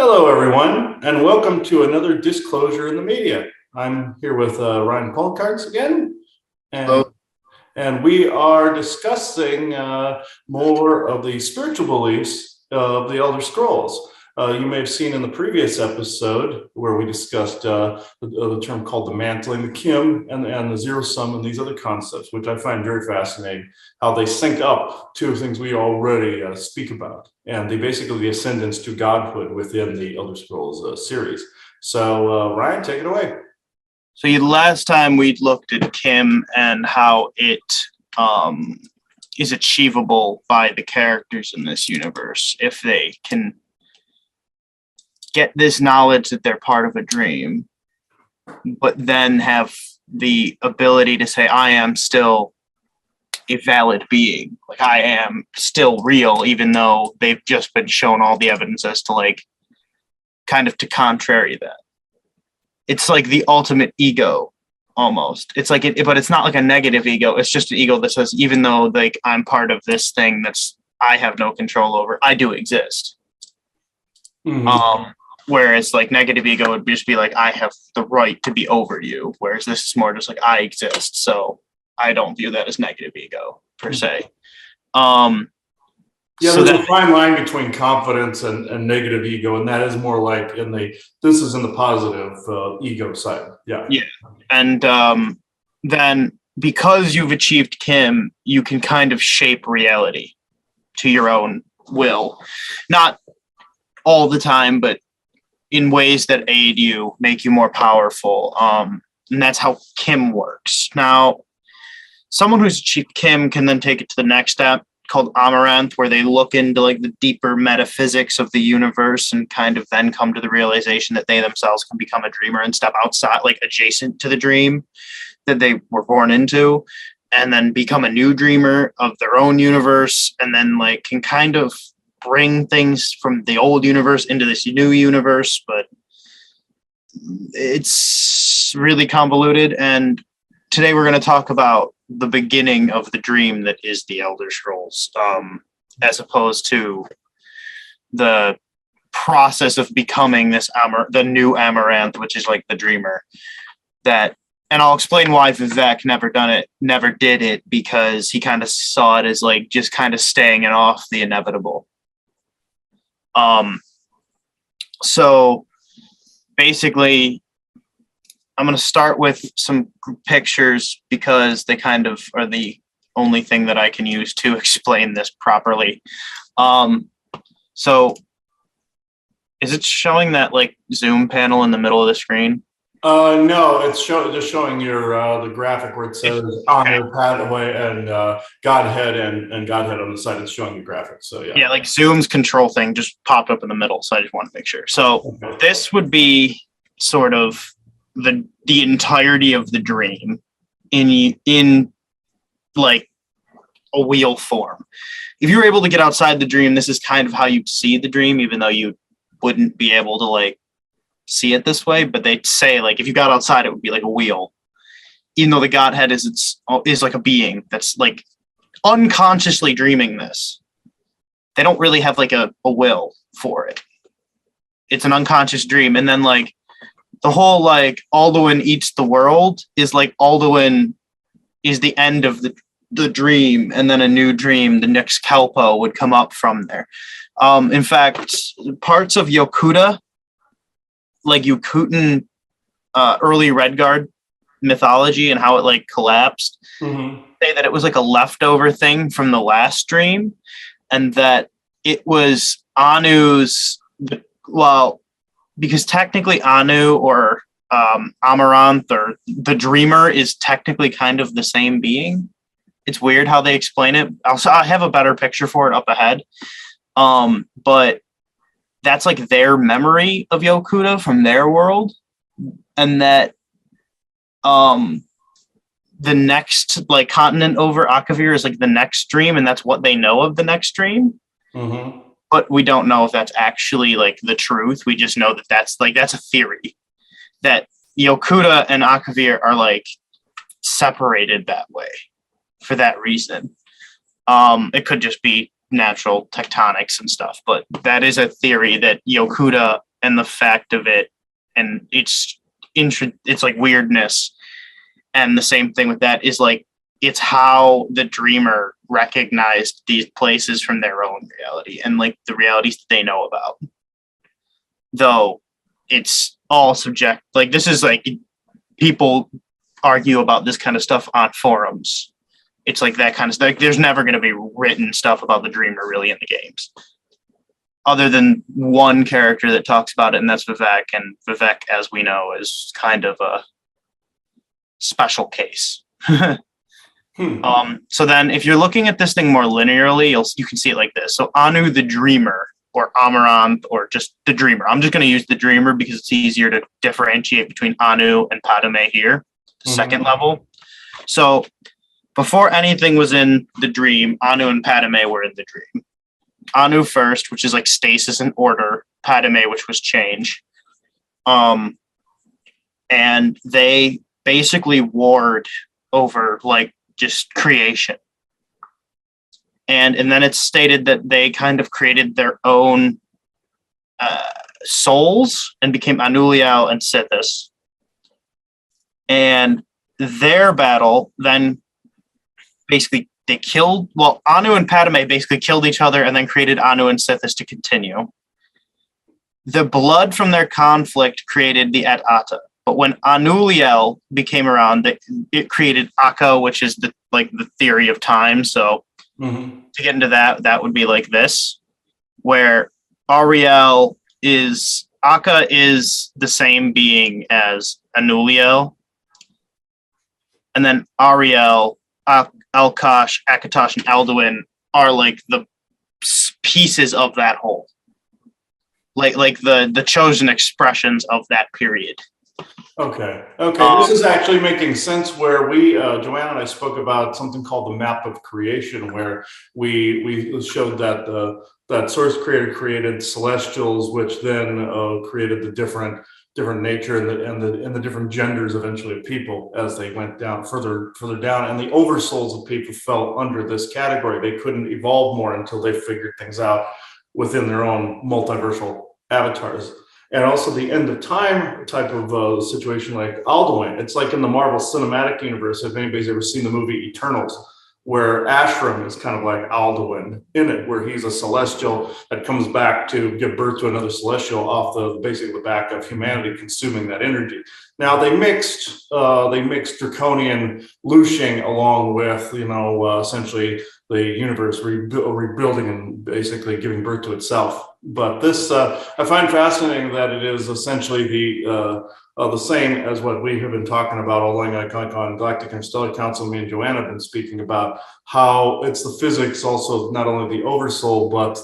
Hello, everyone, and welcome to another Disclosure in the Media. I'm here with Ryan Polkarts again, and, Hello. and we are discussing more of the spiritual beliefs of the Elder Scrolls. You may have seen in the previous episode where we discussed the term called the Mantling, the Chim, and the zero sum, and these other concepts, which I find very fascinating, how they sync up to things we already speak about. And they basically the ascendance to godhood within the Elder Scrolls series. So, Ryan, take it away. So last time we looked at Kim and how it is achievable by the characters in this universe if they can get this knowledge that they're part of a dream, but then have the ability to say, I am still a valid being. Like, I am still real, even though they've just been shown all the evidence as to, like, kind of to contrary that. It's like the ultimate ego, almost. It's like but it's not like a negative ego. It's just an ego that says, even though, like, I'm part of this thing that's I have no control over, I do exist. Mm-hmm. Whereas, like, negative ego would just be like, I have the right to be over you. Whereas this is more just like, I exist, so I don't view that as negative ego per se. Yeah, So there's a fine line between confidence and negative ego, and that is more like this is in the positive ego side. Yeah. Yeah. And then because you've achieved Kim, you can kind of shape reality to your own will. Not all the time, but in ways that aid you, make you more powerful. And that's how Kim works. Now, someone who's achieved Kim can then take it to the next step called Amaranth, where they look into, like, the deeper metaphysics of the universe and kind of then come to the realization that they themselves can become a dreamer and step outside, like, adjacent to the dream that they were born into, and then become a new dreamer of their own universe, and then, like, can kind of bring things from the old universe into this new universe. But it's really convoluted, and today we're going to talk about the beginning of the dream that is the Elder Scrolls, as opposed to the process of becoming the new Amaranth, which is like the dreamer. And I'll explain why Vivek never did it, because he kind of saw it as, like, just kind of staying it off the inevitable. So basically, I'm going to start with some pictures because they kind of are the only thing that I can use to explain this properly. So is it showing that, like, zoom panel in the middle of the screen? No, it's just showing your the graphic where it says honor, pathway, and Godhead and Godhead on the side. It's showing the graphic. So yeah. Yeah, like Zoom's control thing just popped up in the middle, so I just want to make sure. So this would be sort of the entirety of the dream in like a wheel form. If you were able to get outside the dream, this is kind of how you'd see the dream, even though you wouldn't be able to, like, see it this way. But they'd say, like, if you got outside, it would be like a wheel, even though the Godhead is like a being that's, like, unconsciously dreaming this. They don't really have, like, a will for it. It's an unconscious dream. And then, like, the whole, like, Alduin eats the world is, like, Alduin is the end of the dream, and then a new dream, the next Kelpo, would come up from there. In fact, parts of Yokuda, like Yokutan early Redguard mythology and how it, like, collapsed, say that it was, like, a leftover thing from the last dream, and that it was Anu's, well, because technically Anu or Amaranth or the dreamer is technically kind of the same being. It's weird how they explain it. I have a better picture for it up ahead. But that's, like, their memory of Yokuda from their world. And that the next, like, continent over Akavir is, like, the next dream, and that's what they know of the next dream. Mm-hmm. But we don't know if that's actually, like, the truth. We just know that that's a theory, that Yokuda and Akavir are, like, separated that way for that reason. It could just be natural tectonics and stuff, but that is a theory that Yokuda and the fact of it, and it's like weirdness. And the same thing with that is like, it's how the dreamer recognized these places from their own reality and like the realities that they know about. Though it's all subject, like this is like, people argue about this kind of stuff on forums. It's like that kind of stuff. Like, there's never going to be written stuff about the dreamer really in the games, other than one character that talks about it, and that's Vivek. And Vivek, as we know, is kind of a special case. So then if you're looking at this thing more linearly, you can see it like this. So Anu the Dreamer, or Amaranth, or just the Dreamer. I'm just going to use the Dreamer because it's easier to differentiate between Anu and Padme here, the second level. So before anything was in the dream, Anu and Padme were in the dream. Anu first, which is like stasis and order, Padme, which was change. And they basically warred over like just creation. And then it's stated that they kind of created their own souls and became Anuliel and Sithis. And their battle then basically Anu and Padme basically killed each other and then created Anu and Sithis to continue. The blood from their conflict created the Et Ata. But when Anuliel became around, it created Akka, which is the theory of time. So to get into that would be like this, where Akka is the same being as Anuliel, and then Ariel, Alkosh, Akatosh, and Alduin are like the pieces of that whole, like the chosen expressions of that period. Okay. This is actually making sense where we, Joanna and I spoke about something called the map of creation, where we showed that that source creator created celestials, which then created the different nature and the different genders eventually of people as they went down further down, and the oversouls of people fell under this category. They couldn't evolve more until they figured things out within their own multiversal avatars. And also the end of time type of situation like Alduin. It's like in the Marvel Cinematic Universe, if anybody's ever seen the movie Eternals, where Ashram is kind of like Alduin in it, where he's a celestial that comes back to give birth to another celestial off basically the back of humanity, consuming that energy. Now they mixed draconian Lushing along with essentially the universe rebuilding and basically giving birth to itself. But this I find fascinating that it is essentially the same as what we have been talking about all along on Galactic Interstellar Council. Me and Joanna have been speaking about how it's the physics, also not only the oversoul, but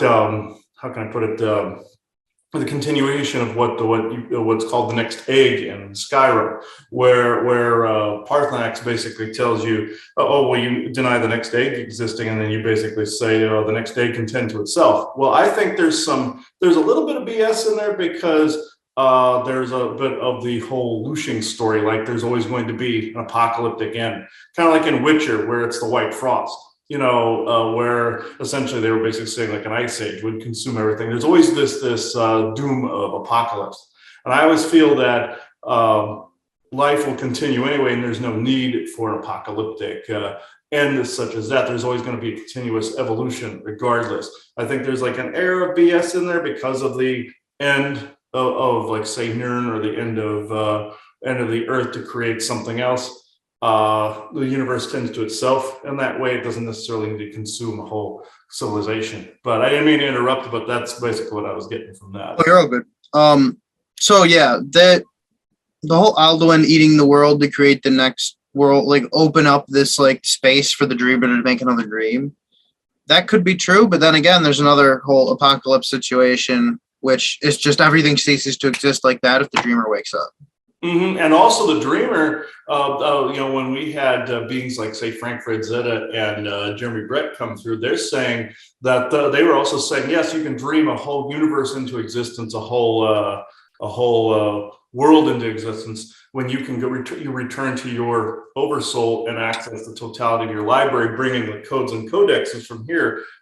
how can I put it? The continuation of what's called the next egg in Skyrim, where Parthenax basically tells you, you deny the next egg existing, and then you basically say, the next egg can tend to itself. Well, I think there's a little bit of BS in there, because there's a bit of the whole Lushing story, like there's always going to be an apocalyptic end, kind of like in Witcher, where it's the White Frost. Where essentially they were basically saying like an ice age would consume everything. There's always this doom of apocalypse. And I always feel that life will continue anyway, and there's no need for an apocalyptic end such as that. There's always going to be a continuous evolution regardless. I think there's like an air of BS in there because of the end of like, say, Nirn, or the end of the earth to create something else. The universe tends to itself, and that way it doesn't necessarily need to consume a whole civilization. But I didn't mean to interrupt, but that's basically what I was getting from that. Oh, you're all good. So yeah, the whole Alduin eating the world to create the next world, like open up this like space for the dreamer to make another dream. That could be true, but then again, there's another whole apocalypse situation, which is just everything ceases to exist like that if the dreamer wakes up. And also the dreamer, when we had beings like, say, Frank Frazetta and Jeremy Brett come through, they're saying that they were also saying, yes, you can dream a whole universe into existence, a whole world into existence when you can you return to your oversoul and access the totality of your library, bringing the codes and codexes from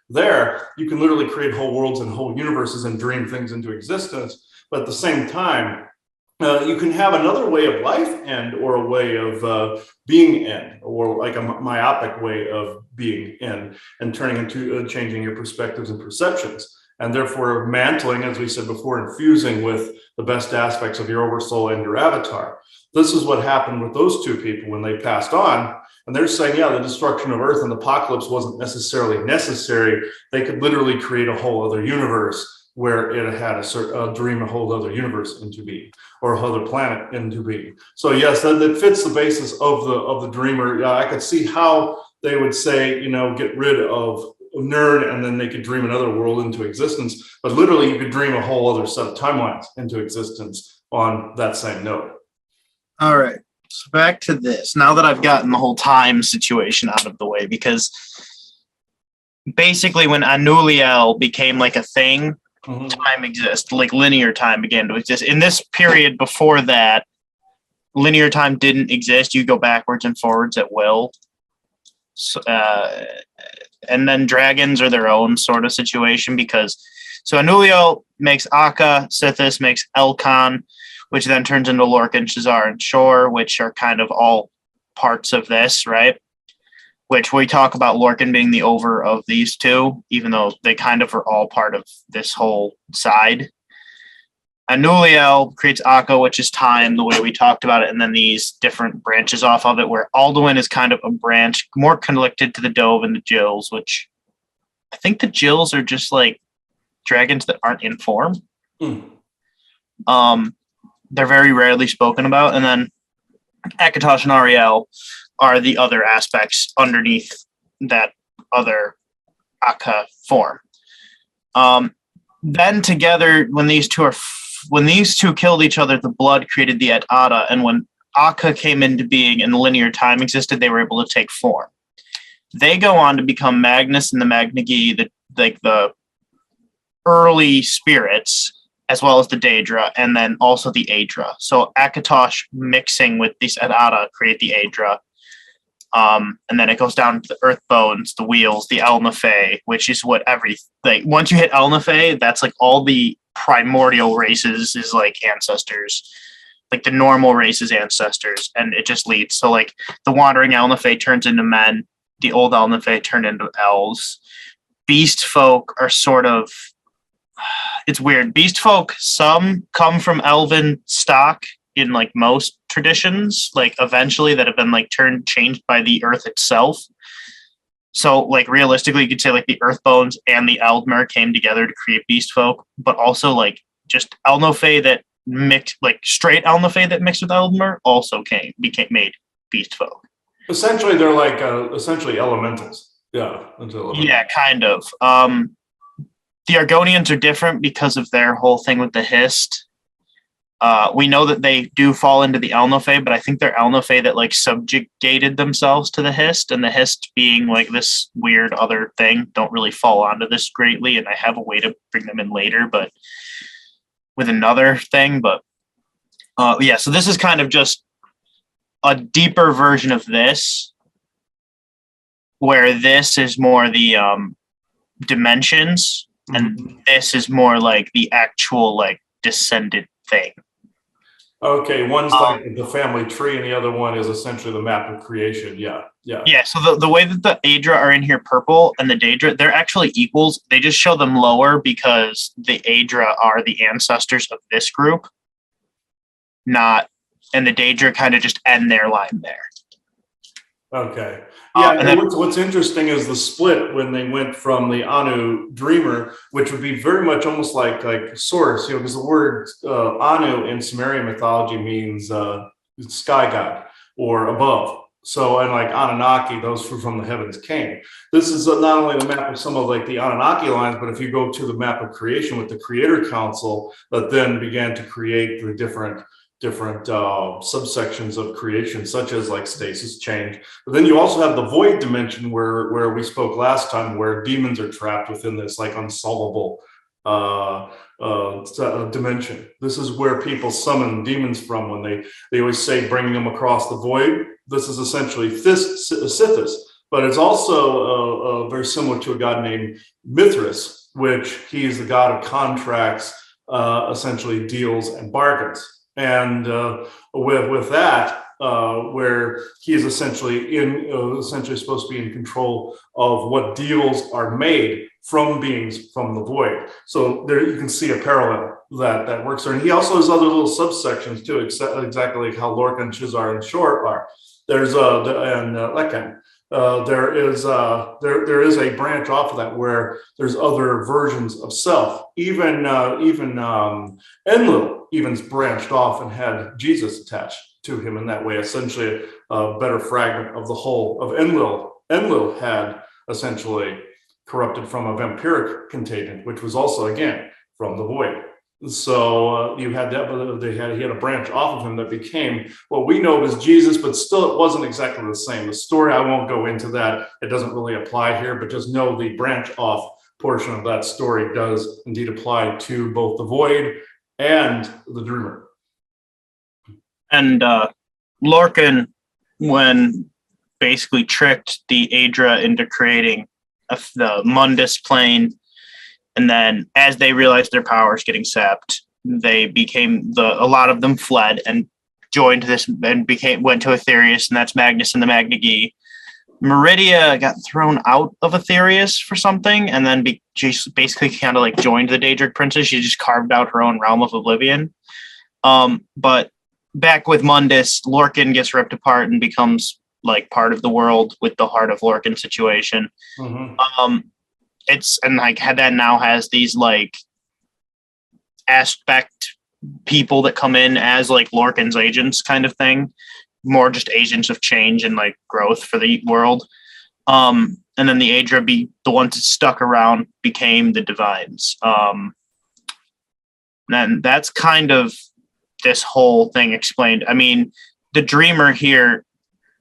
there. You can literally create whole worlds and whole universes and dream things into existence. But at the same time, you can have another way of life end, or a way of being end, or like a myopic way of being end, and turning into changing your perspectives and perceptions. And therefore, mantling, as we said before, infusing with the best aspects of your oversoul and your avatar. This is what happened with those two people when they passed on. And they're saying, yeah, the destruction of Earth and the apocalypse wasn't necessarily necessary. They could literally create a whole other universe where it had a dream a whole other universe into being, or a whole other planet into being. So yes, that fits the basis of the dreamer. I could see how they would say, get rid of nerd, and then they could dream another world into existence. But literally, you could dream a whole other set of timelines into existence on that same node. All right. So back to this. Now that I've gotten the whole time situation out of the way, because basically when Anuliel became like a thing, time exists, like linear time began to exist. In this period before that, linear time didn't exist. You go backwards and forwards at will. So, and then dragons are their own sort of situation, because Anuliel makes Akka, Sithis makes Elkon, which then turns into Lorcan, Shazar, and Shor, which are kind of all parts of this, right? Which we talk about Lorcan being the over of these two, even though they kind of are all part of this whole side. Anuliel creates Akka, which is time, the way we talked about it, and then these different branches off of it, where Alduin is kind of a branch more connected to the Dove and the Jills, which I think the Jills are just like dragons that aren't in form. They're very rarely spoken about. And then Akatosh and Ariel are the other aspects underneath that other Akka form. Then together, when these two killed each other, the blood created the Ada, and when Akka came into being and linear time existed, they were able to take form. They go on to become Magnus and the Magnagi, the early spirits, as well as the Daedra, and then also the Aedra. So Akatosh mixing with these Ada create the Aedra. And then it goes down to the Earth Bones, the Wheels, the Elnafey, which is what once you hit Elnafey, that's like all the primordial races is like ancestors, like the normal races ancestors, and it just leads. So like the wandering Elnafey turns into men, the old Elnafey turn into elves. Beast folk are sort of, it's weird. Beast folk, some come from elven stock in like most traditions, like eventually that have been like changed by the earth itself. So like realistically, you could say like the Earth Bones and the Eldmer came together to create Beast folk, but also like just Elnafey that mixed, like straight Elnafey that mixed with Eldmer also became made Beast folk. Essentially, they're like essentially elementals. Yeah. Yeah, kind of. The Argonians are different because of their whole thing with the Hist. We know that they do fall into the Elnafey, but I think they're Elnafey that like subjugated themselves to the Hist, and the Hist being like this weird other thing don't really fall onto this greatly, and I have a way to bring them in later, but with another thing. But yeah, so this is kind of just a deeper version of this, where this is more the dimensions, and this is more like the actual like descendant thing. Okay, one's like the family tree, and the other one is essentially the map of creation. Yeah. So the way that the Aedra are in here purple and the Daedra, they're actually equals. They just show them lower because the Aedra are the ancestors of this group, and the Daedra kind of just end their line there. Okay. Yeah, and what's interesting is the split when they went from the Anu Dreamer, which would be very much almost like source, because the word Anu in Sumerian mythology means sky god or above. So, and like Anunnaki, those who from the heavens came. This is not only the map of some of like the Anunnaki lines, but if you go to the map of creation with the Creator Council that then began to create the different subsections of creation, such as like stasis, change. But then you also have the void dimension where we spoke last time, where demons are trapped within this like unsolvable dimension. This is where people summon demons from when they always say bringing them across the void. This is essentially Sithis, but it's also very similar to a god named Mithras, which he is the god of contracts, essentially deals and bargains. And with that, where he is essentially supposed to be in control of what deals are made from beings from the void. So there you can see a parallel that works there. And he also has other little subsections too, exactly like how Lorcan, Shizar, and Short are. There's and Lekan. There is a branch off of that where there's other versions of self. Even Enlil even branched off and had Jesus attached to him in that way, essentially a better fragment of the whole of Enlil. Enlil had essentially corrupted from a vampiric contagion, which was also again from the void. So you had that, but he had a branch off of him that became what we know as Jesus, but still it wasn't exactly the same. The story, I won't go into that. It doesn't really apply here, but just know the branch off portion of that story does indeed apply to both the void and the dreamer. And Lorcan, when basically tricked the Aedra into creating the Mundus plane, and then as they realized their powers getting sapped, they became a lot of them fled and joined this and went to Aetherius, and that's Magnus and the Magna-Gi. Meridia got thrown out of Aetherius for something, and then basically kind of like joined the Daedric princes. She just carved out her own realm of oblivion. But back with Mundus, Lorcan gets ripped apart and becomes like part of the world with the Heart of Lorcan situation. Mm-hmm. And like that now has these like aspect people that come in as like Lorcan's agents kind of thing, more just agents of change and like growth for the world. And then the Aedra, the ones that stuck around, became the Divines. And that's kind of this whole thing explained. I mean, the Dreamer here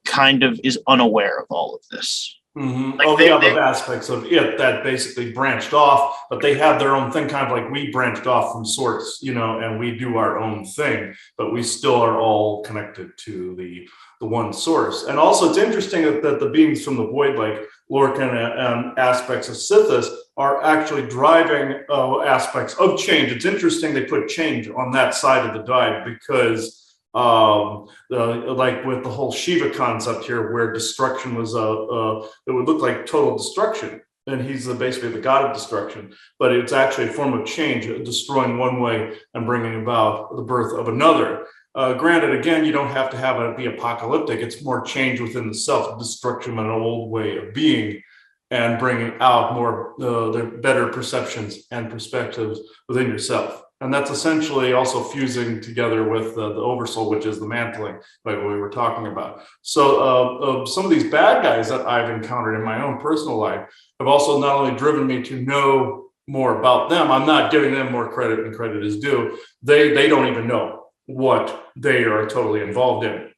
kind of is unaware of all of this. Mm-hmm. Like the other aspects of it that basically branched off, but they have their own thing, kind of like we branched off from Source, and we do our own thing, but we still are all connected to the one source. And also, it's interesting that the beings from the void, like Lorcan and aspects of Sithis, are actually driving aspects of change. It's interesting they put change on that side of the divide because. Like with the whole Shiva concept here, where destruction was it would look like total destruction, and he's basically the god of destruction, but it's actually a form of change, destroying one way and bringing about the birth of another. Granted, again, you don't have to have it be apocalyptic. It's more change within the self, destruction of an old way of being, and bringing out more the better perceptions and perspectives within yourself. And that's essentially also fusing together with the oversoul, which is the mantling, like we were talking about. So some of these bad guys that I've encountered in my own personal life have also not only driven me to know more about them. I'm not giving them more credit than credit is due. They don't even know what they are totally involved in.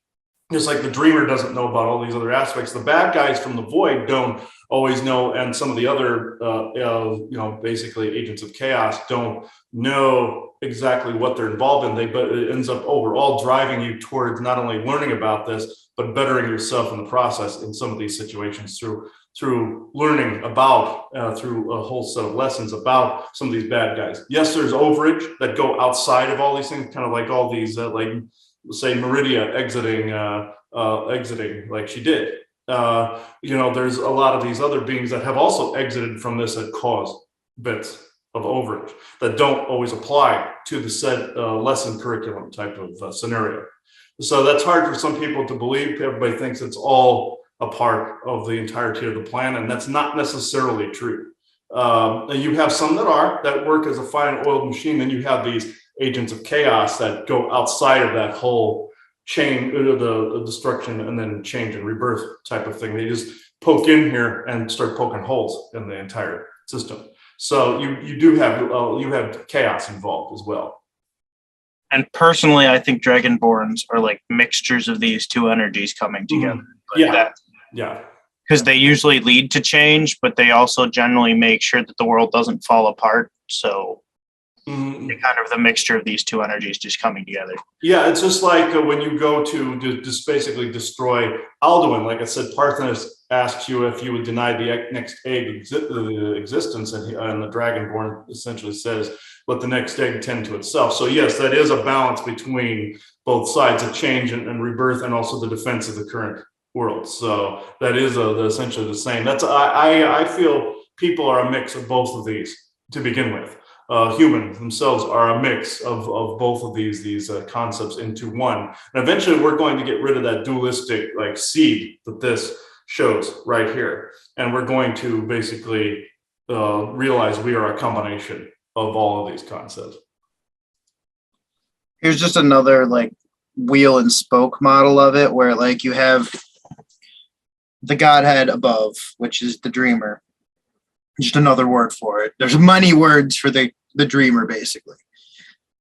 Just like the Dreamer doesn't know about all these other aspects. The bad guys from the void don't always know, and some of the other, basically agents of chaos don't know exactly what they're involved in. But it ends up overall driving you towards not only learning about this, but bettering yourself in the process in some of these situations through learning about, through a whole set of lessons about some of these bad guys. Yes, there's overage that go outside of all these things, kind of like all these, say Meridia exiting like she did. There's a lot of these other beings that have also exited from this that cause bits of overage that don't always apply to the said lesson curriculum type of scenario. So that's hard for some people to believe. Everybody thinks it's all a part of the entirety of the plan, and that's not necessarily true. And you have some that work as a fine-oiled machine, then you have these agents of chaos that go outside of that whole chain, the destruction and then change and rebirth type of thing. They just poke in here and start poking holes in the entire system. So you do have you have chaos involved as well. And personally, I think Dragonborns are like mixtures of these two energies coming together. Yeah. Because they usually lead to change, but they also generally make sure that the world doesn't fall apart. So Mhm. kind of the mixture of these two energies just coming together. Yeah, it's just like when you go to just basically destroy Alduin. Like I said, Parthenus asks you if you would deny the next egg existence, and the Dragonborn essentially says, "Let the next egg tend to itself." So yes, that is a balance between both sides, a change and rebirth, and also the defense of the current world. So that is essentially the same. That's I feel people are a mix of both of these to begin with. Humans themselves are a mix of both of these concepts into one. And eventually we're going to get rid of that dualistic like seed that this shows right here. And we're going to basically realize we are a combination of all of these concepts. Here's just another like wheel and spoke model of it, where like you have the Godhead above, which is the dreamer. Just another word for it. There's many words for the dreamer, basically.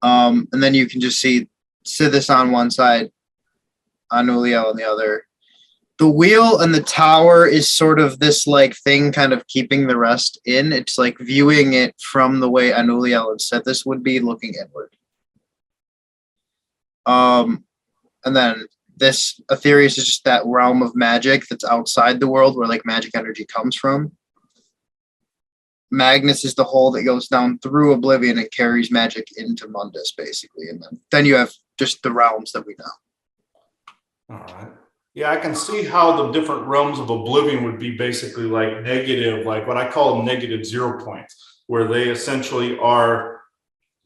And then you can just see Sithis on one side, Anuliel on the other. The wheel and the tower is sort of this like thing kind of keeping the rest in. It's like viewing it from the way Anuliel and Sithis would be looking inward. And then this Aetherius is just that realm of magic that's outside the world where like magic energy comes from. Magnus is the hole that goes down through Oblivion and carries magic into Mundus, basically. And then you have just the realms that we know. All right. Yeah, I can see how the different realms of Oblivion would be basically like negative, like what I call negative 0 points, where they essentially are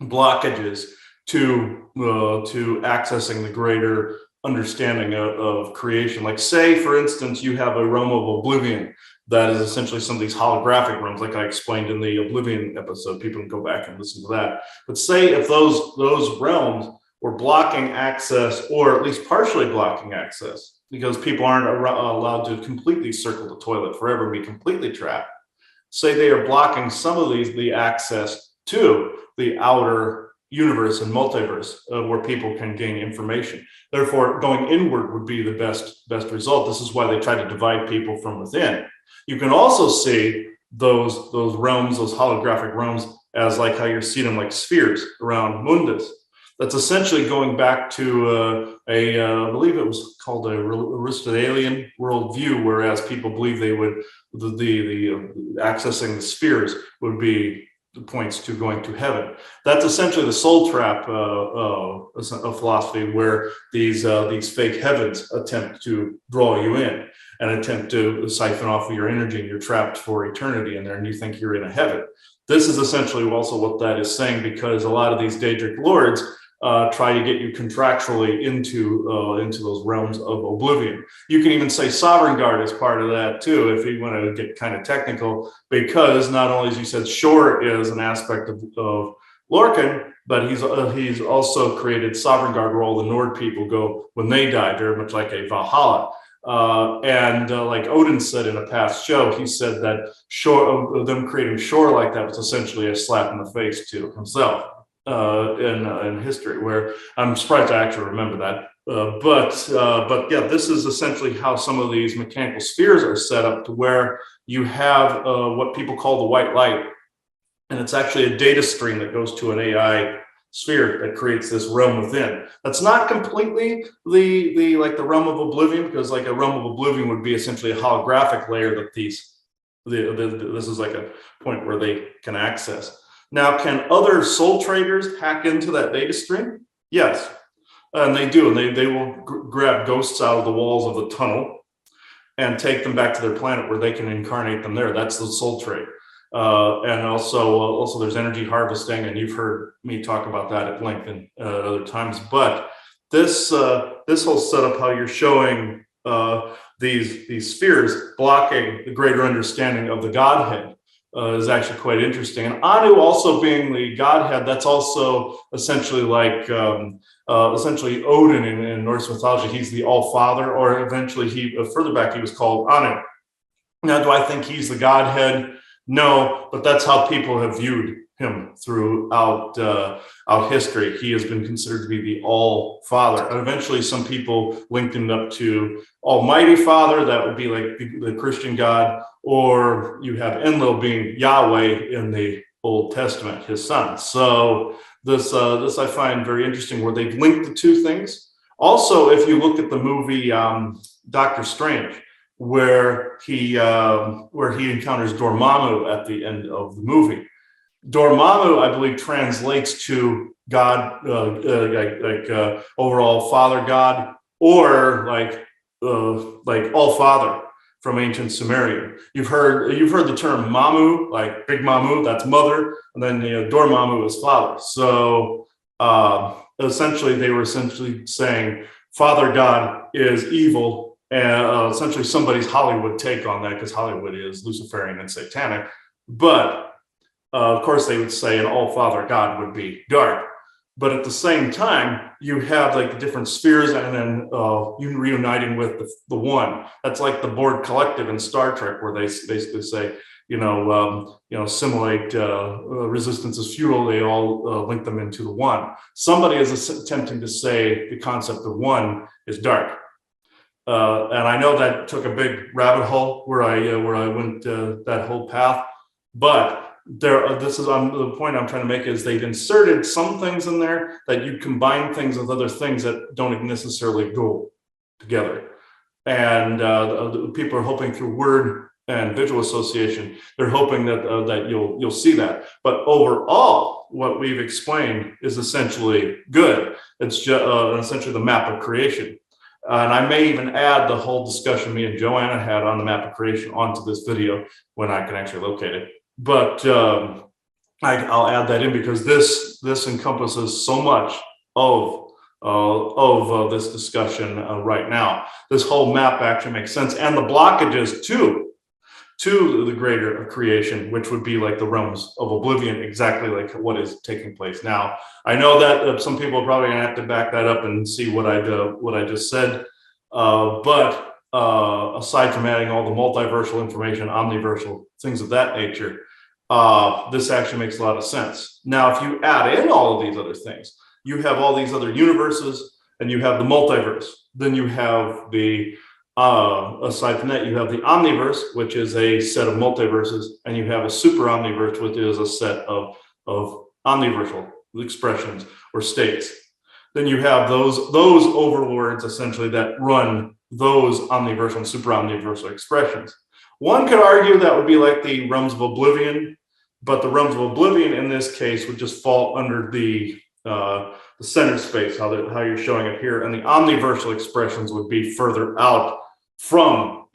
blockages to accessing the greater understanding of creation. Like say, for instance, you have a realm of Oblivion that is essentially some of these holographic realms, like I explained in the Oblivion episode. People can go back and listen to that. But say if those realms were blocking access, or at least partially blocking access, because people aren't allowed to completely circle the toilet forever and be completely trapped. Say they are blocking some of the access to the outer universe and multiverse where people can gain information. Therefore, going inward would be the best result. This is why they try to divide people from within. You can also see those realms, those holographic realms, as like how you see them like spheres around Mundus. That's essentially going back to I believe it was called a Aristotelian worldview, whereas people believe they would the accessing the spheres would be the points to going to heaven. That's essentially the soul trap philosophy, where these fake heavens attempt to draw you in and attempt to siphon off of your energy, and you're trapped for eternity in there, and you think you're in a heaven. This is essentially also what that is saying, because a lot of these Daedric lords try to get you contractually into those realms of Oblivion. You can even say Sovereign Guard is part of that too, if you want to get kind of technical, because not only, as you said, Shor is an aspect of Lorcan, but he's also created Sovereign Guard, where all the Nord people go when they die, very much like a Valhalla. Like Odin said in a past show, he said that them creating Shor like that was essentially a slap in the face to himself. In history, where I'm surprised I actually remember that. But yeah, this is essentially how some of these mechanical spheres are set up, to where you have what people call the white light, and it's actually a data stream that goes to an AI sphere that creates this realm within. That's not completely the realm of Oblivion, because like a realm of Oblivion would be essentially a holographic layer that this is like a point where they can access. Now, can other soul traders hack into that data stream? Yes, and they do. And they will grab ghosts out of the walls of the tunnel and take them back to their planet, where they can incarnate them there. That's the soul trade. And also there's energy harvesting, and you've heard me talk about that at length in other times. But this whole setup, how you're showing these spheres blocking the greater understanding of the Godhead, is actually quite interesting. And Anu also being the Godhead, that's also essentially like essentially Odin in Norse mythology. He's the All-Father, or eventually further back he was called Anu. Now, do I think he's the Godhead? No, but that's how people have viewed him throughout history. He has been considered to be the All-Father. And eventually some people linked him up to Almighty Father. That would be like the Christian God. Or you have Enlil being Yahweh in the Old Testament, his son. So this I find very interesting, where they've linked the two things. Also, if you look at the movie Doctor Strange, where he encounters Dormammu at the end of the movie. Dormammu, I believe, translates to God, overall Father God, or like All Father from ancient Sumerian. You've heard the term Mamu, like Big Mamu, that's mother, and then Dormammu is father. So essentially, they were essentially saying Father God is evil, and essentially somebody's Hollywood take on that, because Hollywood is Luciferian and satanic, but of course, they would say an all-father God would be dark. But at the same time, you have like the different spheres, and then you reuniting with the one. That's like the Borg Collective in Star Trek, where they basically say, assimilate resistance is futile. They all link them into the one. Somebody is attempting to say the concept of one is dark. And I know that took a big rabbit hole where I went that whole path, but this is the point I'm trying to make, is they've inserted some things in there that you combine things with other things that don't necessarily go together. And people are hoping through word and visual association, they're hoping that you'll see that. But overall, what we've explained is essentially good. It's just essentially the map of creation. And I may even add the whole discussion me and Joanna had on the map of creation onto this video when I can actually locate it. But I'll add that in, because this encompasses so much of this discussion right now. This whole map actually makes sense, and the blockages to the greater of creation, which would be like the realms of oblivion, exactly like what is taking place now. I know that some people are probably gonna have to back that up and see what I just said, but aside from adding all the multiversal information, omniversal things of that nature, this actually makes a lot of sense. Now, if you add in all of these other things, you have all these other universes, and you have the multiverse. Then you have the aside from that, you have the omniverse, which is a set of multiverses, and you have a super omniverse, which is a set of omniversal expressions or states. Then you have those overlords essentially that run those omniversal and super omniversal expressions. One could argue that would be like the realms of oblivion, but the realms of oblivion in this case would just fall under the center space, how you're showing it here, and the omniversal expressions would be further out from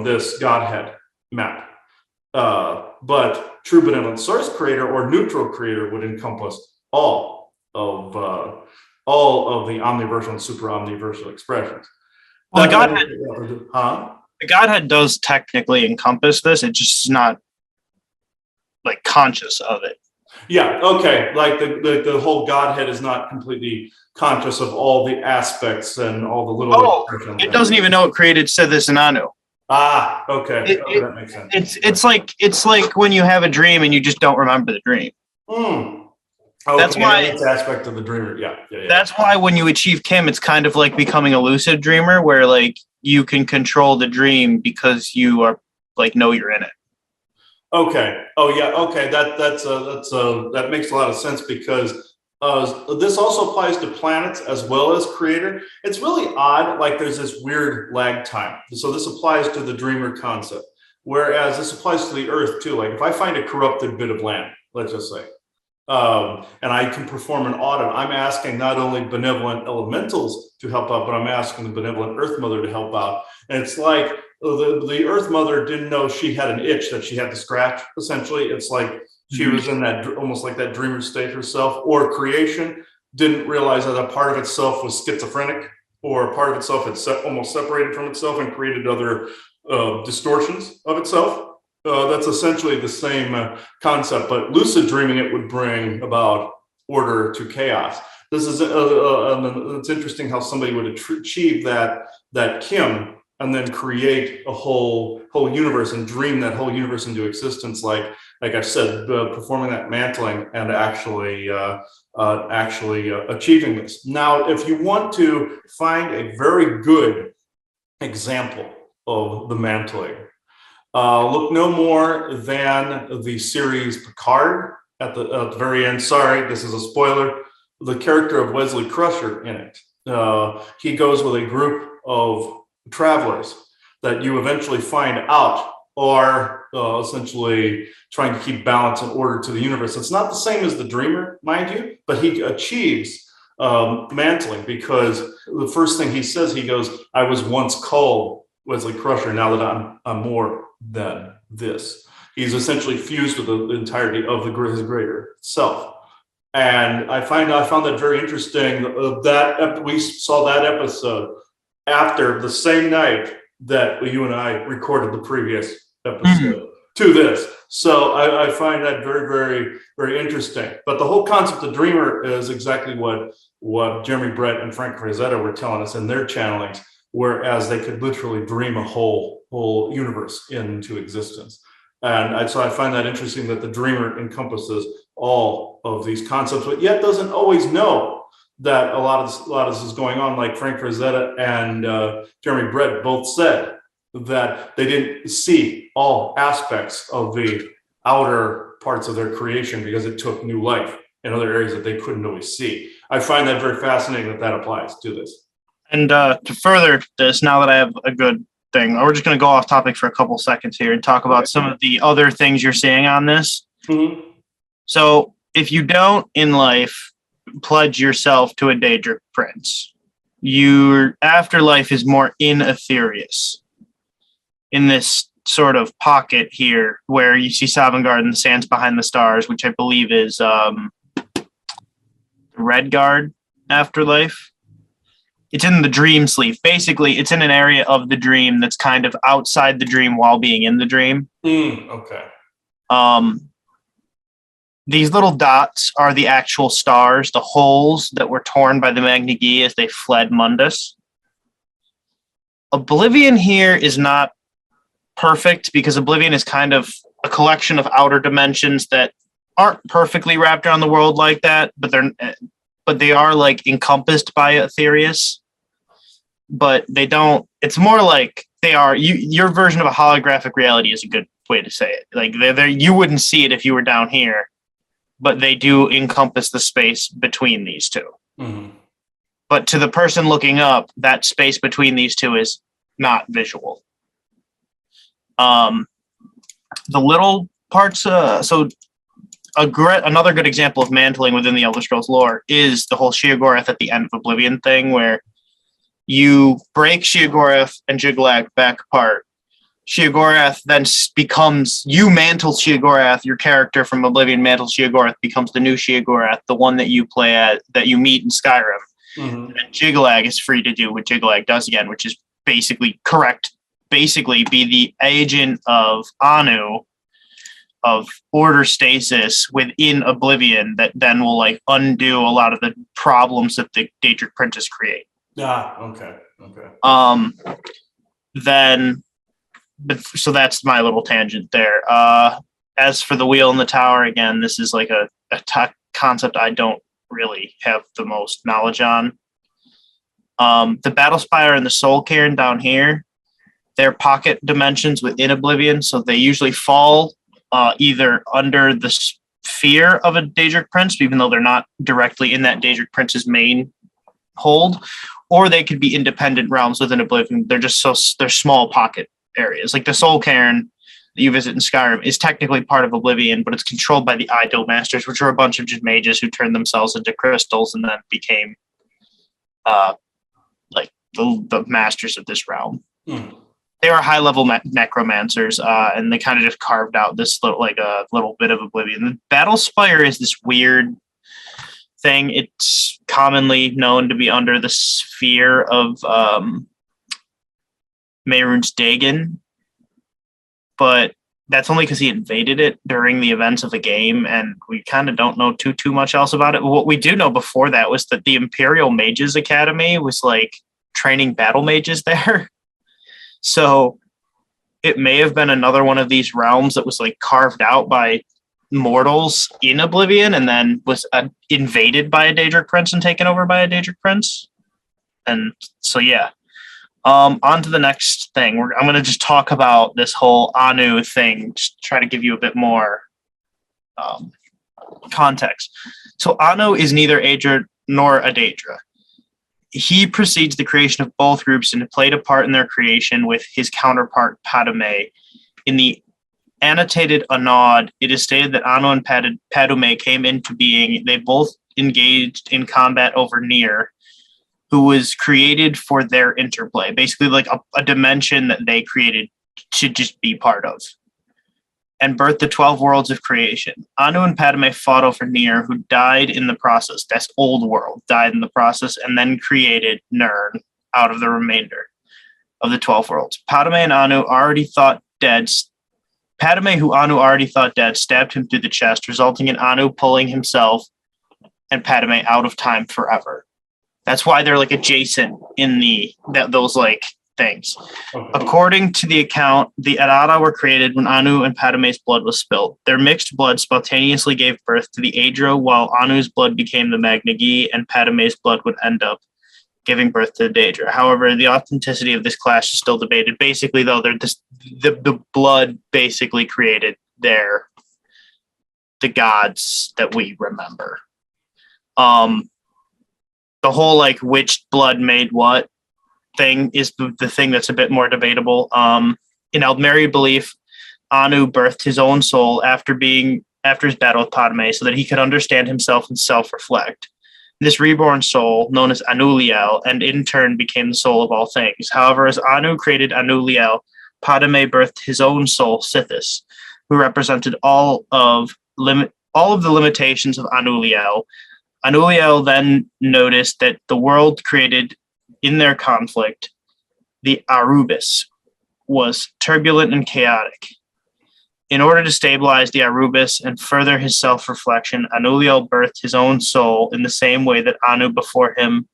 this Godhead map. But true benevolent source creator or neutral creator would encompass all of the omniversal and super omniversal expressions. Well, the Godhead does technically encompass this. It's just not like conscious of it. Yeah. Okay. Like the whole Godhead is not completely conscious of all the aspects and all the little. Oh, it doesn't even know it created Sithis and Anu. Ah. Okay. That makes sense. It's like when you have a dream and you just don't remember the dream. Okay, that's why it's aspect of the dreamer. Yeah. That's why when you achieve Chim, it's kind of like becoming a lucid dreamer, where like you can control the dream because you are like know you're in it. Okay. Oh yeah. Okay. That makes a lot of sense, because this also applies to planets as well as creator. It's really odd. Like there's this weird lag time. So this applies to the dreamer concept, whereas this applies to the Earth too. Like if I find a corrupted bit of land, let's just say, and I can perform an audit, I'm asking not only benevolent elementals to help out, but I'm asking the benevolent Earth Mother to help out. And it's like the Earth Mother didn't know she had an itch that she had to scratch. Essentially, it's like she was in that almost like that dreamer state herself, or creation didn't realize that a part of itself was schizophrenic, or a part of itself had almost separated from itself and created other distortions of itself. That's essentially the same concept, but lucid dreaming, it would bring about order to chaos. This is it's interesting how somebody would achieve that Chim and then create a whole universe and dream that whole universe into existence, like I said, performing that mantling and actually achieving this. Now, if you want to find a very good example of the mantling, look no more than the series Picard at the very end. Sorry, this is a spoiler. The character of Wesley Crusher in it. He goes with a group of travelers that you eventually find out are essentially trying to keep balance and order to the universe. It's not the same as the Dreamer, mind you, but he achieves mantling, because the first thing he says, he goes, "I was once called Wesley Crusher. Now that I'm more than this." He's essentially fused with the entirety of his greater self. And I found that very interesting. That we saw that episode after the same night that you and I recorded the previous episode to this. So I find that very, very, very interesting. But the whole concept of Dreamer is exactly what Jeremy Brett and Frank Frazetta were telling us in their channelings, whereas they could literally dream a whole universe into existence. And so I find that interesting that the Dreamer encompasses all of these concepts, but yet doesn't always know that a lot of this is going on. Like Frank Frazetta and Jeremy Brett both said that they didn't see all aspects of the outer parts of their creation because it took new life in other areas that they couldn't always see. I find that very fascinating that applies to this. And to further this, now that I have a good thing, we're just going to go off topic for a couple seconds here and talk about some of the other things you're seeing on this. Mm-hmm. So if you don't in life pledge yourself to a Daedric prince, your afterlife is more in Aetherius, in this sort of pocket here where you see Sovngarde and the Sands Behind the Stars, which I believe is Redguard afterlife. It's in the dream sleeve. Basically, it's in an area of the dream that's kind of outside the dream while being in the dream. Okay. These little dots are the actual stars, the holes that were torn by the Magna Gi as they fled Mundus. Oblivion here is not perfect because Oblivion is kind of a collection of outer dimensions that aren't perfectly wrapped around the world like that, but they are like encompassed by Aetherius. But they don't. It's more like they are. Your version of a holographic reality is a good way to say it. Like you wouldn't see it if you were down here, but they do encompass the space between these two. Mm-hmm. But to the person looking up, that space between these two is not visual. The little parts. Another good example of mantling within the Elder Scrolls lore is the whole Sheogorath at the end of Oblivion thing, where you break Sheogorath and Jiglag back apart. Sheogorath then you mantle Sheogorath, your character from Oblivion mantles Sheogorath, becomes the new Sheogorath, the one that you play at, that you meet in Skyrim. Mm-hmm. And Jiglag is free to do what Jiglag does again, which is basically be the agent of Anu, of order stasis within Oblivion, that then will like undo a lot of the problems that the Daedric Princes create. Okay. So that's my little tangent there. As for the wheel in the tower, again, this is like a concept I don't really have the most knowledge on. The Battle Spire and the Soul Cairn down here, they're pocket dimensions within Oblivion, so they usually fall either under the sphere of a Daedric Prince, even though they're not directly in that Daedric Prince's main hold, or they could be independent realms within Oblivion. They're small pocket areas. Like the Soul Cairn that you visit in Skyrim is technically part of Oblivion, but it's controlled by the Idol Masters, which are a bunch of just mages who turned themselves into crystals and then became like the masters of this realm. They are high-level necromancers, and they kind of just carved out this little bit of Oblivion. The Battle Spire is this weird thing. It's commonly known to be under the sphere of Mehrunes Dagon, but that's only because he invaded it during the events of the game, and we kind of don't know too much else about it. What we do know before that was that the Imperial Mages Academy was like training battle mages there. So it may have been another one of these realms that was like carved out by mortals in Oblivion and then was invaded by a Daedric Prince and taken over by a Daedric Prince. And so, yeah. On to the next thing. I'm going to just talk about this whole Anu thing, just try to give you a bit more context. So Anu is neither Aedra nor a Daedra. He precedes the creation of both groups and played a part in their creation with his counterpart Padme. In the annotated Anod, it is stated that Anu and Padme came into being. They both engaged in combat over Nier, who was created for their interplay, basically like a dimension that they created to just be part of, and birthed the 12 worlds of creation. Anu and Padme fought over Nier, who died in the process. That's old world, died in the process, and then created Nern out of the remainder of the 12 worlds. Padme, who Anu already thought dead, stabbed him through the chest, resulting in Anu pulling himself and Padme out of time forever. That's why they're like adjacent in those like things. Okay. According to the account, the Arara were created when Anu and Padme's blood was spilled. Their mixed blood spontaneously gave birth to the Aedra, while Anu's blood became the Magna Gi, and Padme's blood would end up giving birth to the Daedra. However, the authenticity of this clash is still debated. Basically, though, the blood basically created the gods that we remember. The whole like which blood made what thing is the thing that's a bit more debatable. In Aldmeri belief, Anu birthed his own soul after his battle with Padme so that he could understand himself and self-reflect. This reborn soul, known as Anuliel, and in turn became the soul of all things. However, as Anu created Anuliel, Padme birthed his own soul, Sithis, who represented all of the limitations of Anuliel. Anuliel then noticed that the world created in their conflict, the Arubis, was turbulent and chaotic. In order to stabilize the Arubis and further his self-reflection, Anuliel birthed his own soul in the same way that Anu before him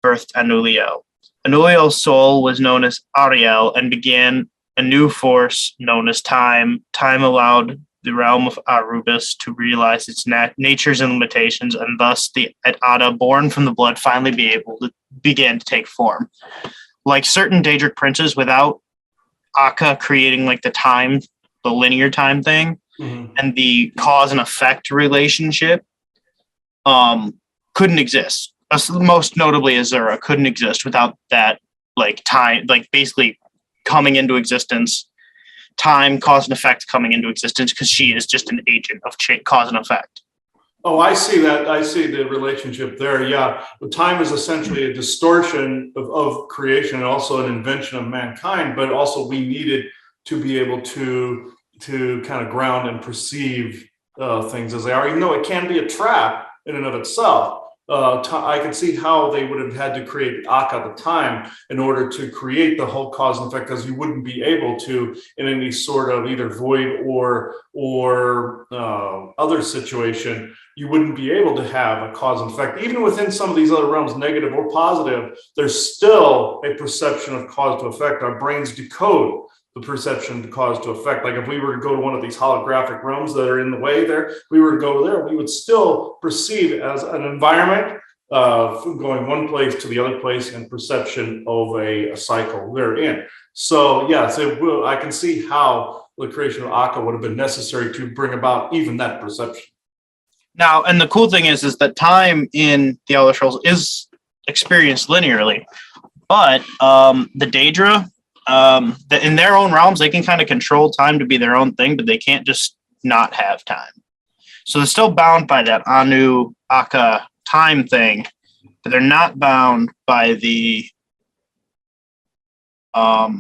birthed Anuliel. Anuliel's soul was known as Ariel and began a new force known as time. Time allowed the realm of Arubis to realize its natures and limitations, and thus the Ada, born from the blood, finally began to take form. Like certain Daedric princes, without Akka creating like the linear time thing, and the cause and effect relationship, couldn't exist. Most notably, Azura couldn't exist without that like time, like basically coming into existence. Time, cause and effect coming into existence because she is just an agent of cause and effect. Oh, I see that. I see the relationship there. Yeah. But time is essentially a distortion of creation and also an invention of mankind, but also we needed to be able to kind of ground and perceive things as they are, even though it can be a trap in and of itself. I can see how they would have had to create Akka at the time in order to create the whole cause and effect, because you wouldn't be able to, in any sort of either void or other situation, you wouldn't be able to have a cause and effect. Even within some of these other realms, negative or positive, there's still a perception of cause to effect. Our brains decode the perception to cause to effect. Like if we were to go to one of these holographic realms that are in the way there, if we were to go there, we would still perceive it as an environment from going one place to the other place and perception of a cycle we're in. So yes, I can see how the creation of Akka would have been necessary to bring about even that perception. Now, and the cool thing is that time in the Elder Scrolls is experienced linearly, but the Daedra, in their own realms, they can kind of control time to be their own thing, but they can't just not have time. So they're still bound by that Anu Akka time thing, but they're not bound by the by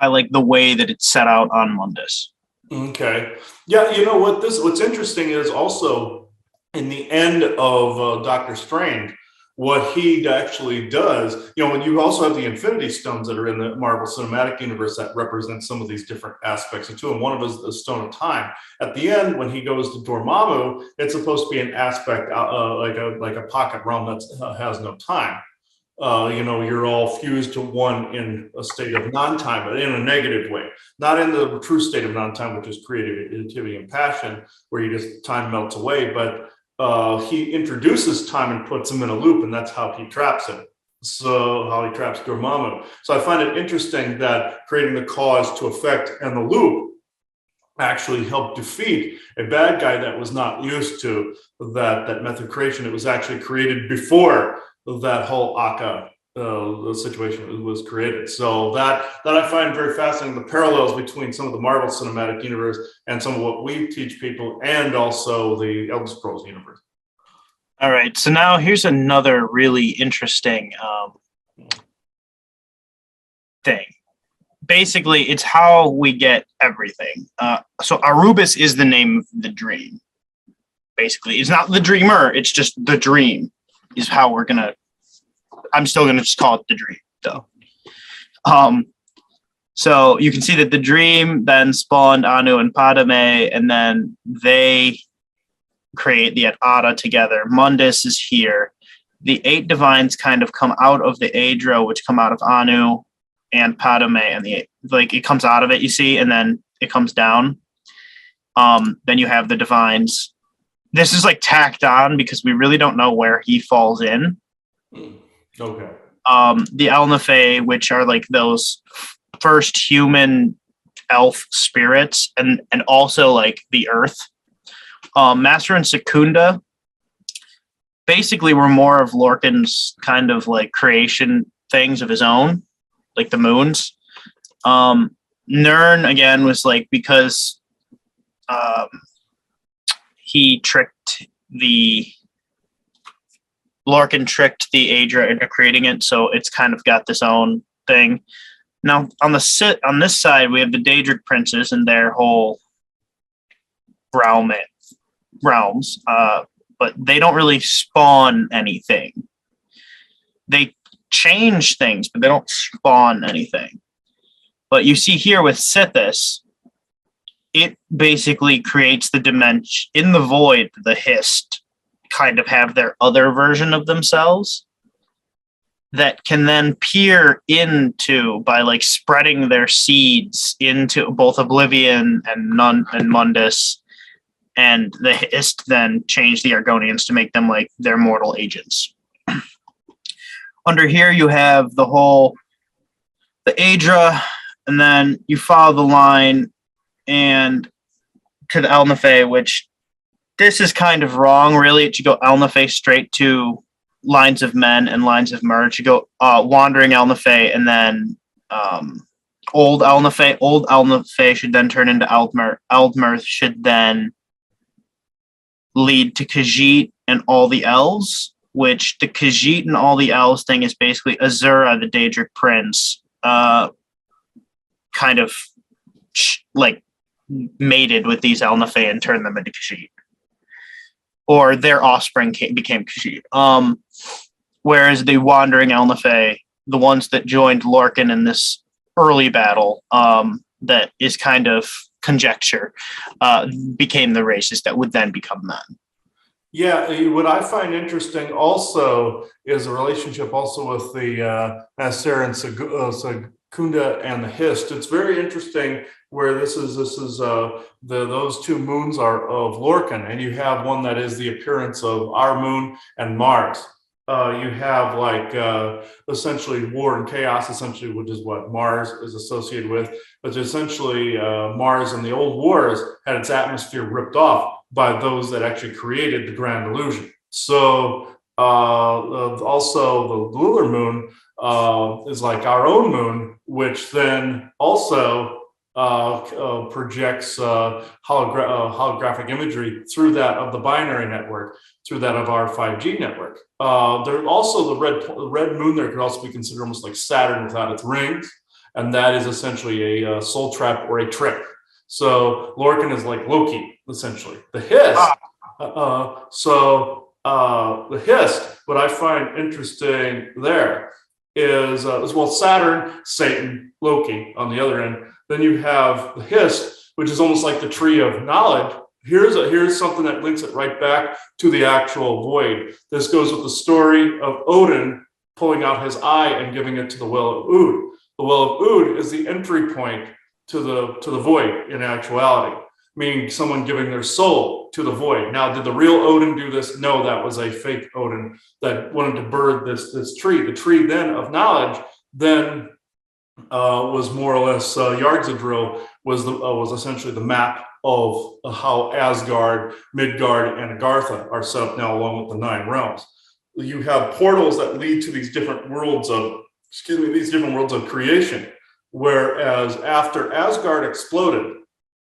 like the way that it's set out on Mundus. Okay. Yeah, you know what? What's interesting is also in the end of Doctor Strange, what he actually does, when you also have the Infinity Stones that are in the Marvel Cinematic Universe that represent some of these different aspects of too, and one of them is the Stone of Time. At the end, when he goes to Dormammu, it's supposed to be an aspect like a pocket realm that has no time. You're all fused to one in a state of non-time, but in a negative way, not in the true state of non-time, which is creativity and passion, where you just time melts away, but he introduces time and puts him in a loop, and that's how he traps him. So how he traps Dormammu. So I find it interesting that creating the cause to effect and the loop actually helped defeat a bad guy that was not used to that method creation. It was actually created before that whole Akka the situation was created. So that I find very fascinating, the parallels between some of the Marvel Cinematic Universe and some of what we teach people, and also the Elder Scrolls universe. All right, so now here's another really interesting thing. Basically, it's how we get everything. So Arubis is the name of the dream. Basically, it's not the dreamer, it's just the dream is how I'm still gonna just call it the dream, though. So you can see that the dream then spawned Anu and Padme, and then they create the Ada together. Mundus is here. The 8 divines kind of come out of the Aedra, which come out of Anu and Padme, and it comes out of it, you see, and then it comes down. Then you have the divines. This is like tacked on because we really don't know where he falls in. Okay. The Elnathae, which are like those first human elf spirits, and also like the earth. Master and Secunda basically were more of Lorcan's kind of like creation things of his own, like the moons. Nern again was like because Lorcan tricked the Aedra into creating it, so it's kind of got this own thing. Now on this side we have the Daedric princes and their whole realms, but they don't really spawn anything. They change things, but they don't spawn anything. But you see here with Sithis, it basically creates the dimension in the void. The Hist kind of have their other version of themselves that can then peer into, by like spreading their seeds into both Oblivion and Mundus, and the Hist then change the Argonians to make them like their mortal agents. Under here you have the Aedra, and then you follow the line and to the Elnathae, which this is kind of wrong, really. It should go Elnathae straight to Lines of Men and Lines of Mer. It should go Wandering Elnathae and then Old Elnathae. Old Elnathae should then turn into Eldmer. Eldmer should then lead to Khajiit and all the elves, which the Khajiit and all the elves thing is basically Azura, the Daedric prince, kind of like mated with these Elnathae and turned them into Khajiit, or their offspring became Khajiit. Whereas the Wandering Elnathae, the ones that joined Lorcan in this early battle, that is kind of conjecture, became the races that would then become men. Yeah, what I find interesting also is a relationship also with the Master and Secunda and the Hist. It's very interesting where this is those two moons are of Lorcan, and you have one that is the appearance of our moon and Mars. You have like essentially war and chaos, essentially, which is what Mars is associated with. But essentially, Mars in the old wars had its atmosphere ripped off by those that actually created the Grand Illusion. So also the lunar moon is like our own moon, which then also projects holographic imagery through that of the binary network, through that of our 5G network. There's also the red moon there could also be considered almost like Saturn without its rings, and that is essentially a soul trap or a trick. So Lorcan is like Loki, essentially. The Hist. The Hist, what I find interesting there is well, Saturn, Satan, Loki on the other end. Then you have the Hist, which is almost like the tree of knowledge. Here's something that links it right back to the actual void. This goes with the story of Odin pulling out his eye and giving it to the Well of Ood. The Well of Ood is the entry point to the void in actuality, meaning someone giving their soul to the void. Now, did the real Odin do this? No, that was a fake Odin that wanted to birth this tree. The tree then of knowledge then was more or less Yggdrasil was essentially the map of how Asgard, Midgard, and Agartha are set up now, along with the 9 realms. You have portals that lead to these different worlds of, creation. Whereas after Asgard exploded,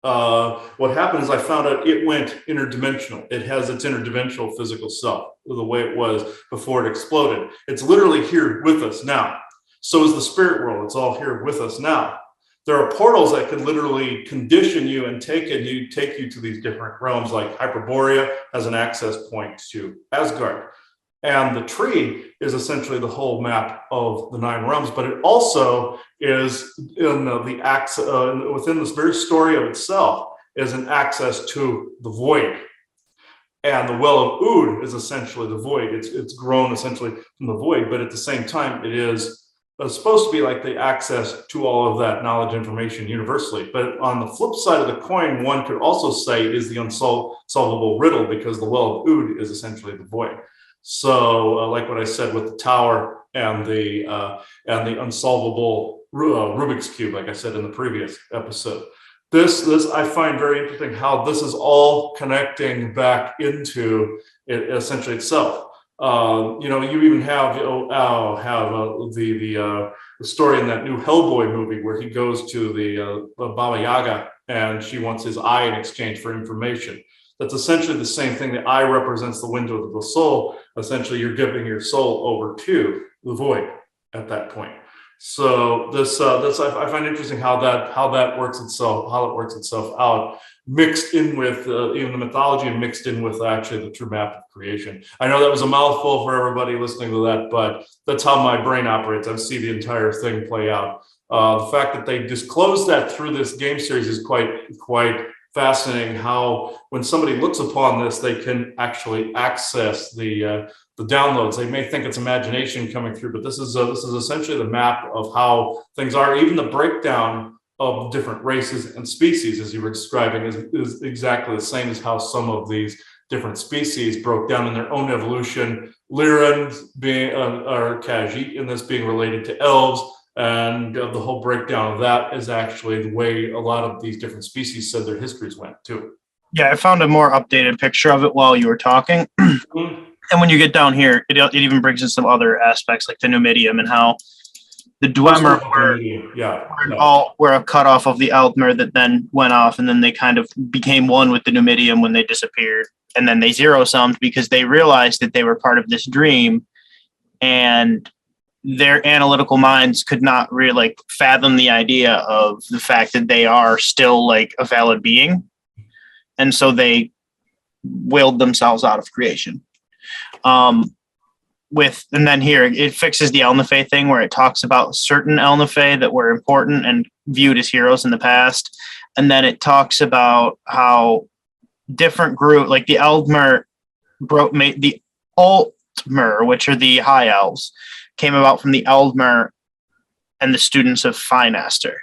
what happened is I found out it went interdimensional. It has its interdimensional physical self, the way it was before it exploded. It's literally here with us now. So is the spirit world. It's all here with us now. There are portals that could literally condition you and take you to these different realms, like Hyperborea has an access point to Asgard. And the tree is essentially the whole map of the 9 realms, but it also is in within this very story of itself is an access to the void. And the Well of Ood is essentially the void. It's grown essentially from the void, but at the same time, it is supposed to be like the access to all of that knowledge information universally. But on the flip side of the coin, one could also say is the unsolvable riddle, because the Well of Ood is essentially the void. So, like what I said with the tower and the unsolvable Rubik's cube, like I said in the previous episode, this I find very interesting how this is all connecting back into it essentially itself. You even have the story in that new Hellboy movie where he goes to the Baba Yaga and she wants his eye in exchange for information. That's essentially the same thing. The eye represents the window of the soul. Essentially, you're giving your soul over to the void at that point. So I find interesting how that works itself, how it works itself out, mixed in with even the mythology and mixed in with actually the true map of creation. I know that was a mouthful for everybody listening to that, but that's how my brain operates. I see the entire thing play out. The fact that they disclosed that through this game series is quite fascinating. How when somebody looks upon this, they can actually access the downloads. They may think it's imagination coming through, but this is essentially the map of how things are. Even the breakdown of different races and species, as you were describing, is exactly the same as how some of these different species broke down in their own evolution. Lyrans being or Khajiit in this being related to elves. And the whole breakdown of that is actually the way a lot of these different species said their histories went too. Yeah, I found a more updated picture of it while you were talking. And when you get down here, it even brings in some other aspects like the Numidium and how the Dwemer were a cutoff of the Eldmer that then went off, and then they kind of became one with the Numidium when they disappeared. And then they zero-summed because they realized that they were part of this dream, and their analytical minds could not really fathom the idea of the fact that they are still like a valid being. And so they willed themselves out of creation. And then here it fixes the Elnathay thing where it talks about certain Elnathay that were important and viewed as heroes in the past. And then it talks about how different group, like the Eldmer made the Altmer, which are the high elves, came about from the Eldmer and the students of Finaster.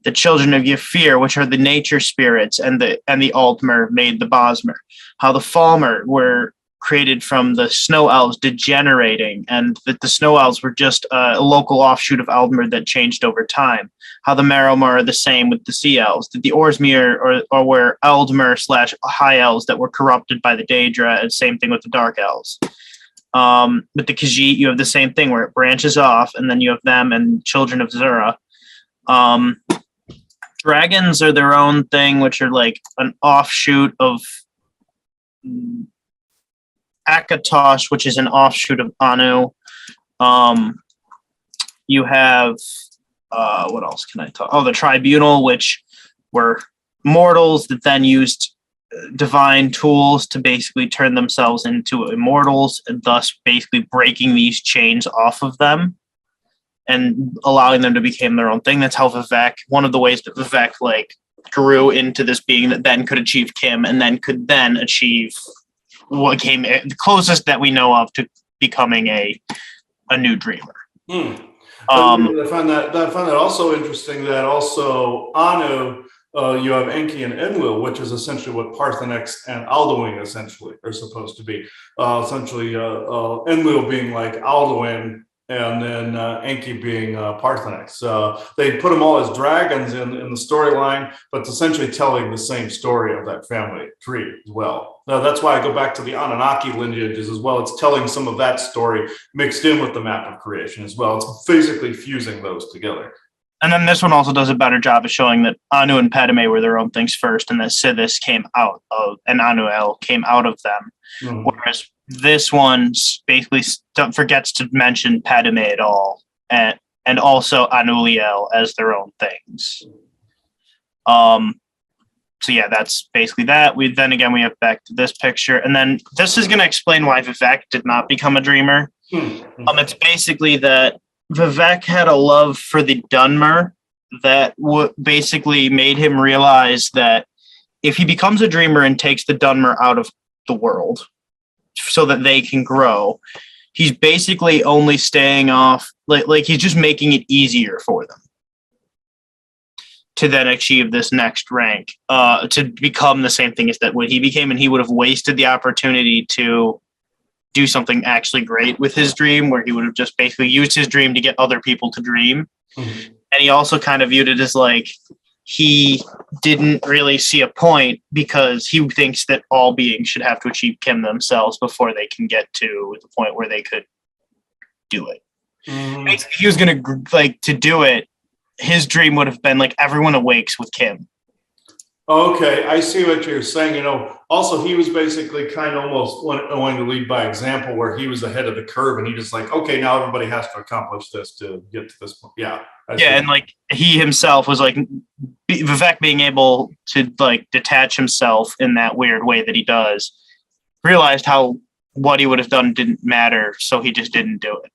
The children of Ymir, which are the nature spirits, and the Altmer made the Bosmer. How the Falmer were created from the snow elves degenerating, and that the snow elves were just a local offshoot of Eldmer that changed over time. How the Marrowmer are the same with the sea elves. That the Orsmir were Eldmer / high elves that were corrupted by the Daedra, and same thing with the dark elves. With the Khajiit, you have the same thing where it branches off, and then you have them and children of Zura. Dragons are their own thing, which are like an offshoot of Akatosh, which is an offshoot of Anu. You have what else can I talk? Oh, the Tribunal, which were mortals that then used divine tools to basically turn themselves into immortals, and thus basically breaking these chains off of them and allowing them to become their own thing. That's how Vivek, one of the ways that Vivek grew into this being that then could achieve Kim and then could then achieve what came the closest that we know of to becoming a new dreamer. I find that also interesting that also Anu, you have Enki and Enlil, which is essentially what Parthenex and Alduin essentially are supposed to be. Enlil being like Alduin and then Enki being Parthenos. They put them all as dragons in the storyline, but it's essentially telling the same story of that family tree as well. That's why I go back to the Anunnaki lineages as well. It's telling some of that story mixed in with the map of creation as well. It's physically fusing those together. And then this one also does a better job of showing that Anu and Padme were their own things first, and that Sithis came out of, and Anu-El came out of them. Mm-hmm. Whereas this one basically forgets to mention Padme at all, and also Anu-El as their own things. So yeah, that's basically that. We have back to this picture, and then this is going to explain why Vivek did not become a dreamer. It's basically that Vivek had a love for the Dunmer that basically made him realize that if he becomes a dreamer and takes the Dunmer out of the world so that they can grow, he's basically only staying off, like he's just making it easier for them to then achieve this next rank, to become the same thing as that what he became, and he would have wasted the opportunity to do something actually great with his dream, where he would have just basically used his dream to get other people to dream. Mm-hmm. And he also kind of viewed it as like he didn't really see a point, because he thinks that all beings should have to achieve Kim themselves before they can get to the point where they could do it. Mm-hmm. Basically, he was going to do it. His dream would have been like everyone awakes with Kim. Okay, I see what you're saying. Also, he was basically kind of almost wanting to lead by example, where he was ahead of the curve, and he just like, okay, now everybody has to accomplish this to get to this point. Yeah. Yeah, and like he himself was like Vivek being able to like detach himself in that weird way that he does, realized how what he would have done didn't matter, so he just didn't do it.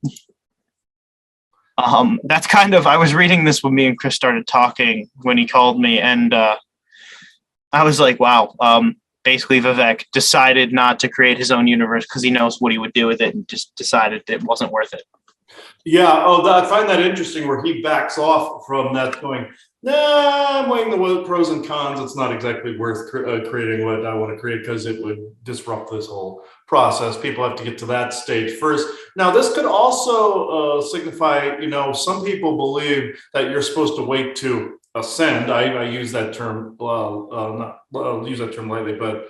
That's kind of, I was reading this when me and Chris started talking when he called me, and I was like, wow, basically Vivek decided not to create his own universe because he knows what he would do with it, and just decided it wasn't worth it. Yeah, I find that interesting, where he backs off from that, going, nah, I'm weighing the pros and cons. It's not exactly worth creating what I want to create, because it would disrupt this whole process. People have to get to that stage first. Now, this could also signify, some people believe that you're supposed to wait to ascend. I use that term, I'll use that term lightly, but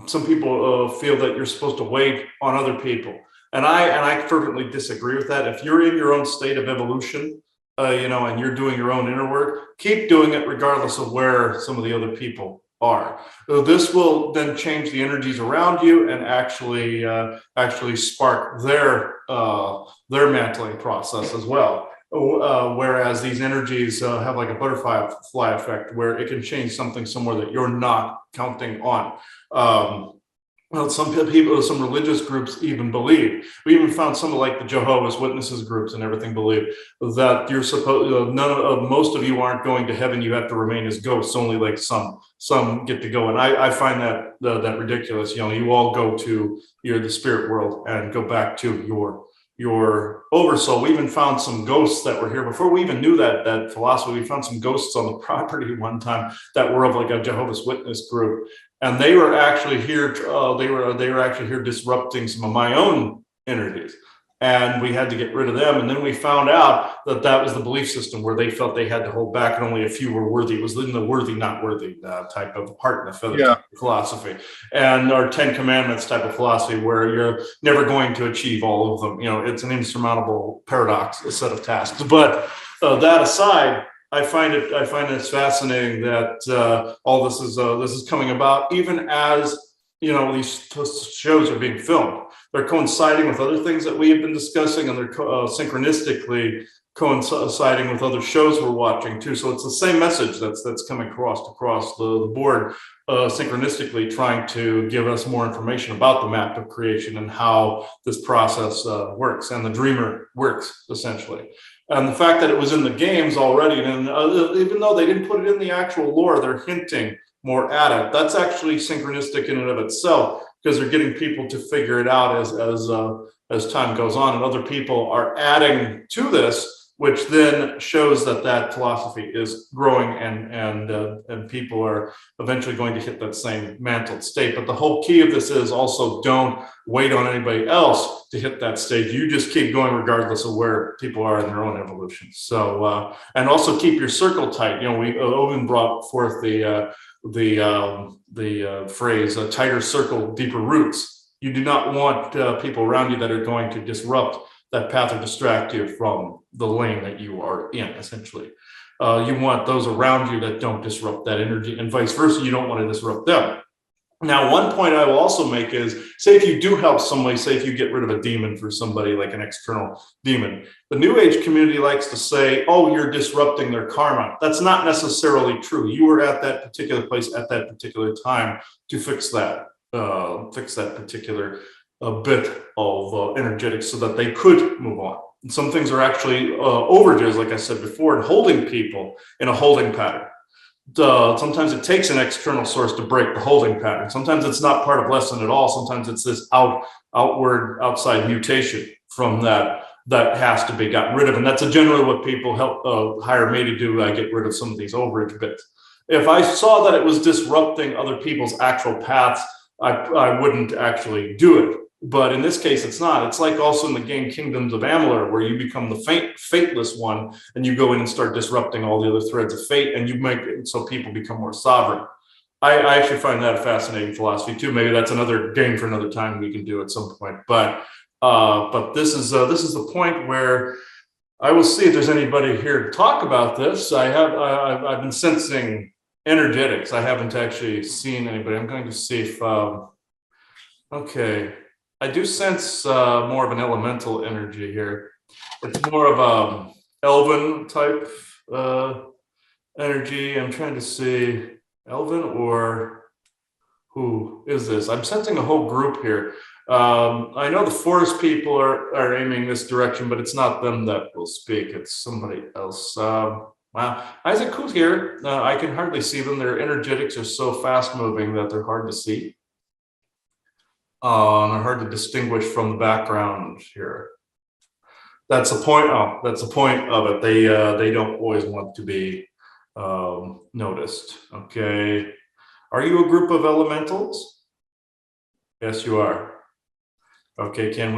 some people feel that you're supposed to wait on other people. And I fervently disagree with that. If you're in your own state of evolution, and you're doing your own inner work, keep doing it regardless of where some of the other people are. So this will then change the energies around you and actually spark their mantling process as well. Whereas these energies have like a butterfly effect, where it can change something somewhere that you're not counting on. Well, some people, some religious groups even believe. We even found some of like the Jehovah's Witnesses groups and everything believe that you're supposed. Most of you aren't going to heaven. You have to remain as ghosts. Only like some get to go. And I find that ridiculous. You all go to the spirit world and go back to your oversoul. We even found some ghosts that were here before we even knew that philosophy. We found some ghosts on the property one time that were of like a Jehovah's Witness group. And they were actually here. They were actually here disrupting some of my own energies, and we had to get rid of them. And then we found out that was the belief system, where they felt they had to hold back, and only a few were worthy. It was in the worthy, not worthy type of heart and the feather philosophy, and our 10 Commandments type of philosophy, where you're never going to achieve all of them. It's an insurmountable paradox, a set of tasks. But that aside, I find it's fascinating that all this is coming about, even as these shows are being filmed. They're coinciding with other things that we have been discussing, and they're synchronistically coinciding with other shows we're watching too. So it's the same message that's coming across the board, synchronistically trying to give us more information about the map of creation and how this process works, and the dreamer works essentially. And the fact that it was in the games already, and even though they didn't put it in the actual lore, they're hinting more at it. That's actually synchronistic in and of itself, because they're getting people to figure it out as time goes on, and other people are adding to this which then shows that that philosophy is growing and people are eventually going to hit that same mantled state. But the whole key of this is also don't wait on anybody else to hit that stage. You just keep going regardless of where people are in their own evolution. So and also keep your circle tight. You know, Odin brought forth the phrase tighter circle, deeper roots. You do not want people around you that are going to disrupt that path or distract you from the lane that you are in, essentially. You want those around you that don't disrupt that energy, and vice versa. You don't want to disrupt them. Now, one point I will also make is, say if you do help somebody, say if you get rid of a demon for somebody, like an external demon, the New Age community likes to say, oh, you're disrupting their karma. That's not necessarily true. You were at that particular place at that particular time to fix that particular bit of energetics so that they could move on. And some things are actually overages, like I said before, and holding people in a holding pattern. Sometimes it takes an external source to break the holding pattern. Sometimes it's not part of lesson at all. Sometimes it's this outside mutation from that has to be gotten rid of. And that's generally what people help hire me to do. I get rid of some of these overage bits. If I saw that it was disrupting other people's actual paths, I wouldn't actually do it. But in this case, it's not. It's like also in the game Kingdoms of Amalur, where you become the fateless one, and you go in and start disrupting all the other threads of fate, and you make it so people become more sovereign. I actually find that a fascinating philosophy too. Maybe that's another game for another time we can do at some point. But this is the point where I will see if there's anybody here to talk about this. I've been sensing energetics. I haven't actually seen anybody. I'm going to see if okay. I do sense more of an elemental energy here. It's more of a elven type energy. I'm trying to see elven, or who is this? I'm sensing a whole group here. I know the forest people are aiming this direction, but it's not them that will speak. It's somebody else. Wow, Isaac, who's here? I can hardly see them. Their energetics are so fast moving that they're hard to see. And are hard to distinguish from the background here. That's the point. Oh, that's the point of it. They don't always want to be noticed. Okay. Are you a group of elementals? Yes, you are. Okay. Can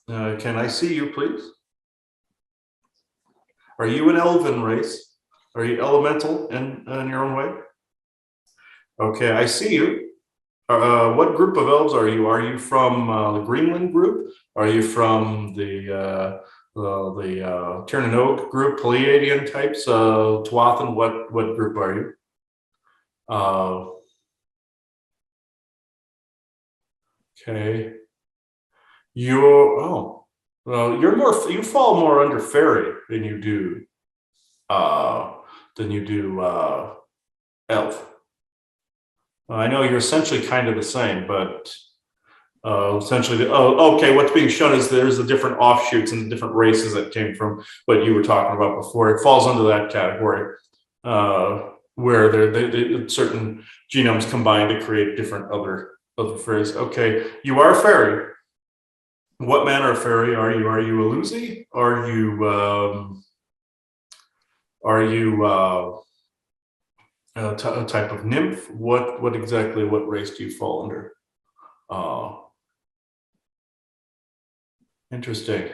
I see you, please? Are you an elven race? Are you elemental in your own way? Okay, I see you. What group of elves are you? Are you from the Greenland group? Are you from the Ternanog group, Pleiadian types, Tuathan? What group are you? Okay. You fall more under fairy than you do elf. I know you're essentially kind of the same, but essentially, okay, what's being shown is there's the different offshoots and the different races that came from what you were talking about before. It falls under that category where certain genomes combine to create different other fairies. Okay, you are a fairy. What manner of fairy are you? Are you a Lucy? Are you a type of nymph? What race do you fall under? Interesting.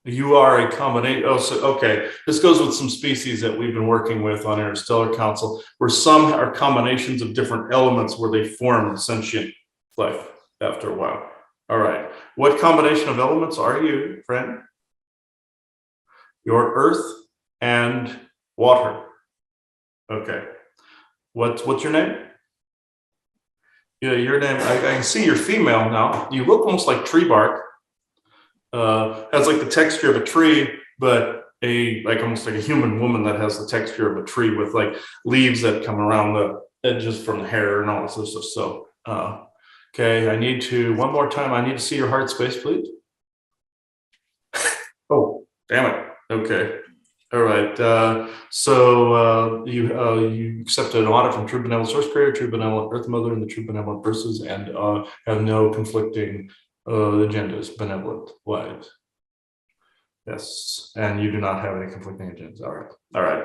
You are a combination. Oh, so okay. This goes with some species that we've been working with on Interstellar Council, where some are combinations of different elements where they form sentient life after a while. All right. What combination of elements are you, friend? You're earth and water. Okay. What's your name? Yeah, your name. I can see you're female now. You look almost like tree bark. Has like the texture of a tree, but almost like a human woman that has the texture of a tree with like leaves that come around the edges from the hair and all this other stuff. So, okay, one more time. I need to see your heart space, please. Oh, damn it. Okay. All right. You accepted an audit from True Benevolent Source Creator, True Benevolent Earth Mother, and the True Benevolent Verses, and have no conflicting agendas, benevolent wise. Yes, and you do not have any conflicting agendas. All right,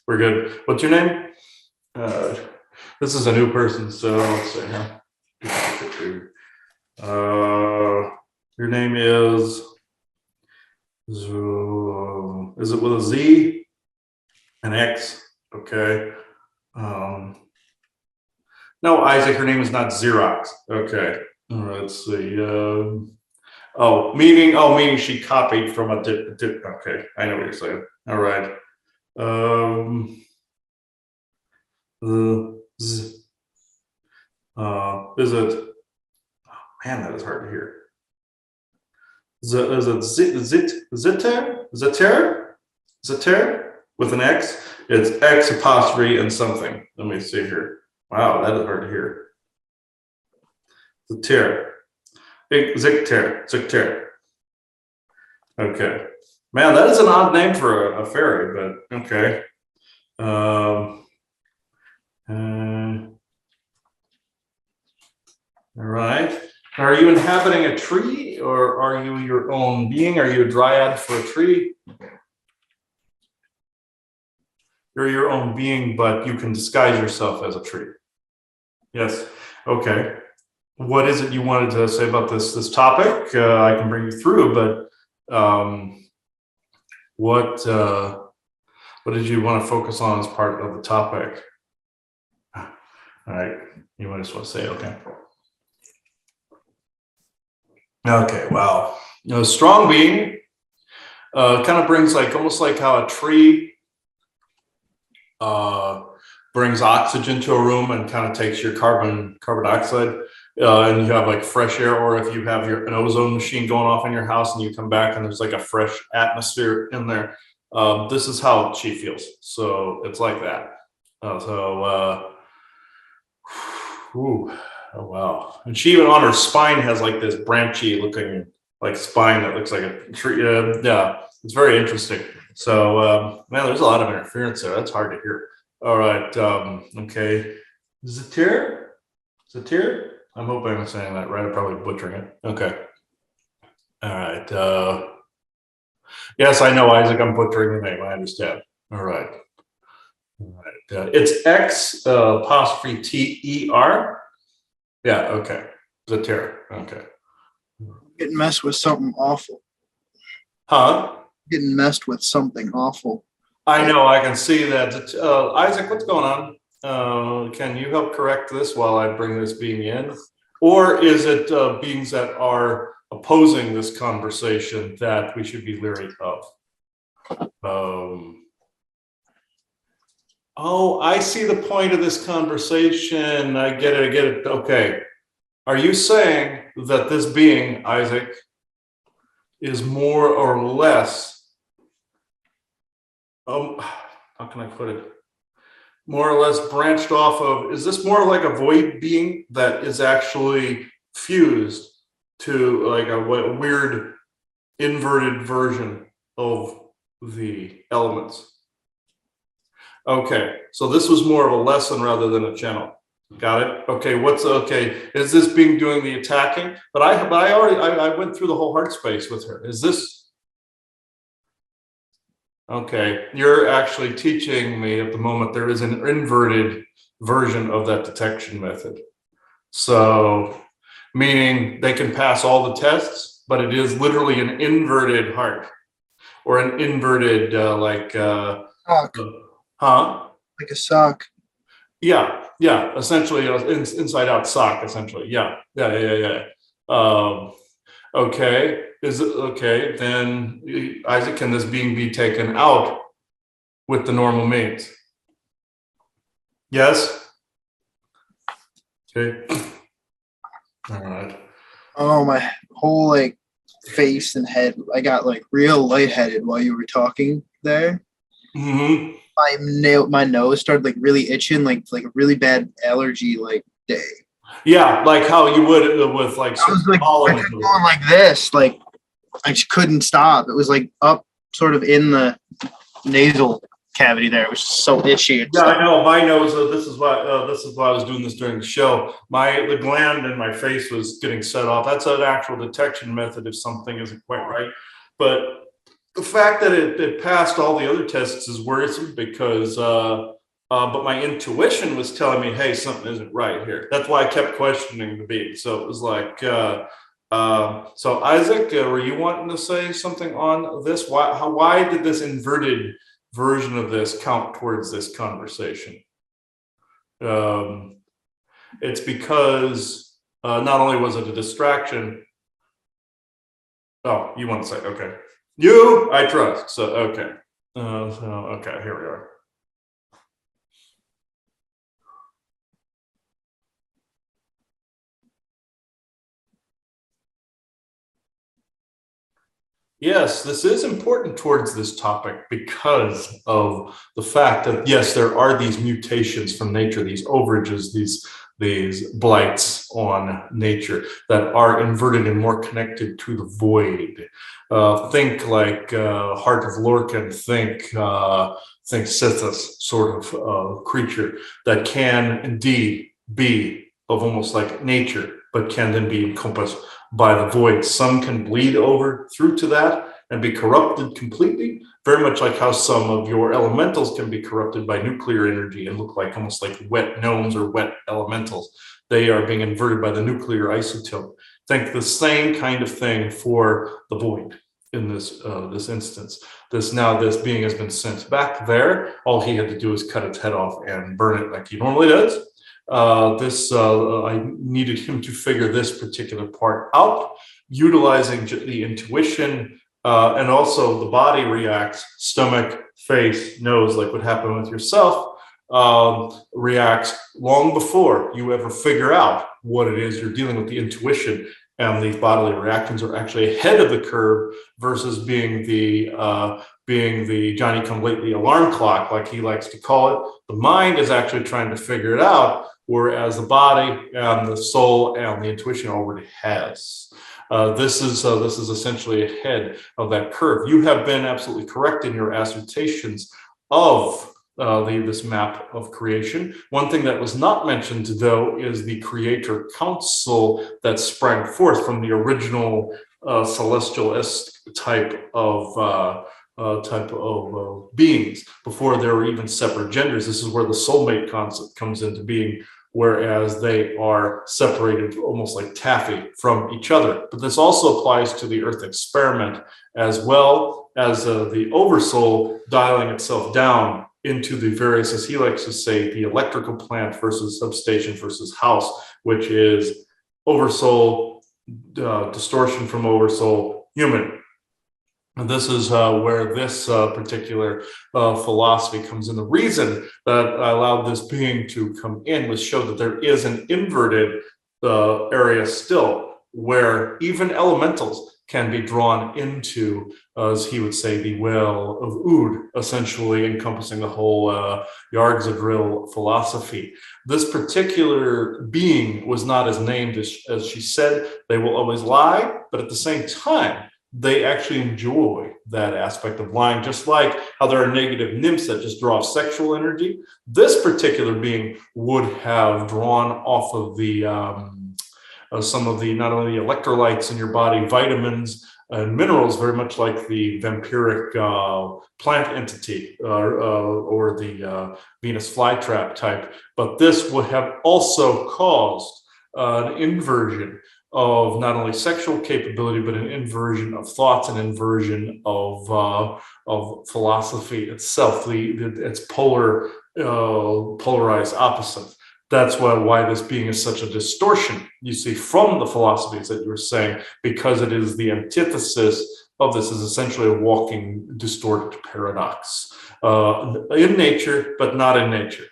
we're good. What's your name? This is a new person, so let's see here. Your name is it with a Z? An X? Okay. No, Isaac, her name is not Xerox. Okay. All right, let's see. Meaning she copied from a okay, I know what you're saying. All right. Z, is it? Oh, man, that is hard to hear. Is it Ziter with an X? It's X apostrophe and something. Let me see here. Wow, that is hard to hear. Ziter. Zicter. Okay. Man, that is an odd name for a fairy, but okay. All right. Are you inhabiting a tree, or are you your own being? Are you a dryad for a tree? You're your own being, but you can disguise yourself as a tree. Yes. Okay. What is it you wanted to say about this topic? I can bring you through, but what did you want to focus on as part of the topic? All right. You might just want to say, okay. Okay, wow. Strong being kind of brings almost like how a tree brings oxygen to a room and kind of takes your carbon dioxide, and you have like fresh air, or if you have an ozone machine going off in your house and you come back and there's like a fresh atmosphere in there. This is how she feels. So it's like that. Oh wow! And she even on her spine has like this branchy looking like spine that looks like a tree. Yeah, it's very interesting. So man, there's a lot of interference there. That's hard to hear. All right. Okay. Zatir? I'm hoping I'm saying that right. I'm probably butchering it. Okay. All right. Yes, I know, Isaac. I'm butchering the name. I understand. All right. All right. It's X apostrophe Ter. Yeah. Okay. Zatir. Okay. Getting messed with something awful. Huh? Getting messed with something awful. I know. I can see that. Isaac, what's going on? Can you help correct this while I bring this being in? Or is it beings that are opposing this conversation that we should be leery of? Oh, I see the point of this conversation. I get it. Okay. Are you saying that this being, Isaac, is more or less, how can I put it? More or less branched off of, is this more like a void being that is actually fused to like a weird inverted version of the elements? Okay, so this was more of a lesson rather than a channel. Got it? Okay, is this being doing the attacking? But I went through the whole heart space with her. Is this okay? You're actually teaching me at the moment there is an inverted version of that detection method. So, meaning they can pass all the tests, but it is literally an inverted heart or an inverted Sock. huh? Like a sock. Yeah, essentially inside out sock, essentially. Yeah. Okay, is it okay? Then Isaac, can this being be taken out with the normal means? Yes. Okay. All right. Oh, my whole like face and head. I got like real lightheaded while you were talking there. Mm-hmm. My nose started like really itching, like a really bad allergy like day. Yeah, like how you would with like I was like, I kept going like this, like I just couldn't stop. It was like up sort of in the nasal cavity there. It was just so itchy. Yeah, I know. My nose. This is why I was doing this during the show. The gland in my face was getting set off. That's an actual detection method if something isn't quite right. But the fact that it passed all the other tests is worrisome because, but my intuition was telling me, hey, something isn't right here. That's why I kept questioning the being. So it was like, so Isaac, were you wanting to say something on this? Why did this inverted version of this count towards this conversation? It's because not only was it a distraction. Oh, you want to say, okay. You, I trust. So, okay. Okay, here we are. Yes, this is important towards this topic because of the fact that, yes, there are these mutations from nature, these overages, these blights on nature that are inverted and more connected to the void. Think like Heart of Lorcan, think Sithis sort of creature that can indeed be of almost like nature, but can then be encompassed by the void. Some can bleed over through to that and be corrupted completely, very much like how some of your elementals can be corrupted by nuclear energy and look like almost like wet gnomes or wet elementals. They are being inverted by the nuclear isotope. Think the same kind of thing for the void in this instance. This being has been sent back there. All he had to do is cut its head off and burn it like he normally does. I needed him to figure this particular part out, utilizing the intuition, and also the body reacts, stomach, face, nose, like what happened with yourself, reacts long before you ever figure out what it is you're dealing with. The intuition and these bodily reactions are actually ahead of the curve versus being the Johnny come lately alarm clock, like he likes to call it. The mind is actually trying to figure it out, whereas the body and the soul and the intuition already has. This is essentially ahead of that curve. You have been absolutely correct in your assertions of this map of creation. One thing that was not mentioned, though, is the Creator Council that sprang forth from the original celestial type of beings before there were even separate genders. This is where the soulmate concept comes into being, whereas they are separated almost like taffy from each other. But this also applies to the Earth experiment, as well as the oversoul dialing itself down into the various, as he likes to say, the electrical plant versus substation versus house, which is oversoul, distortion from oversoul, human. And this is where this particular philosophy comes in. The reason that I allowed this being to come in was show that there is an inverted area still, where even elementals can be drawn into, as he would say, the well of Ood, essentially encompassing the whole Yargzadril philosophy. This particular being was not as named as she said. They will always lie, but at the same time, they actually enjoy that aspect of lying, just like how there are negative nymphs that just draw off sexual energy. This particular being would have drawn off of the some of the, not only the electrolytes in your body, vitamins and minerals, very much like the vampiric plant entity or the Venus flytrap type. But this would have also caused an inversion of not only sexual capability, but an inversion of thoughts, an inversion of philosophy itself, its polarized opposite. That's why this being is such a distortion, you see, from the philosophies that you were saying, because it is the antithesis of this, is essentially a walking distorted paradox. In nature, but not in nature.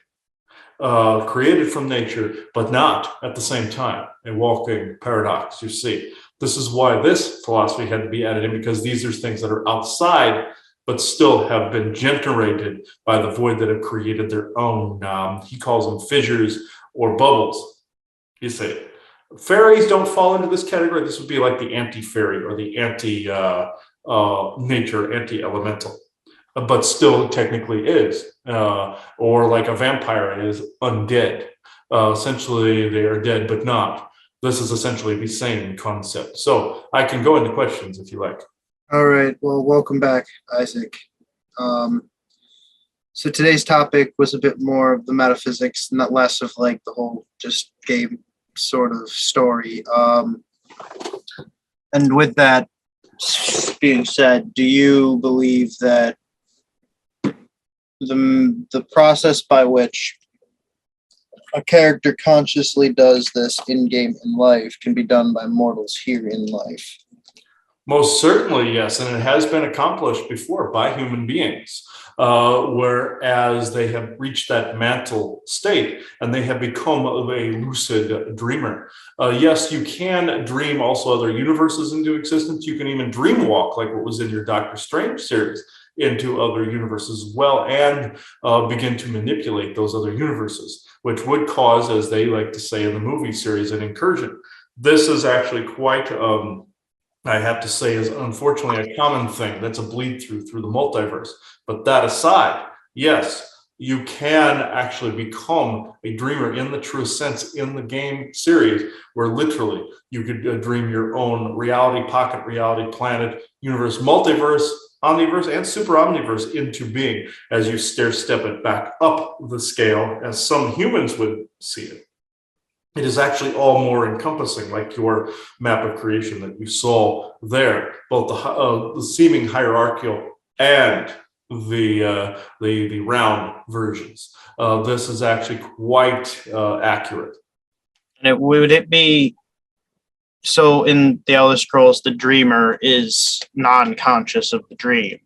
Created from nature, but not at the same time, a walking paradox, you see. This is why this philosophy had to be added in, because these are things that are outside, but still have been generated by the void that have created their own, he calls them fissures or bubbles, you see. Fairies don't fall into this category. This would be like the anti-fairy or the anti-nature, anti-elemental, but still technically is, or like a vampire is undead. Essentially, they are dead, but not. This is essentially the same concept. So I can go into questions if you like. All right. Well, welcome back, Isaac. Um, so today's topic was a bit more of the metaphysics, not less of like the whole just game sort of story. And with that being said, do you believe that the process by which a character consciously does this in game in life can be done by mortals here in life? Most certainly, yes, and it has been accomplished before by human beings, whereas they have reached that mantle state and they have become a lucid dreamer. Yes, you can dream also other universes into existence. You can even dream walk, like what was in your Doctor Strange series, into other universes as well, and begin to manipulate those other universes, which would cause, as they like to say in the movie series, an incursion. This is actually quite I have to say, is unfortunately a common thing. That's a bleed through the multiverse. But that aside, yes, you can actually become a dreamer in the true sense in the game series, where literally you could dream your own reality, pocket reality, planet, universe, multiverse, omniverse, and super omniverse into being as you stair step it back up the scale, as some humans would see it. It is actually all more encompassing, like your map of creation that you saw there, both the seeming hierarchical and the round versions. This is actually quite accurate. And would it be so in the Elder Scrolls, the dreamer is non-conscious of the dream?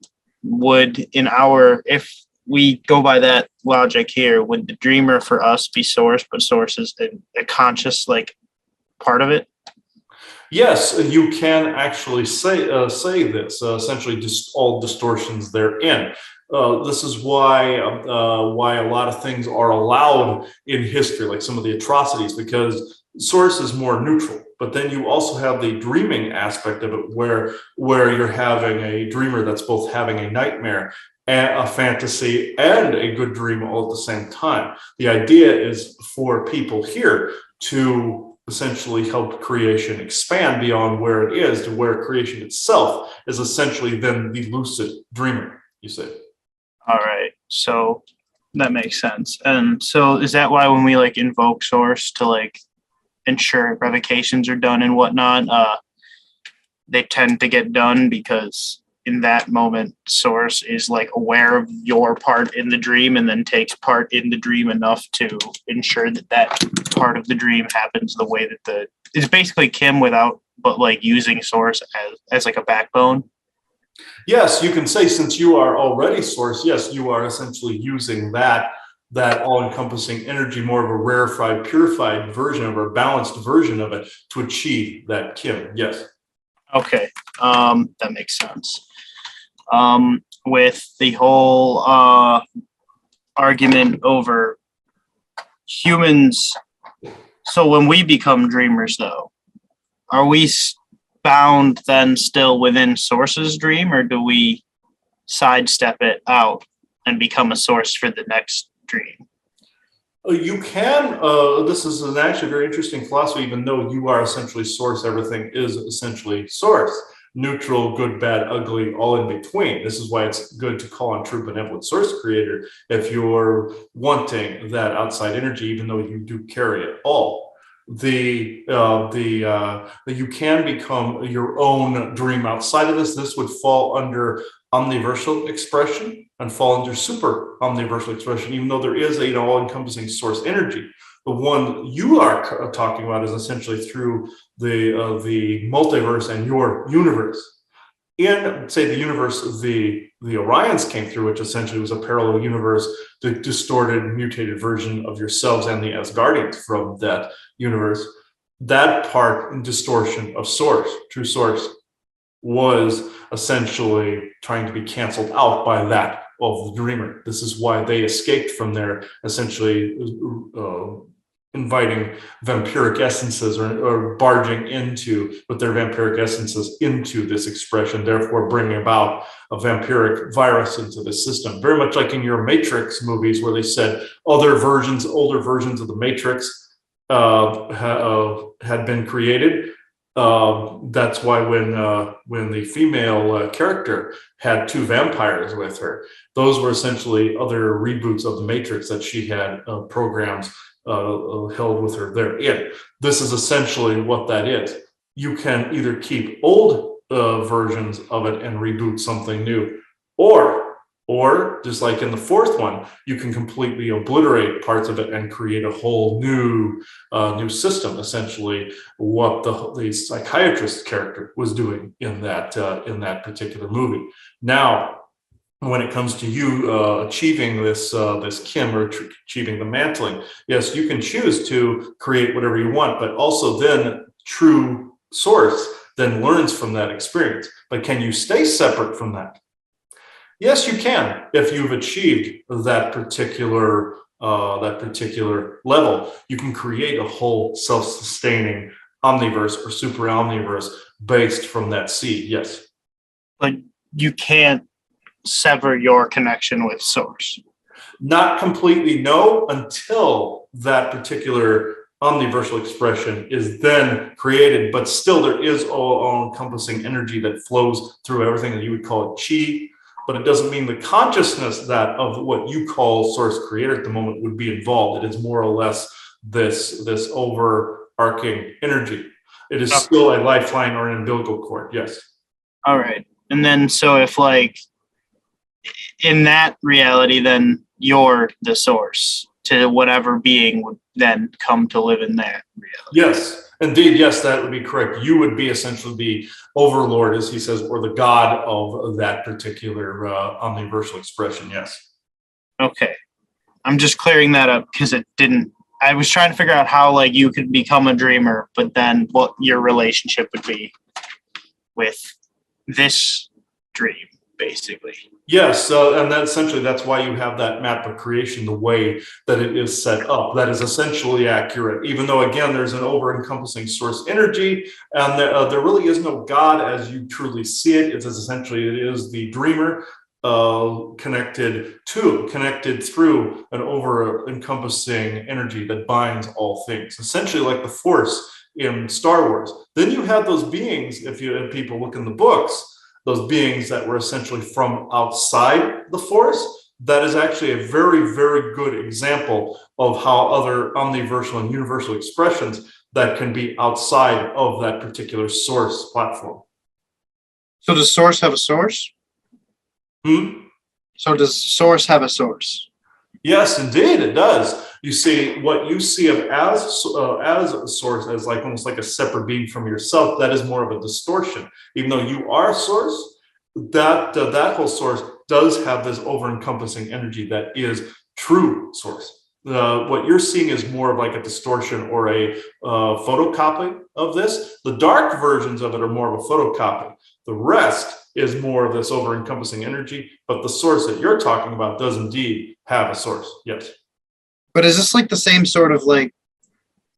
Would in our if we go by that logic here, would the dreamer for us be source, but source is a conscious like part of it? Yes, you can actually say this. Essentially, just all distortions therein. This is why a lot of things are allowed in history, like some of the atrocities, because source is more neutral. But then you also have the dreaming aspect of it, where you're having a dreamer that's both having a nightmare and a fantasy and a good dream all at the same time. The idea is for people here to essentially help creation expand beyond where it is to where creation itself is essentially then the lucid dreamer, you say. All right. So that makes sense. And so is that why when we like invoke source to like ensure revocations are done and whatnot, they tend to get done because in that moment source is like aware of your part in the dream and then takes part in the dream enough to ensure that that part of the dream happens the way that it's basically Kim without but like using source as like a backbone. Yes, you can say, since you are already source, yes, you are essentially using that all-encompassing energy, more of a rarefied, purified version of, or balanced version of it, to achieve that Kim. Yes. Okay, that makes sense. With the whole argument over humans, so when we become dreamers, though, are we bound then still within Source's dream, or do we sidestep it out and become a source for the next dream? You can, this is an actually very interesting philosophy, even though you are essentially source, everything is essentially source. Neutral, good, bad, ugly, all in between. This is why it's good to call on true benevolent source creator if you're wanting that outside energy, even though you do carry it all. You can become your own dream outside of this. This would fall under omniversal expression and fall under super omniversal expression, even though there is a all-encompassing source energy. The one you are talking about is essentially through the multiverse and your universe. In, say, the universe the Orions came through, which essentially was a parallel universe, the distorted, mutated version of yourselves and the Asgardians from that universe. That part in distortion of source, true source, was essentially trying to be canceled out by that of the dreamer. This is why they escaped from there, essentially inviting vampiric essences or barging into with their vampiric essences into this expression, therefore bringing about a vampiric virus into the system. Very much like in your Matrix movies, where they said older versions of the Matrix had been created. That's why when the female character had two vampires with her, those were essentially other reboots of the Matrix that she had programs held with her therein. This is essentially what that is. You can either keep old versions of it and reboot something new, or just like in the fourth one, you can completely obliterate parts of it and create a whole new system. Essentially, what the psychiatrist character was doing in that particular movie. Now, when it comes to you achieving this Chim or achieving the mantling, yes, you can choose to create whatever you want, but also then true source then learns from that experience. But can you stay separate from that? Yes, you can. If you've achieved that particular level, you can create a whole self-sustaining omniverse or super omniverse based from that seed. Yes, But you can't sever your connection with source. not completely no, until that particular omniversal expression is then created, but still there is all-encompassing energy that flows through everything, that you would call it chi. But it doesn't mean the consciousness that of what you call source creator at the moment would be involved. It is more or less this overarching energy. It is still a lifeline or an umbilical cord. Yes. All right. And then, so if like in that reality, then you're the source to whatever being would then come to live in that reality. Yes, indeed. Yes, that would be correct. You would be essentially the overlord, as he says, or the god of that particular omniversal expression. Yes. Okay. I'm just clearing that up because it didn't. I was trying to figure out how like you could become a dreamer, but then what your relationship would be with this dream, basically. Yes, and that essentially that's why you have that map of creation the way that it is set up. That is essentially accurate, even though again there's an over-encompassing source energy, and there really is no God as you truly see it. It is essentially it is the dreamer connected through an over-encompassing energy that binds all things, essentially like the Force in Star Wars. Then you have those beings, if people look in the books, those beings that were essentially from outside the Force. That is actually a very, very good example of how other omniversal and universal expressions that can be outside of that particular source platform. So does source have a source? So does source have a source? Yes, indeed, it does. You see, what you see of as a source, as like almost like a separate being from yourself, that is more of a distortion. Even though you are source, that whole source does have this over-encompassing energy that is true source. What you're seeing is more of like a distortion or a photocopy of this. The dark versions of it are more of a photocopy. The rest is more of this over-encompassing energy, but the source that you're talking about does indeed have a source. Yes. But is this like the same sort of like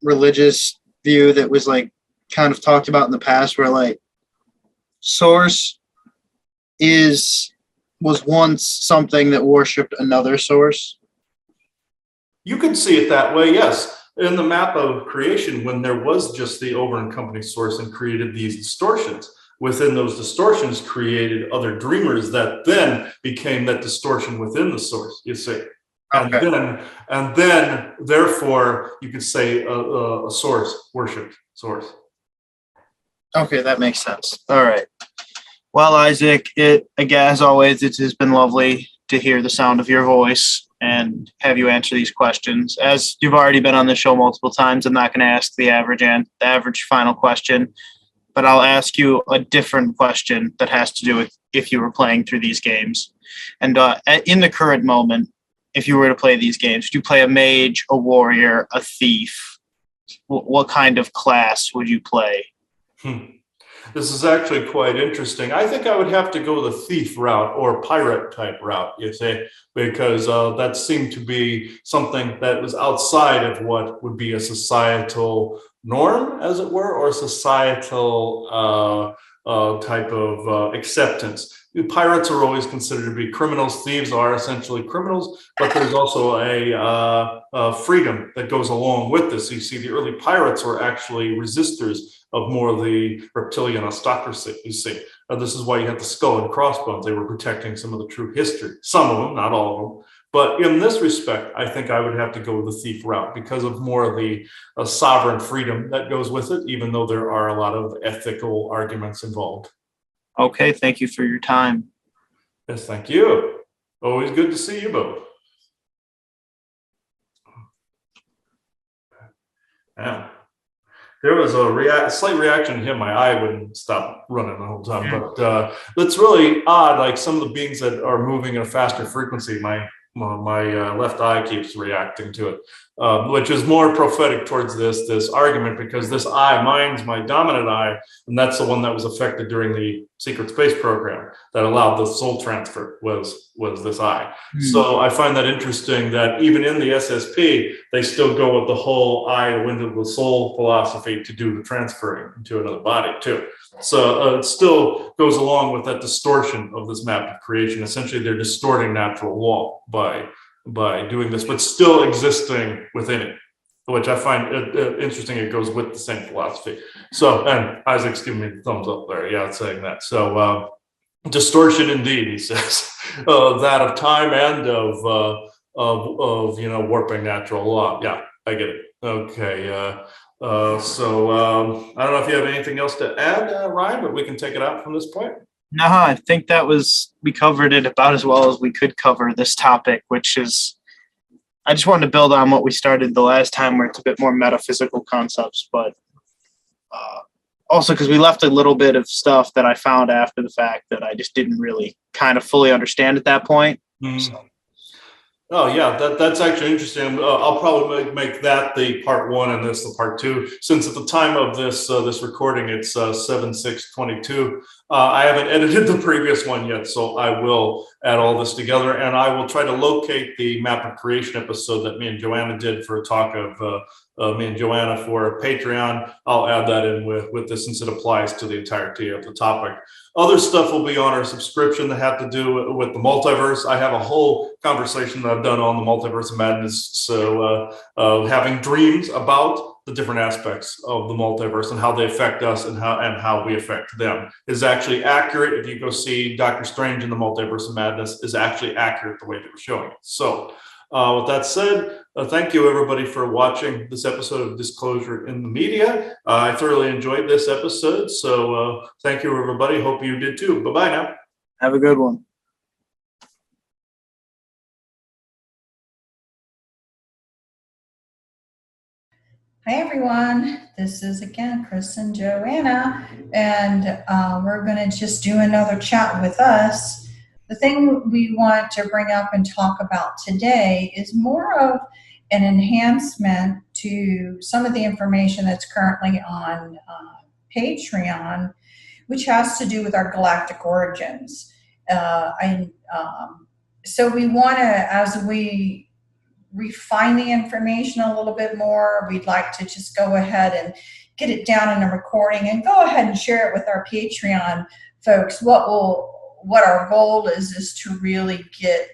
religious view that was like kind of talked about in the past, where like source was once something that worshipped another source? You could see it that way, yes. In the map of creation, when there was just the over-encompassing source and created these distortions, within those distortions created other dreamers that then became that distortion within the source, you see. Okay. And then therefore you could say a source worshipped source. Okay, that makes sense. All right. Well, Isaac, again, as always, it has been lovely to hear the sound of your voice and have you answer these questions. As you've already been on the show multiple times, I'm not going to ask the average final question, but I'll ask you a different question that has to do with if you were playing through these games. And in the current moment, if you were to play these games, would you play a mage, a warrior, a thief? What kind of class would you play? This is actually quite interesting. I think I would have to go the thief route or pirate type route, you see, because that seemed to be something that was outside of what would be a societal norm, as it were, or societal type of acceptance. pirates are always considered to be criminals. Thieves are essentially criminals, but there's also a freedom that goes along with this. You see, the early pirates were actually resistors of more of the reptilian autocracy, you see. This is why you have the skull and crossbones. They were protecting some of the true history. Some of them, not all of them. But in this respect, I think I would have to go with the thief route because of more of the sovereign freedom that goes with it, even though there are a lot of ethical arguments involved. Okay, thank you for your time. Yes, thank you. Always good to see you both. Yeah. There was a slight reaction to him. My eye wouldn't stop running the whole time. But it's really odd. Like some of the beings that are moving at a faster frequency, my left eye keeps reacting to it, which is more prophetic towards this argument, because this eye, mine's my dominant eye, and that's the one that was affected during the secret space program that allowed the soul transfer was this eye. So I find that interesting that even in the SSP, they still go with the whole eye, the window of the soul philosophy to do the transferring into another body too. So it still goes along with that distortion of this map of creation. Essentially, they're distorting natural law by doing this, but still existing within it, which I find interesting. It goes with the same philosophy. So, and Isaac's giving me the thumbs up there. Yeah, it's saying that. So, distortion indeed, he says, that of time and of warping natural law. Yeah, I get it. Okay. So I don't know if you have anything else to add, Ryan, but we can take it out from this point. No, I think we covered it about as well as we could cover this topic, which is, I just wanted to build on what we started the last time, where it's a bit more metaphysical concepts, but also because we left a little bit of stuff that I found after the fact that I just didn't really kind of fully understand at that point. So. Oh yeah, that's actually interesting. I'll probably make that the part one and this the part two, since at the time of this recording it's 7/6/22. I haven't edited the previous one yet, so I will add all this together, and I will try to locate the map of creation episode that me and Joanna did for a talk of me and Joanna for Patreon. I'll add that in with this, since it applies to the entirety of the topic. Other stuff will be on our subscription that have to do with the multiverse. I have a whole conversation that I've done on the multiverse of madness. So having dreams about the different aspects of the multiverse and how they affect us and how we affect them is actually accurate. If you go see Doctor Strange in the Multiverse of Madness, is actually accurate the way they were showing it. So with that said, thank you everybody for watching this episode of Disclosure in the Media. I thoroughly enjoyed this episode, so thank you everybody. Hope you did too. Bye-bye now. Have a good one. Hi everyone, this is again Chris and Joanna, and we're going to just do another chat with us. The thing we want to bring up and talk about today is more of an enhancement to some of the information that's currently on Patreon, which has to do with our galactic origins. So we want to, as we refine the information a little bit more, we'd like to just go ahead and get it down in a recording and go ahead and share it with our Patreon folks. What our goal is to really get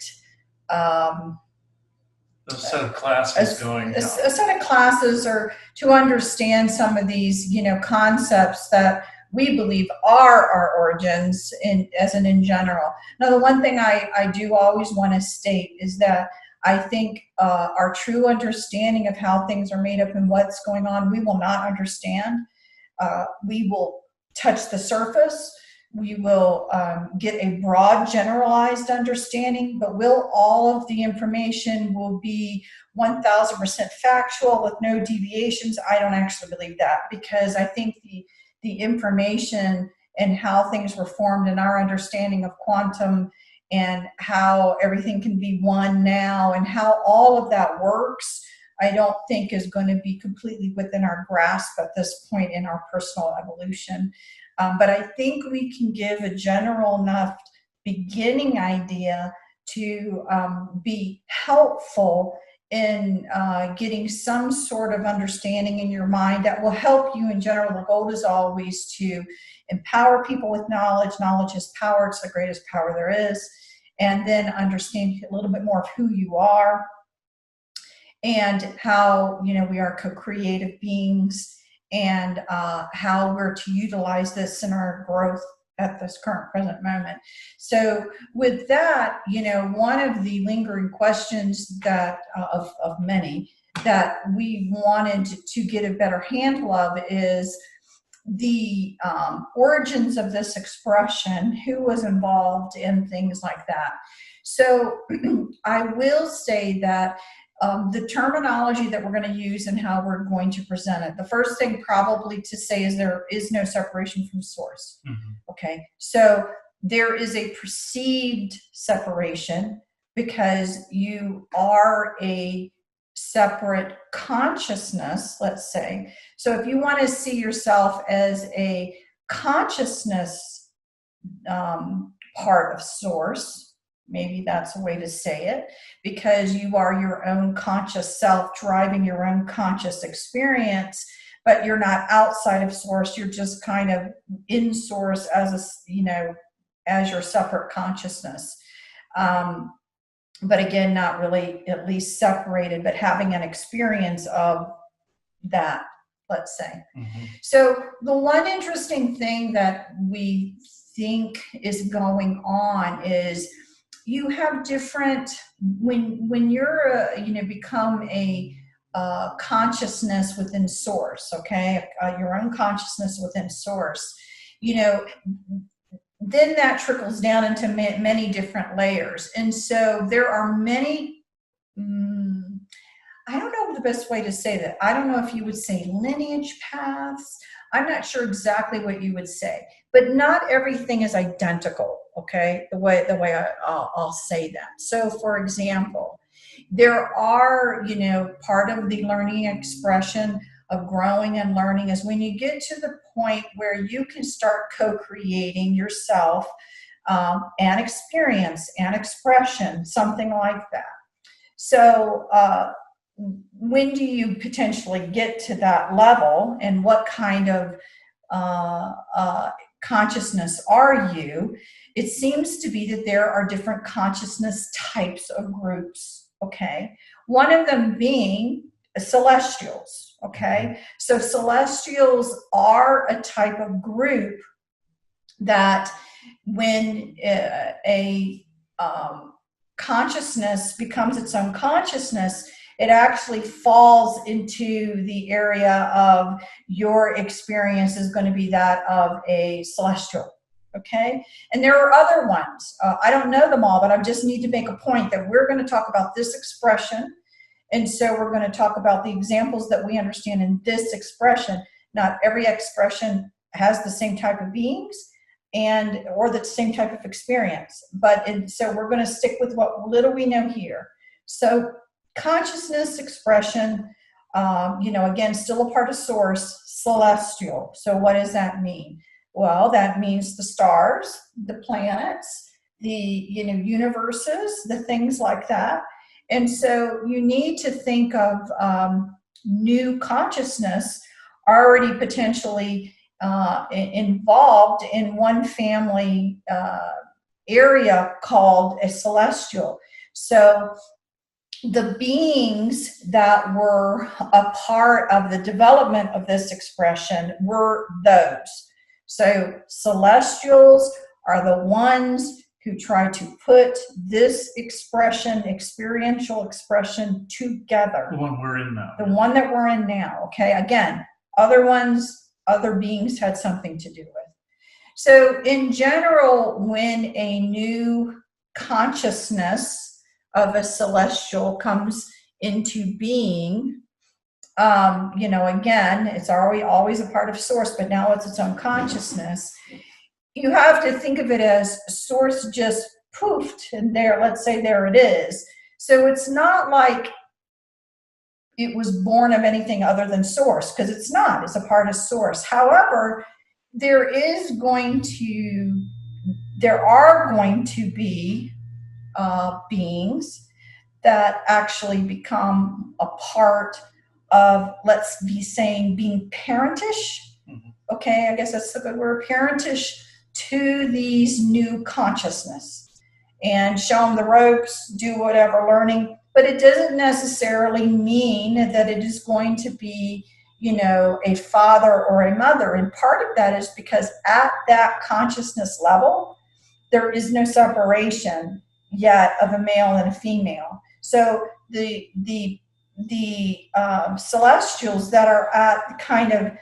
A set of classes going. A set of classes, or to understand some of these, concepts that we believe are our origins in general. Now, the one thing I do always want to state is that I think our true understanding of how things are made up and what's going on, we will not understand. We will touch the surface. We will get a broad, generalized understanding, but will all of the information will be 1,000% factual with no deviations? I don't actually believe that, because I think the information and how things were formed in our understanding of quantum and how everything can be one now and how all of that works, I don't think is going to be completely within our grasp at this point in our personal evolution. But I think we can give a general enough beginning idea to be helpful in getting some sort of understanding in your mind that will help you in general. The goal is always to empower people with knowledge. Knowledge is power. It's the greatest power there is. And then understand a little bit more of who you are and how, we are co-creative beings, and how we're to utilize this in our growth at this current present moment. So with that, one of the lingering questions that of many that we wanted to get a better handle of is the origins of this expression, who was involved in things like that. So I will say that the terminology that we're going to use and how we're going to present it. The first thing probably to say is there is no separation from source. Mm-hmm. Okay, so there is a perceived separation because you are a separate consciousness, let's say. So if you want to see yourself as a consciousness part of source, maybe that's a way to say it, because you are your own conscious self driving your own conscious experience, but you're not outside of source. You're just kind of in source as as your separate consciousness. But again, not really at least separated, but having an experience of that, let's say. Mm-hmm. So the one interesting thing that we think is going on is you have different, when you're become a consciousness within source, okay, your own consciousness within source, then that trickles down into many different layers. And so there are many, I don't know the best way to say that. I don't know if you would say lineage paths. I'm not sure exactly what you would say, but not everything is identical, okay, the way I'll say that. So for example, there are, part of the learning expression of growing and learning is when you get to the point where you can start co-creating yourself and experience and expression, something like that. So when do you potentially get to that level, and what kind of consciousness are you? It seems to be that there are different consciousness types of groups, okay? One of them being celestials, okay? So celestials are a type of group that when a consciousness becomes its own consciousness, it actually falls into the area of your experience is going to be that of a celestial, okay? And there are other ones. I don't know them all, but I just need to make a point that we're going to talk about this expression. And so we're going to talk about the examples that we understand in this expression. Not every expression has the same type of beings or the same type of experience. So we're going to stick with what little we know here. So consciousness expression, again, still a part of source, celestial. So what does that mean? Well, that means the stars, the planets, the, universes, the things like that. And so you need to think of new consciousness already potentially involved in one family area called a celestial. So the beings that were a part of the development of this expression were those. So celestials are the ones who try to put this expression, experiential expression, together. The one we're in now. The one that we're in now, okay? Again, other beings had something to do with. So in general, when a new consciousness of a celestial comes into being, again, it's always a part of source, but now it's its own consciousness. You have to think of it as source just poofed, and there, let's say there it is. So it's not like it was born of anything other than source, because it's not. It's a part of source. However, there are going to be beings that actually become a part of, let's be saying, being parentish, okay, I guess that's the good word, parentish to these new consciousness and show them the ropes, do whatever learning, but it doesn't necessarily mean that it is going to be, a father or a mother. And part of that is because at that consciousness level, there is no separation yet of a male and a female. So the celestials that are at kind of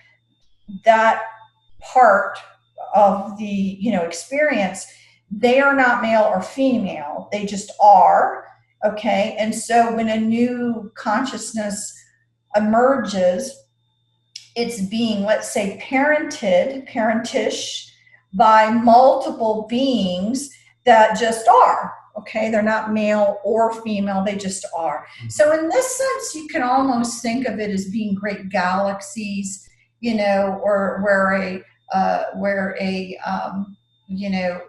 that part of the experience, they are not male or female, they just are. Okay, and so when a new consciousness emerges, it's being, let's say, parentish by multiple beings that just are. Okay, they're not male or female, they just are. So in this sense, you can almost think of it as being great galaxies, or where a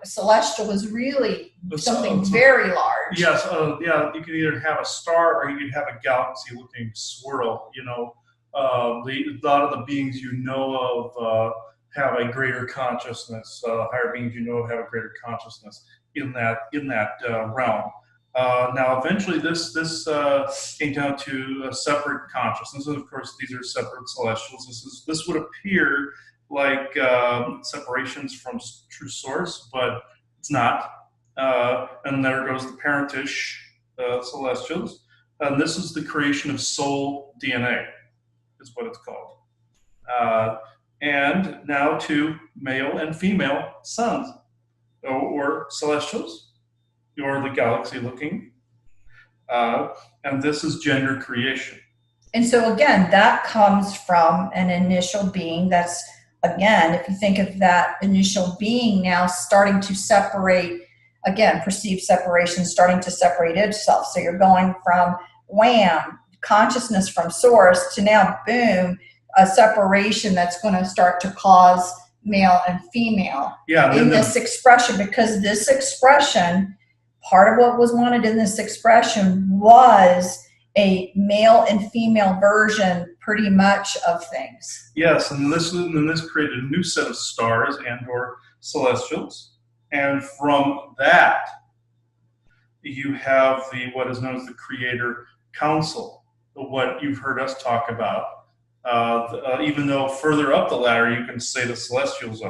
celestial is really something very large. Yes, you could either have a star or you could have a galaxy-looking swirl. A lot of the beings of have a greater consciousness. Higher beings have a greater consciousness in that realm. Now, eventually, this came down to a separate consciousness, and of course, these are separate celestials. This would appear like separations from true source, but it's not. And there goes the parentish celestials, and this is the creation of soul DNA, is what it's called. And now to male and female sons, or celestials, or the galaxy looking, and this is gender creation. And so again, that comes from an initial being that's, again, if you think of that initial being now starting to separate, again, perceived separation, starting to separate itself. So you're going from wham, consciousness from source, to now boom, a separation that's going to start to cause male and female in this expression, because this expression, part of what was wanted in this expression was a male and female version pretty much of things. Yes, and this created a new set of stars and or celestials. And from that, you have what is known as the Creator Council, what you've heard us talk about. Even though further up the ladder, you can say the celestials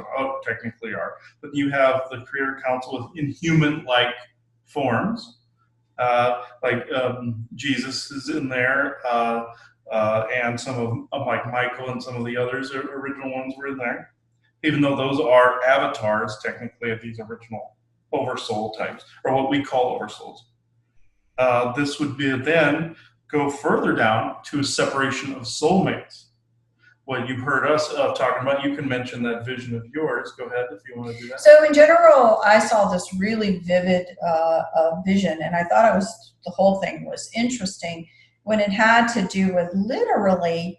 technically are, but you have the Creator Council in human-like forms, like Jesus is in there, and some of like Michael and some of the others, original ones were in there, even though those are avatars technically of these original oversoul types, or what we call oversouls. This would be then go further down to a separation of soulmates. What you've heard us talking about, you can mention that vision of yours. Go ahead if you want to do that. So in general, I saw this really vivid vision, and I thought the whole thing was interesting when it had to do with literally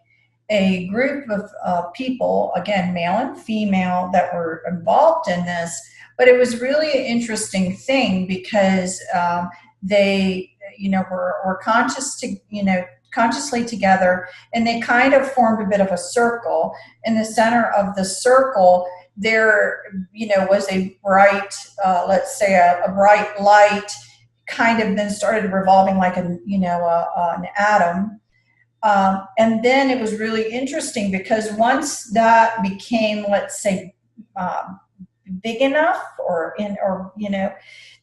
a group of people, again, male and female, that were involved in this. But it was really an interesting thing because they, were consciously together, and they kind of formed a bit of a circle. In the center of the circle, there, was a bright, let's say a bright light, kind of then started revolving like an atom. And then it was really interesting because once that became, let's say, big enough,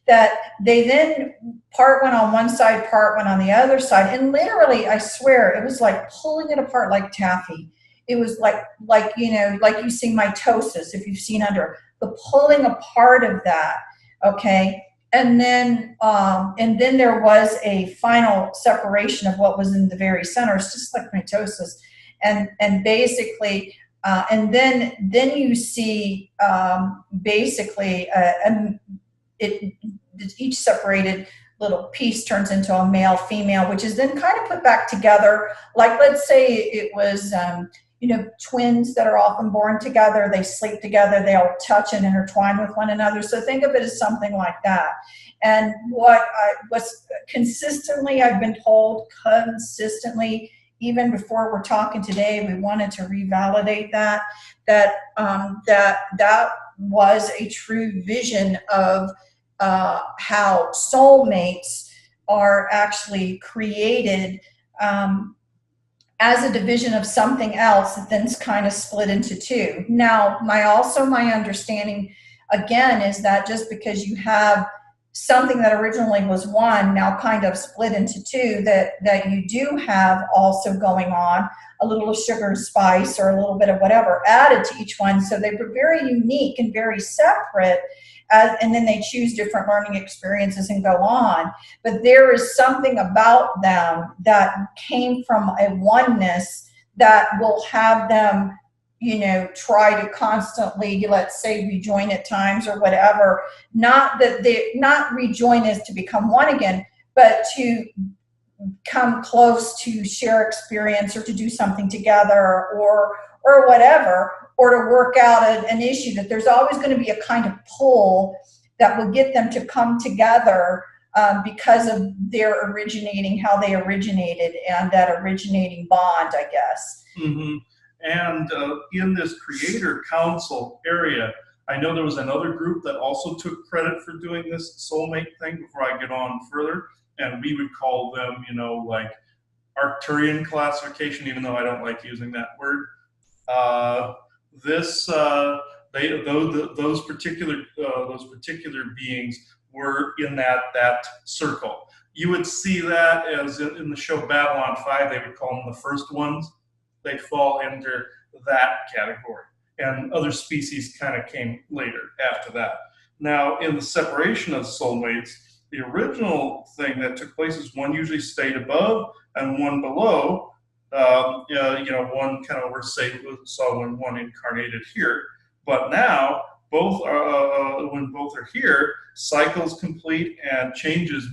that they then part went on one side, part went on the other side, and literally, I swear, it was like pulling it apart like taffy. It was like you see mitosis, if you've seen under the pulling apart of that. Okay. And then there was a final separation of what was in the very center. It's just like mitosis, and basically, and then you see basically, each separated little piece turns into a male, female, which is then kind of put back together. Like, let's say it was, twins that are often born together, they sleep together, they all touch and intertwine with one another. So think of it as something like that. And what's consistently, I've been told consistently, even before we're talking today, we wanted to revalidate that was a true vision of how soulmates are actually created as a division of something else that then's kind of split into two. Now, my understanding again is that just because you have something that originally was one now kind of split into two, that you do have also going on a little of sugar and spice or a little bit of whatever added to each one. So they were very unique and very separate. And then they choose different learning experiences and go on. But there is something about them that came from a oneness that will have them, try to constantly, let's say, rejoin at times or whatever. Not rejoin as to become one again, but to come close to share experience or to do something together or whatever, or to work out an issue, that there's always going to be a kind of pull that will get them to come together because of their originating, how they originated, and that originating bond, I guess. Mm-hmm. And in this creator council area, I know there was another group that also took credit for doing this soulmate thing before I get on further. And we would call them, like Arcturian classification, even though I don't like using that word. Those particular beings were in that circle. You would see that as in the show Babylon 5, they would call them the first ones. They fall into that category, and other species kind of came later after that. Now, in the separation of soulmates, the original thing that took place is one usually stayed above and one below. One kind of saw when one incarnated here, but now both are when both are here, cycles complete and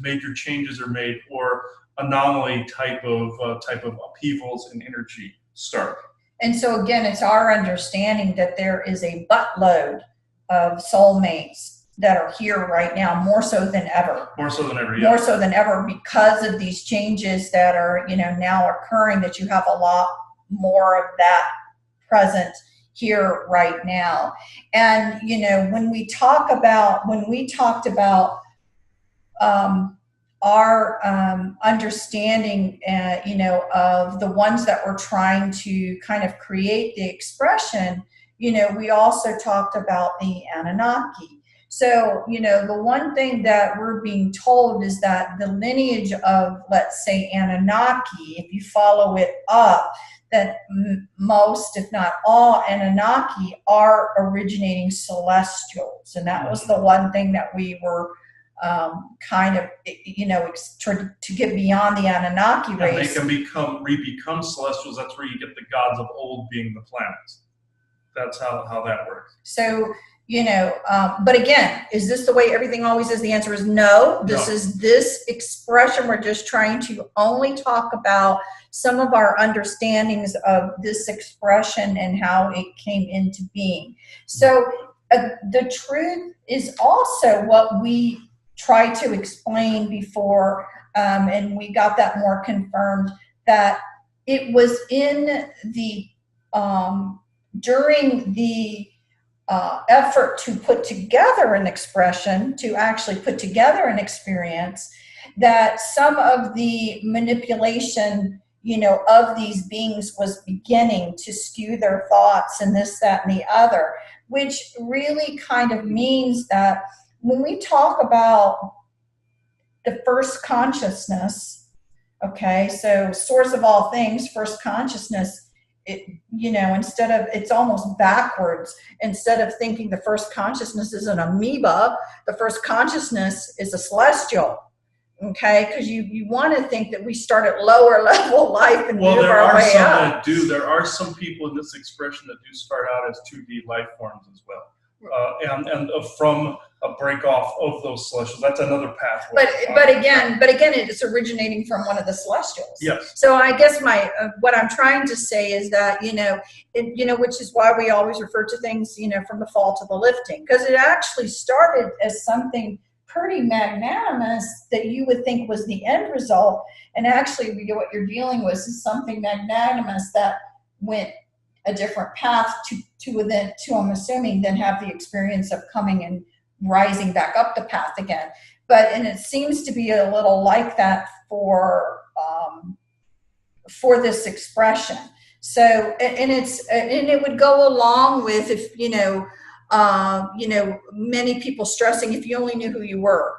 major changes are made, or anomaly type of upheavals in energy start. And so again, it's our understanding that there is a buttload of soulmates that are here right now, more so than ever. More so than ever, yeah. More so than ever, because of these changes that are, now occurring, that you have a lot more of that present here right now. And, when we talked about our understanding, of the ones that were trying to kind of create the expression, we also talked about the Anunnaki. So, the one thing that we're being told is that the lineage of, let's say, Anunnaki, if you follow it up, that most, if not all, Anunnaki are originating celestials. And that was the one thing that we were kind of, to get beyond the Anunnaki race. And they can become celestials. That's where you get the gods of old being the planets. That's how that works. So, but again, is this the way everything always is? The answer is no. This expression, we're just trying to only talk about some of our understandings of this expression and how it came into being. So the truth is also what we tried to explain before, and we got that more confirmed, that it was in the, during the effort to put together an expression, to actually put together an experience, that some of the manipulation, of these beings was beginning to skew their thoughts and this, that, and the other, which really kind of means that when we talk about the first consciousness, okay, so source of all things, first consciousness, instead of, it's almost backwards. Instead of thinking the first consciousness is an amoeba, the first consciousness is a celestial. Okay, because you want to think that we start at lower level life and move our way up. There are some people in this expression that do start out as 2D life forms as well. And from a break off of those celestials. That's another pathway. But again, it's originating from one of the celestials. Yes. So I guess what I'm trying to say is that which is why we always refer to things from the fall to the lifting, because it actually started as something pretty magnanimous that you would think was the end result. And actually, what you're dealing with is something magnanimous that went a different path to I'm assuming, then have the experience of coming and rising back up the path again. And it seems to be a little like that for this expression. So, and it would go along with, if many people stressing, if you only knew who you were,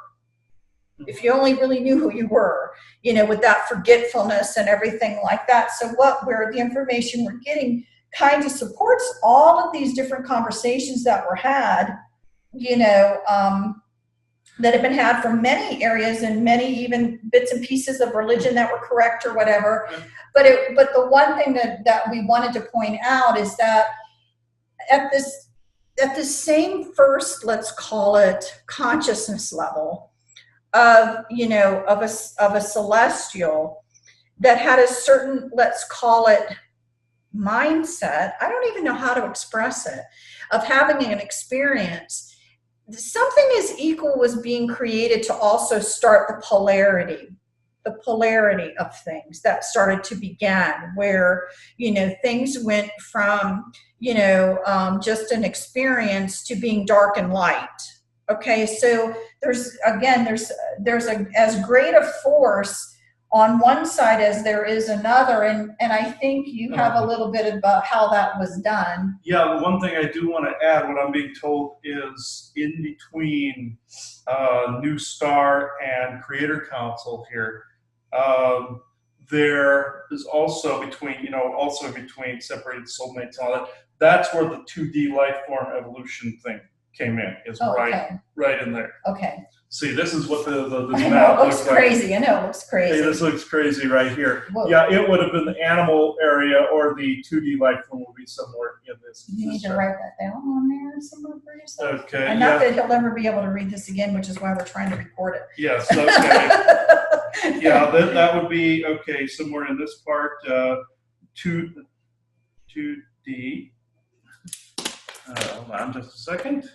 if you only really knew who you were, with that forgetfulness and everything like that. So the information we're getting kind of supports all of these different conversations that were had, that have been had from many areas and many even bits and pieces of religion that were correct or whatever. But the one thing that we wanted to point out is that at this same first, let's call it, consciousness level of a celestial that had a certain, let's call it, mindset, I don't even know how to express it, of having an experience, something as equal was being created to also start the polarity of things that started to begin, where things went from just an experience to being dark and light. Okay, so there's as great a force on one side as there is another, and I think you have a little bit about how that was done. Yeah, the one thing I do want to add, what I'm being told is in between New Star and Creator Council here, there is also between separated soulmates and all that. That's where the 2D life form evolution thing came in. Is right in there. Okay. See, this is what this I know, map it looks looks crazy. like. I know, it looks crazy. Hey, this looks crazy right here. Whoa. Yeah, it would have been the animal area, or the 2D life form will be somewhere in this. You need to write that down on there somewhere for yourself. Okay. And not that he'll ever be able to read this again, which is why we're trying to record it. Yes. Okay. Yeah, that would be okay. Somewhere in this part, 2D. Hold on, just a second.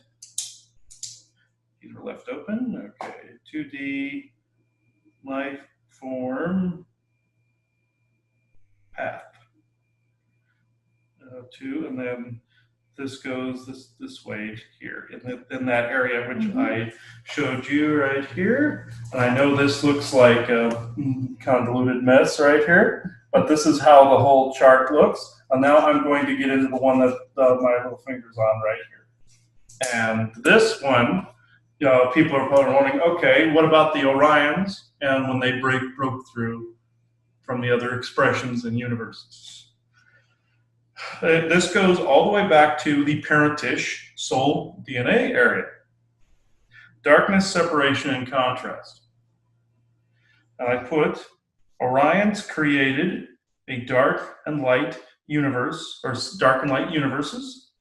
These are left open. Okay, 2D life form path. 2, and then this goes this way here in that area which I showed you right here. And I know this looks like a convoluted mess right here, but this is how the whole chart looks. And now I'm going to get into the one that my little finger's on right here. And this one, people are probably wondering, okay, what about the Orions and when they broke through from the other expressions and universes? This goes all the way back to the parentish soul DNA area. Darkness, separation, and contrast. And I put Orions created a dark and light universe, or dark and light universes,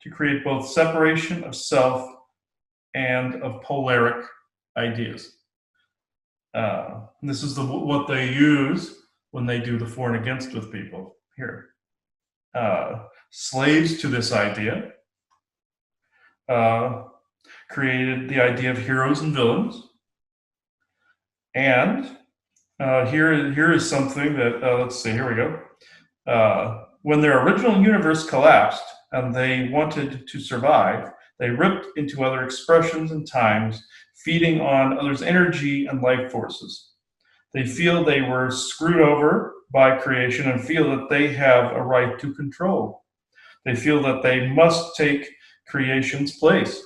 to create both separation of self and of polaric ideas. This is what they use when they do the for and against with people here. Slaves to this idea created the idea of heroes and villains. And here is something that, let's see, here we go. When their original universe collapsed and they wanted to survive, they ripped into other expressions and times, feeding on others' energy and life forces. They feel they were screwed over by creation and feel that they have a right to control. They feel that they must take creation's place.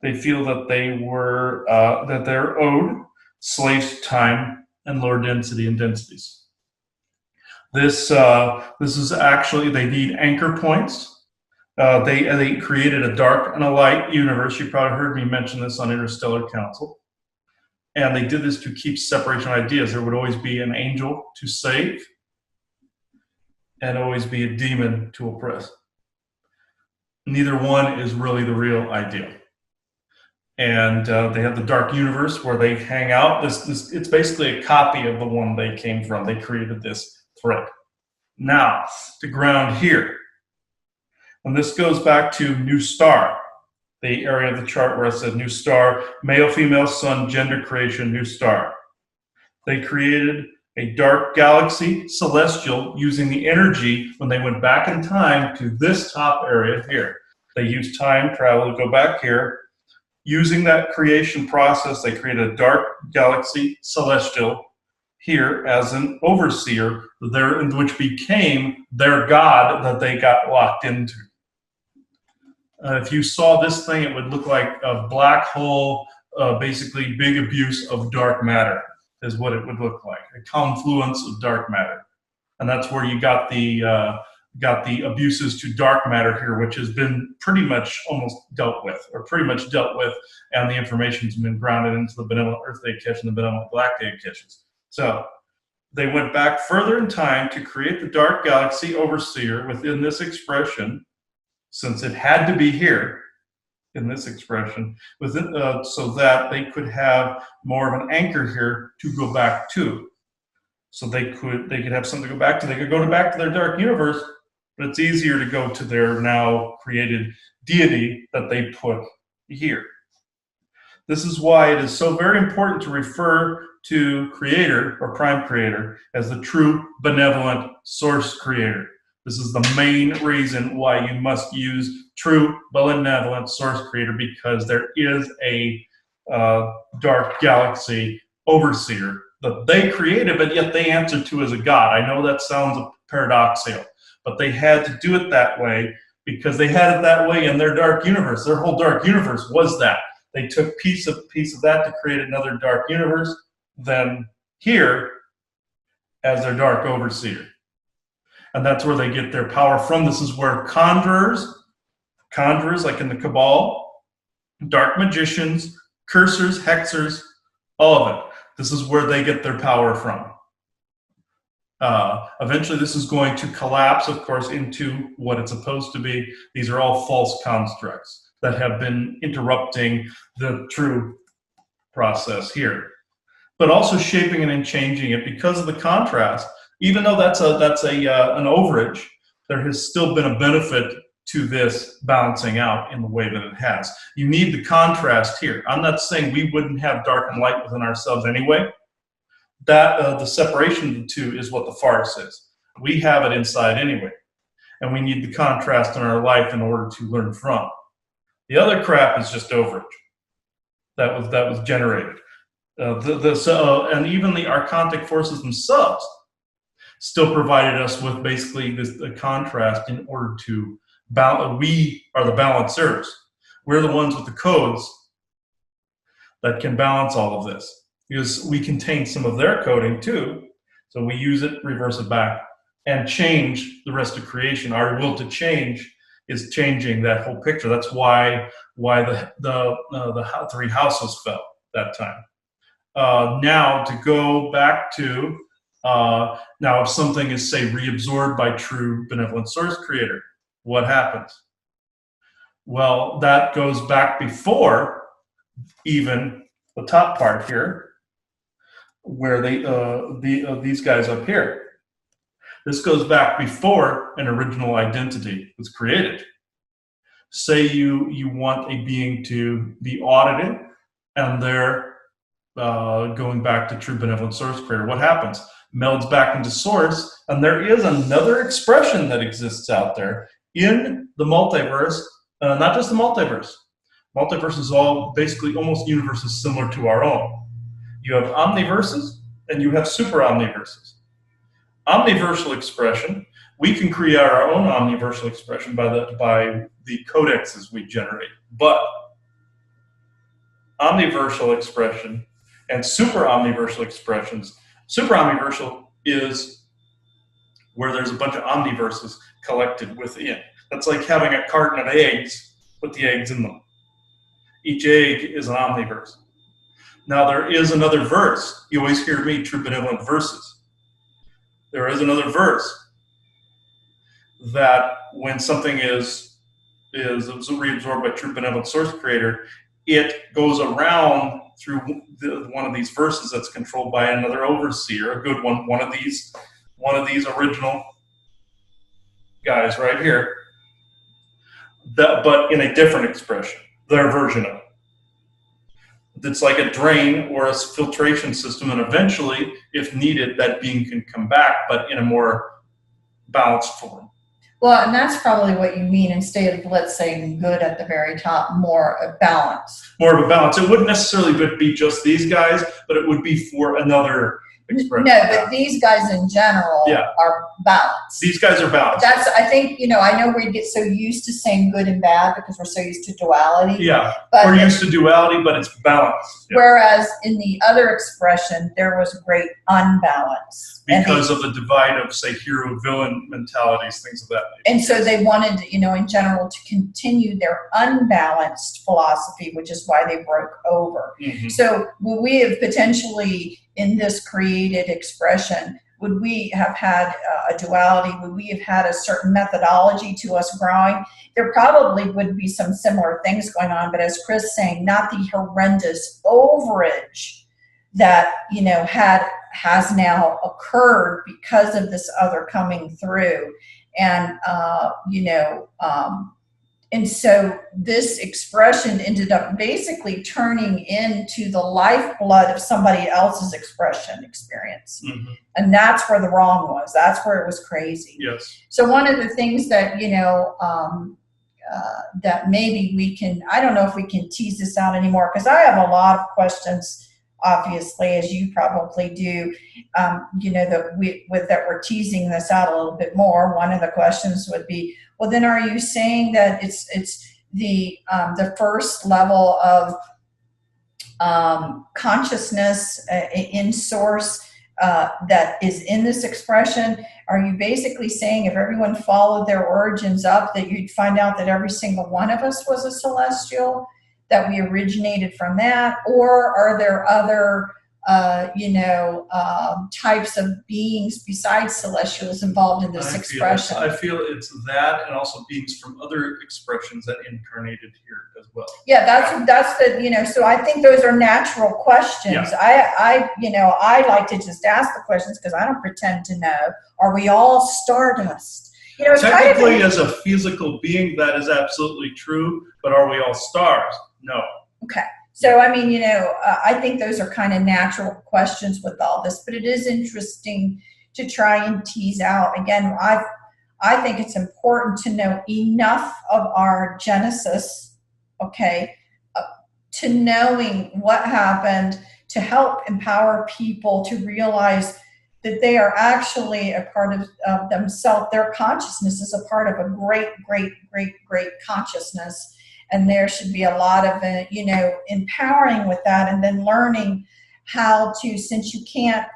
They feel that they're owed slaves to time and lower density and densities. This is actually, they need anchor points. They created a dark and a light universe. You probably heard me mention this on Interstellar Council. And they did this to keep separation ideas. There would always be an angel to save and always be a demon to oppress. Neither one is really the real ideal. And they have the dark universe where they hang out. It's basically a copy of the one they came from. They created this thread. Now, to ground here. And this goes back to New Star. the area of the chart where it said new star, male, female, sun, gender creation, new star. They created a dark galaxy, celestial, using the energy when they went back in time to this top area here. They used time travel to go back here. Using that creation process, they created a dark galaxy, celestial, here as an overseer, which became their god that they got locked into. If you saw this thing, it would look like a black hole, basically big abuse of dark matter is what it would look like, a confluence of dark matter. And that's where you got the abuses to dark matter here, which has been pretty much almost dealt with, and the information's been grounded into the benevolent Earth Day Kitchen, the benevolent Black Day Kitchens. So they went back further in time to create the dark galaxy overseer within this expression, since it had to be here in this expression, within, so that they could have more of an anchor here to go back to. So they could have something to go back to. They could go back to their dark universe, but it's easier to go to their now created deity that they put here. This is why it is so very important to refer to creator or prime creator as the true benevolent source creator. This is the main reason why you must use true benevolent source creator, because there is a dark galaxy overseer that they created, but yet they answer to as a god. I know that sounds paradoxical, but they had to do it that way because they had it that way in their dark universe. Their whole dark universe was that. They took piece of that to create another dark universe, then here as their dark overseer. And that's where they get their power from. This is where conjurers like in the Cabal, dark magicians, cursors, hexers, all of it. This is where they get their power from. Eventually, this is going to collapse, of course, into what it's supposed to be. These are all false constructs that have been interrupting the true process here, but also shaping it and changing it because of the contrast. Even though that's an overage, there has still been a benefit to this balancing out in the way that it has. You need the contrast here. I'm not saying we wouldn't have dark and light within ourselves anyway. That the separation of the two is what the farce is. We have it inside anyway, and we need the contrast in our life in order to learn from. The other crap is just overage that was generated. And even the archontic forces themselves still provided us with basically the contrast in order to balance. We are the balancers. We're the ones with the codes that can balance all of this, because we contain some of their coding too. So we use it, reverse it back, and change the rest of creation. Our will to change is changing that whole picture. That's why the three houses fell that time. Now to go back to now, if something is, say, reabsorbed by true benevolent source creator, what happens? Well, that goes back before even the top part here, where these guys up here. This goes back before an original identity was created. Say you want a being to be audited, and they're going back to true benevolent source creator. What happens? Melds back into source, and there is another expression that exists out there in the multiverse, not just the multiverse. Multiverse is all basically almost universes similar to our own. You have omniverses and you have super omniverses. Omniversal expression, we can create our own omniversal expression by the codexes we generate. But omniversal expression and super omniversal expressions, super omniversal is where there's a bunch of omniverses collected within. That's like having a carton of eggs with the eggs in them. Each egg is an omniverse. Now there is another verse. You always hear me, true benevolent verses. There is another verse that when something is reabsorbed by true benevolent source creator, it goes around through one of these verses that's controlled by another overseer, a good one, one of these original guys right here, but in a different expression. their version of it. It's like a drain or a filtration system, and eventually, if needed, that being can come back, but in a more balanced form. Well, and that's probably what you mean instead of, let's say, good at the very top, more a balance. More of a balance. It wouldn't necessarily be just these guys, but it would be for another expression. No, but these guys in general are balanced. These guys are balanced. That's, I think, I know we get so used to saying good and bad because we're so used to duality. Yeah, but we're used to duality, but it's balanced. Yeah. Whereas in the other expression, there was great unbalance. Because of the divide of, say, hero-villain mentalities, things of that nature. And so they wanted, in general, to continue their unbalanced philosophy, which is why they broke over. Mm-hmm. So would we have potentially, in this created expression, would we have had a duality? Would we have had a certain methodology to us growing? There probably would be some similar things going on, but as Chris saying, not the horrendous overage that, has now occurred because of this other coming through. And, and so this expression ended up basically turning into the lifeblood of somebody else's experience. Mm-hmm. And that's where the wrong was. That's where it was crazy. Yes. So one of the things that, that maybe we can, I don't know if we can tease this out anymore, because I have a lot of questions, obviously, as you probably do, that we're teasing this out a little bit more. One of the questions would be, well, then are you saying that it's the first level of consciousness in source that is in this expression? Are you basically saying if everyone followed their origins up, that you'd find out that every single one of us was a celestial, that we originated from that? Or are there other, types of beings besides celestials involved in this expression? I feel it's that, and also beings from other expressions that incarnated here as well. Yeah, that's the, so I think those are natural questions. Yeah. I like to just ask the questions because I don't pretend to know. Are we all stardust? It's Technically, kind of as a physical being, that is absolutely true, but are we all stars? No. okay. So, I think those are kind of natural questions with all this, but it is interesting to try and tease out. Again, I think it's important to know enough of our genesis, to knowing what happened to help empower people to realize that they are actually a part of themselves. Their consciousness is a part of a great, great, great, great consciousness. And there should be a lot of, empowering with that, and then learning how to, since you can't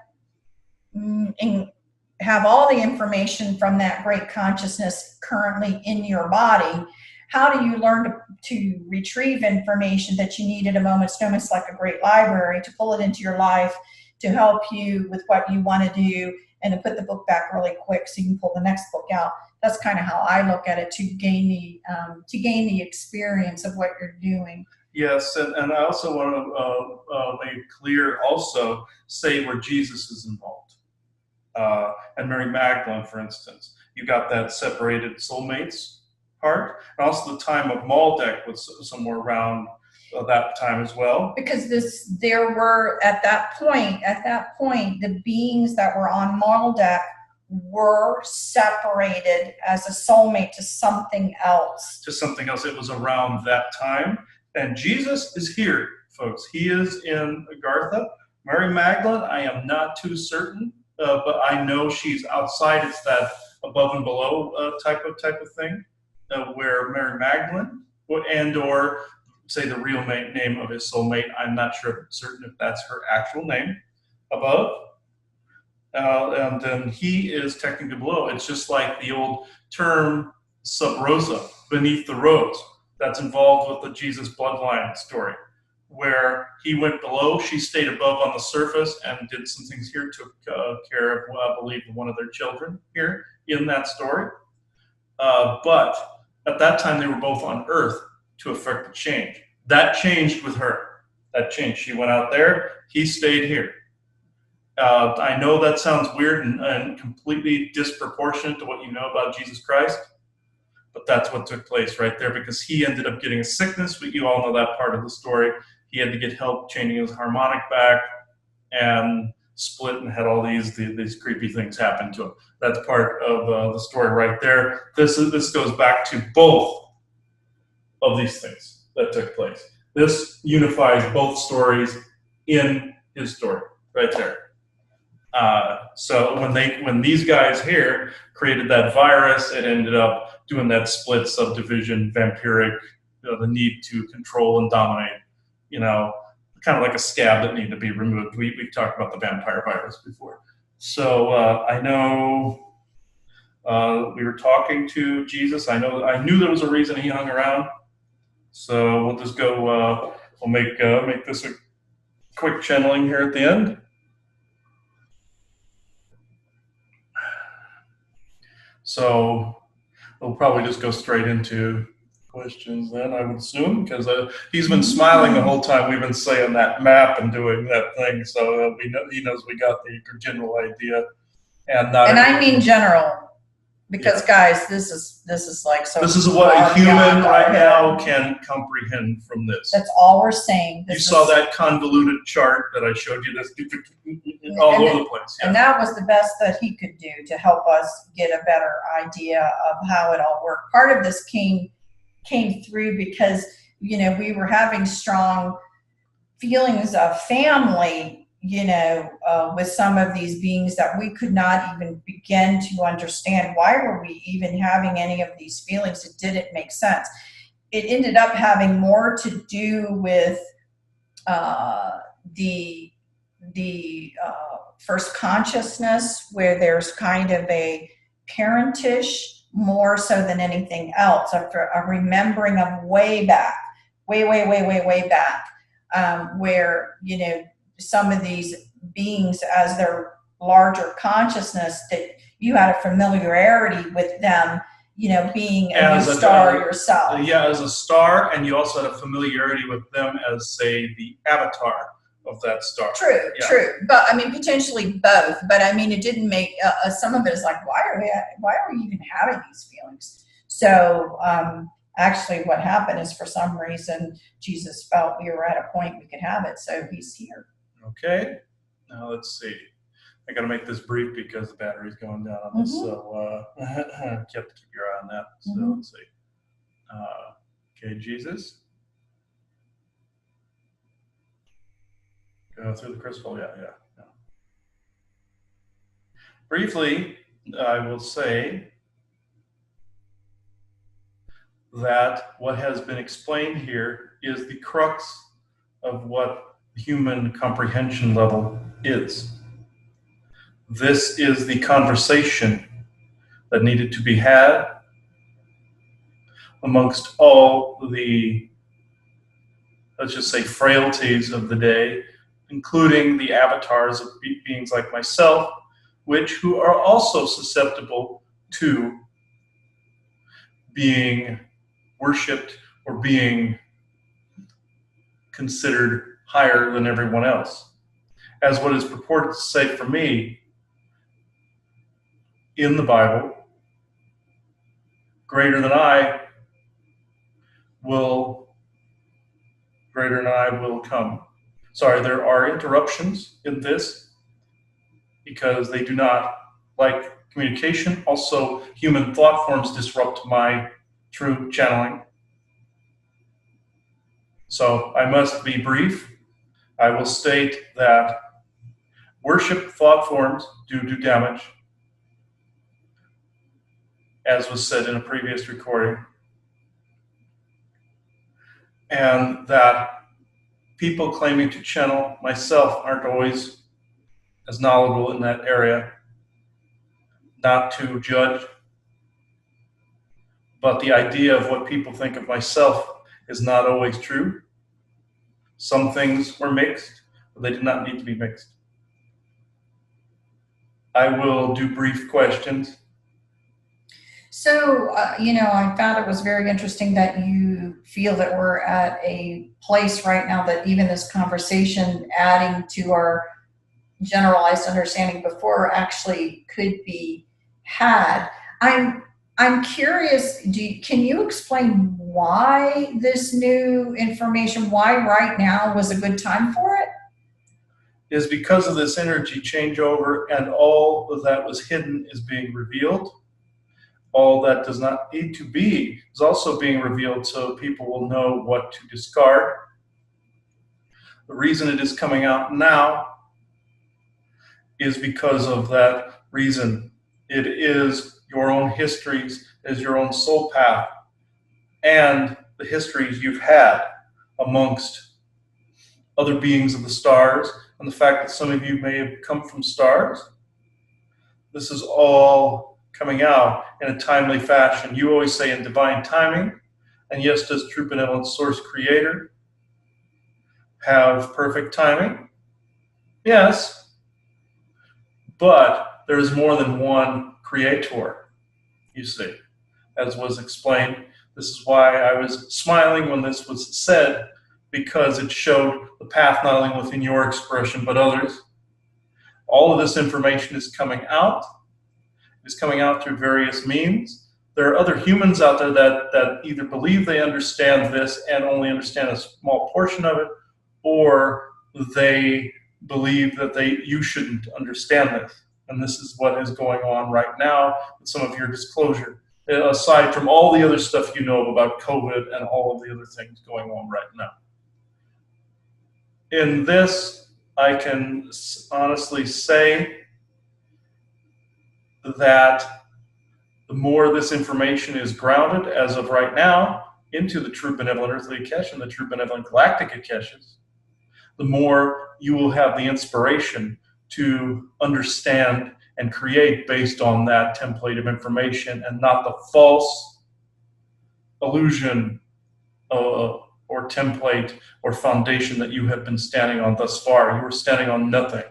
have all the information from that great consciousness currently in your body, how do you learn to retrieve information that you need at a moment's notice, like a great library, to pull it into your life, to help you with what you want to do, and to put the book back really quick so you can pull the next book out. That's kind of how I look at it, to gain the experience of what you're doing. Yes, and I also want to make clear, also say where Jesus is involved, and Mary Magdalene, for instance. You got that separated soulmates part, and also the time of Maldek was somewhere around that time as well. Because there were at that point, the beings that were on Maldek were separated as a soulmate to something else. It was around that time. And Jesus is here, folks. He is in Agartha. Mary Magdalene, I am not too certain, but I know she's outside. It's that above and below type of thing, where Mary Magdalene or say the real name of his soulmate. I'm not certain if that's her actual name above. And then he is technically below. It's just like the old term sub rosa, beneath the rose, that's involved with the Jesus bloodline story, where he went below, she stayed above on the surface and did some things here, took care of, I believe, one of their children here in that story. But at that time, they were both on Earth to effect the change. That changed with her. That changed. She went out there, he stayed here. I know that sounds weird and completely disproportionate to what you know about Jesus Christ, but that's what took place right there, because he ended up getting a sickness. You all know that part of the story. He had to get help changing his harmonic back, and split and had all these creepy things happen to him. That's part of the story right there. This goes back to both of these things that took place. This unifies both stories in his story right there. So when these guys here created that virus, it ended up doing that split subdivision, vampiric, the need to control and dominate, kind of like a scab that needed to be removed. We've talked about the vampire virus before. So I know we were talking to Jesus. I knew there was a reason he hung around. So we'll just go. We'll make this a quick channeling here at the end. So we'll probably just go straight into questions then, I would assume, because he's been smiling the whole time we've been saying that map and doing that thing. So he knows we got the general idea, and I mean general, because guys, this is like so. This is what a human right now can comprehend from this. That's all we're saying. You saw that convoluted chart that I showed you. That's all over the place. Yeah. And that was the best that he could do to help us get a better idea of how it all worked. Part of this came through because we were having strong feelings of family, with some of these beings that we could not even begin to understand. Why were we even having any of these feelings? It didn't make sense. It ended up having more to do with the first consciousness, where there's kind of a parentish more so than anything else, a remembering of way back, way back, where some of these beings, as their larger consciousness, that you had a familiarity with them, being a new star yourself. Yeah, as a star, and you also had a familiarity with them as, say, the avatar of that star. True. But I mean, potentially both. But I mean, it didn't make some of it is like, why are we even having these feelings? So actually, what happened is, for some reason, Jesus felt we were at a point we could have it, so he's here. Okay. Now let's see. I got to make this brief because the battery's going down on this. So you have to keep your eye on that. So let's see. Okay, Jesus. Go through the crystal. Yeah. Briefly, I will say that what has been explained here is the crux of what human comprehension level is. This is the conversation that needed to be had amongst all the, let's just say, frailties of the day, including the avatars of beings like myself, who are also susceptible to being worshipped or being considered higher than everyone else. As what is purported to say for me in the Bible, greater than I will come. Sorry, there are interruptions in this because they do not like communication. Also, human thought forms disrupt my true channeling. So I must be brief. I will state that worship thought forms do damage, as was said in a previous recording, and that people claiming to channel, myself, aren't always as knowledgeable in that area. Not to judge, but the idea of what people think of myself is not always true. Some things were mixed, but they did not need to be mixed. I will do brief questions. So, I found it was very interesting that you feel that we're at a place right now that even this conversation, adding to our generalized understanding before, actually could be had. I'm I'm curious, can you explain why this new information, why right now was a good time for it? Is because of this energy changeover, and all of that was hidden is being revealed. All that does not need to be is also being revealed, so people will know what to discard. The reason it is coming out now is because of that reason. It is your own histories, is your own soul path, and the histories you've had amongst other beings of the stars, and the fact that some of you may have come from stars. This is all coming out in a timely fashion. You always say in divine timing, and yes, does true benevolent source creator have perfect timing? Yes, but there is more than one creator, you see, as was explained. This is why I was smiling when this was said, because it showed the path not only within your expression, but others. All of this information is coming out. It's coming out through various means. There are other humans out there that either believe they understand this and only understand a small portion of it, or they believe that you shouldn't understand this. And this is what is going on right now with some of your disclosure, aside from all the other stuff you know about COVID and all of the other things going on right now. In this, I can honestly say that the more this information is grounded, as of right now, into the true benevolent earthly Akesh and the true benevolent galactic Akeshas, the more you will have the inspiration to understand and create based on that template of information, and not the false illusion or template or foundation that you have been standing on thus far. You were standing on nothing,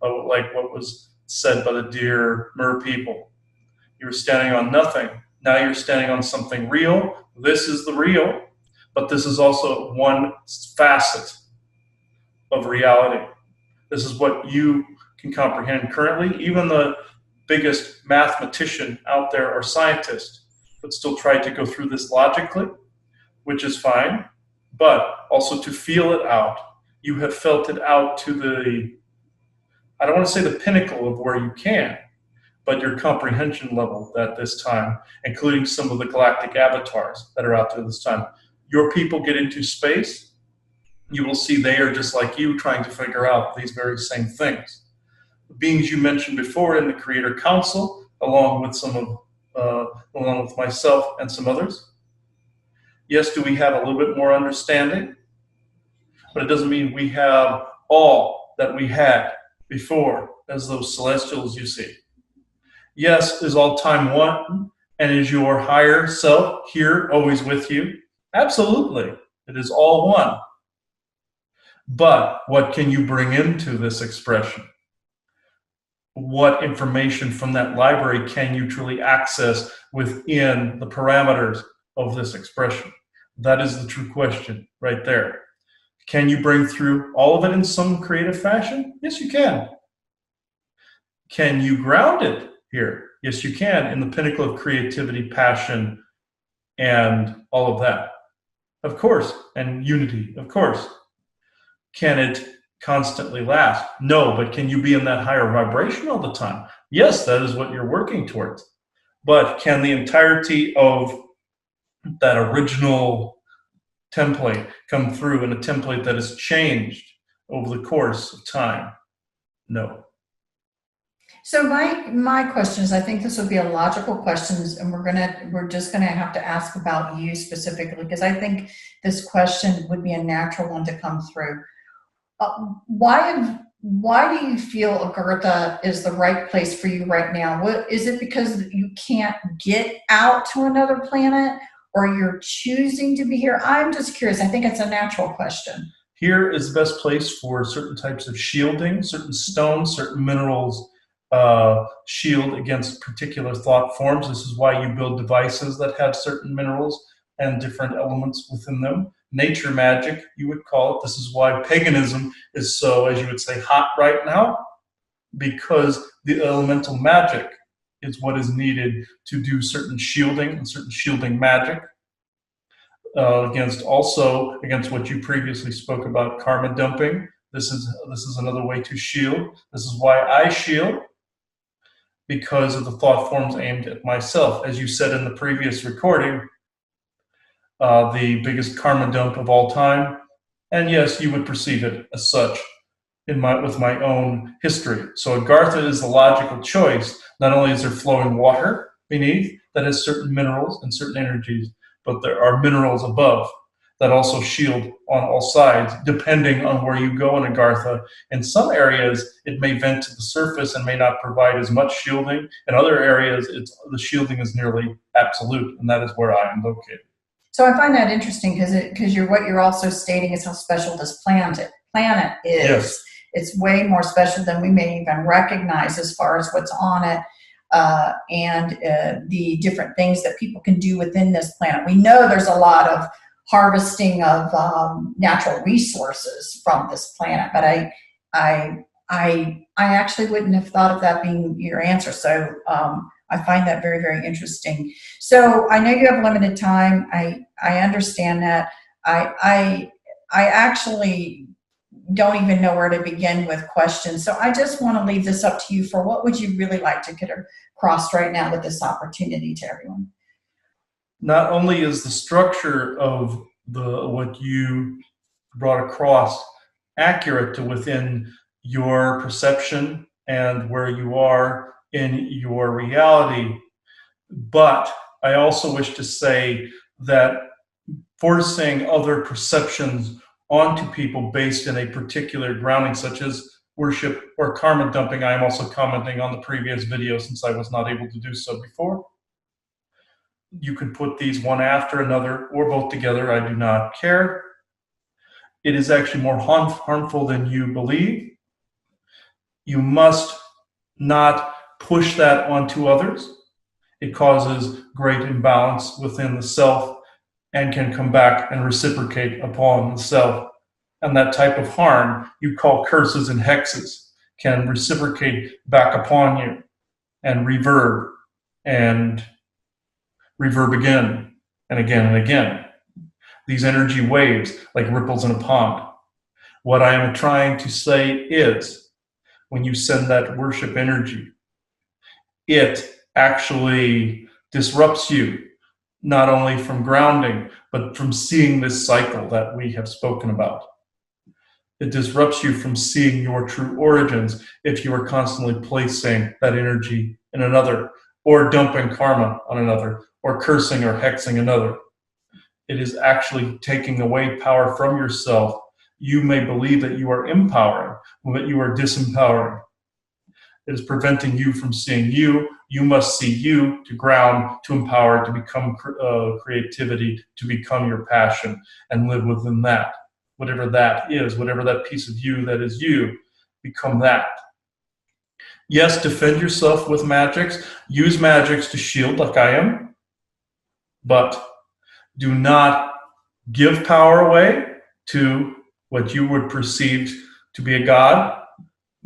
like what was said by the dear Mer people. You were standing on nothing. Now you're standing on something real. This is the real, but this is also one facet of reality. This is what you can comprehend currently. Even the biggest mathematician out there or scientist would still try to go through this logically, which is fine, but also to feel it out. You have felt it out to the, I don't want to say the pinnacle of where you can, but your comprehension level at this time, including some of the galactic avatars that are out there this time. Your people get into space, you will see they are just like you, trying to figure out these very same things. The beings you mentioned before in the Creator Council, along with myself and some others. Yes, do we have a little bit more understanding? But it doesn't mean we have all that we had before as those celestials you see. Yes, is all time one, and is your higher self here always with you? Absolutely, it is all one. But what can you bring into this expression? What information from that library can you truly access within the parameters of this expression? That is the true question right there. Can you bring through all of it in some creative fashion? Yes, you can. Can you ground it here? Yes, you can, in the pinnacle of creativity, passion, and all of that. Of course, and unity, of course. Can it constantly last? No, but can you be in that higher vibration all the time? Yes, that is what you're working towards. But can the entirety of that original template come through in a template that has changed over the course of time? No. So my question is, I think this would be a logical question, and we're just gonna have to ask about you specifically, because I think this question would be a natural one to come through. Why do you feel Agartha is the right place for you right now? What is it, because you can't get out to another planet, or you're choosing to be here? I'm just curious. I think it's a natural question. Here is the best place for certain types of shielding, certain stones, certain minerals shield against particular thought forms. This is why you build devices that have certain minerals and different elements within them. Nature magic, you would call it. This is why paganism is so, as you would say, hot right now, because the elemental magic is what is needed to do certain shielding and certain shielding magic. Against what you previously spoke about, karma dumping. This is another way to shield. This is why I shield, because of the thought forms aimed at myself. As you said in the previous recording, the biggest karma dump of all time, and yes, you would perceive it as such with my own history. So Agartha is the logical choice. Not only is there flowing water beneath that has certain minerals and certain energies, but there are minerals above that also shield on all sides, depending on where you go in Agartha. In some areas, it may vent to the surface and may not provide as much shielding. In other areas, the shielding is nearly absolute, and that is where I am located. So I find that interesting because what you're also stating is how special this planet is. Yes. It's way more special than we may even recognize as far as what's on it, and the different things that people can do within this planet. We know there's a lot of harvesting of natural resources from this planet, but I actually wouldn't have thought of that being your answer. So I find that very, very interesting. So I know you have limited time. I understand that. I actually don't even know where to begin with questions. So I just want to leave this up to you for what would you really like to get across right now with this opportunity to everyone? Not only is the structure of what you brought across accurate to within your perception and where you are in your reality, but I also wish to say that forcing other perceptions onto people based in a particular grounding, such as worship or karma dumping. I am also commenting on the previous video since I was not able to do so before. You can put these one after another or both together, I do not care. It is actually more harmful than you believe. You must not push that onto others. It causes great imbalance within the self and can come back and reciprocate upon the self. And that type of harm you call curses and hexes can reciprocate back upon you and reverb again and again and again. These energy waves like ripples in a pond. What I am trying to say is when you send that worship energy, it actually disrupts you not only from grounding, but from seeing this cycle that we have spoken about. It disrupts you from seeing your true origins if you are constantly placing that energy in another, or dumping karma on another, or cursing or hexing another. It is actually taking away power from yourself. You may believe that you are empowering, but you are disempowering. It is preventing you from seeing you. You must see you to ground, to empower, to become creativity, to become your passion, and live within that. Whatever that is, whatever that piece of you that is you, become that. Yes, defend yourself with magics. Use magics to shield like I am. But do not give power away to what you would perceive to be a god.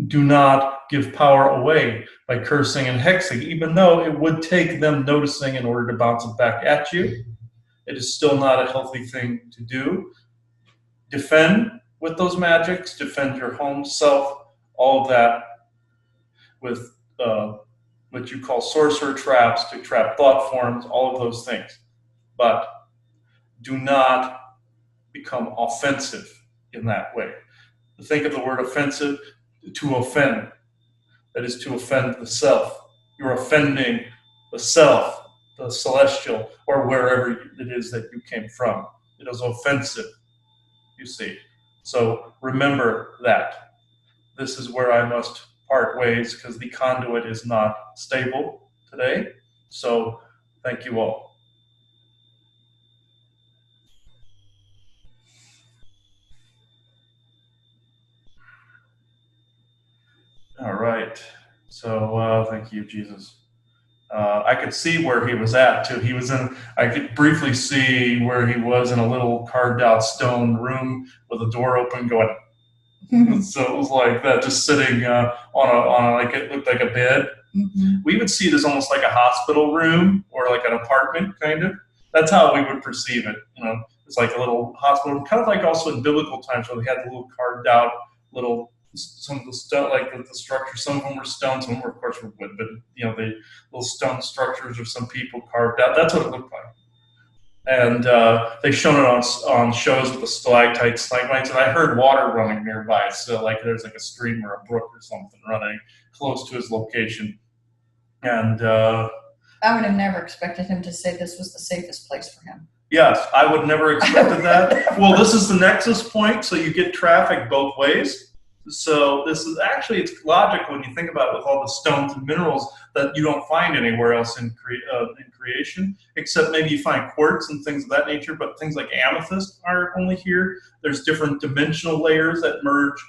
Do not give power away by cursing and hexing, even though it would take them noticing in order to bounce it back at you. It is still not a healthy thing to do. Defend with those magics, defend your home self, all of that with what you call sorcerer traps to trap thought forms, all of those things. But do not become offensive in that way. Think of the word offensive, to offend. That is to offend the self. You're offending the self, the celestial, or wherever it is that you came from. It is offensive, you see. So remember that. This is where I must part ways because the conduit is not stable today. So thank you all. All right. So thank you, Jesus. I could see where he was at too. I could briefly see where he was in a little carved out stone room with a door open going. So it was like that, just sitting on like it looked like a bed, Mhm. We would see it as almost like a hospital room or like an apartment, kind of. That's how we would perceive it. It's like a little hospital room, kind of like also in biblical times where they had the little carved out little, some of the stuff, like the structure. Some of them were stone, some of them were, of course, were wood, but the little stone structures of some people carved out. That's what it looked like. And they've shown it on shows with the stalactites, stalagmites, and I heard water running nearby. So like there's like a stream or a brook or something running close to his location. And I would have never expected him to say this was the safest place for him. yes, I would never expected that. Well, this is the nexus point, so you get traffic both ways. So this is actually, it's logical when you think about it, with all the stones and minerals that you don't find anywhere else in creation, except maybe you find quartz and things of that nature, but things like amethyst are only here. There's different dimensional layers that merge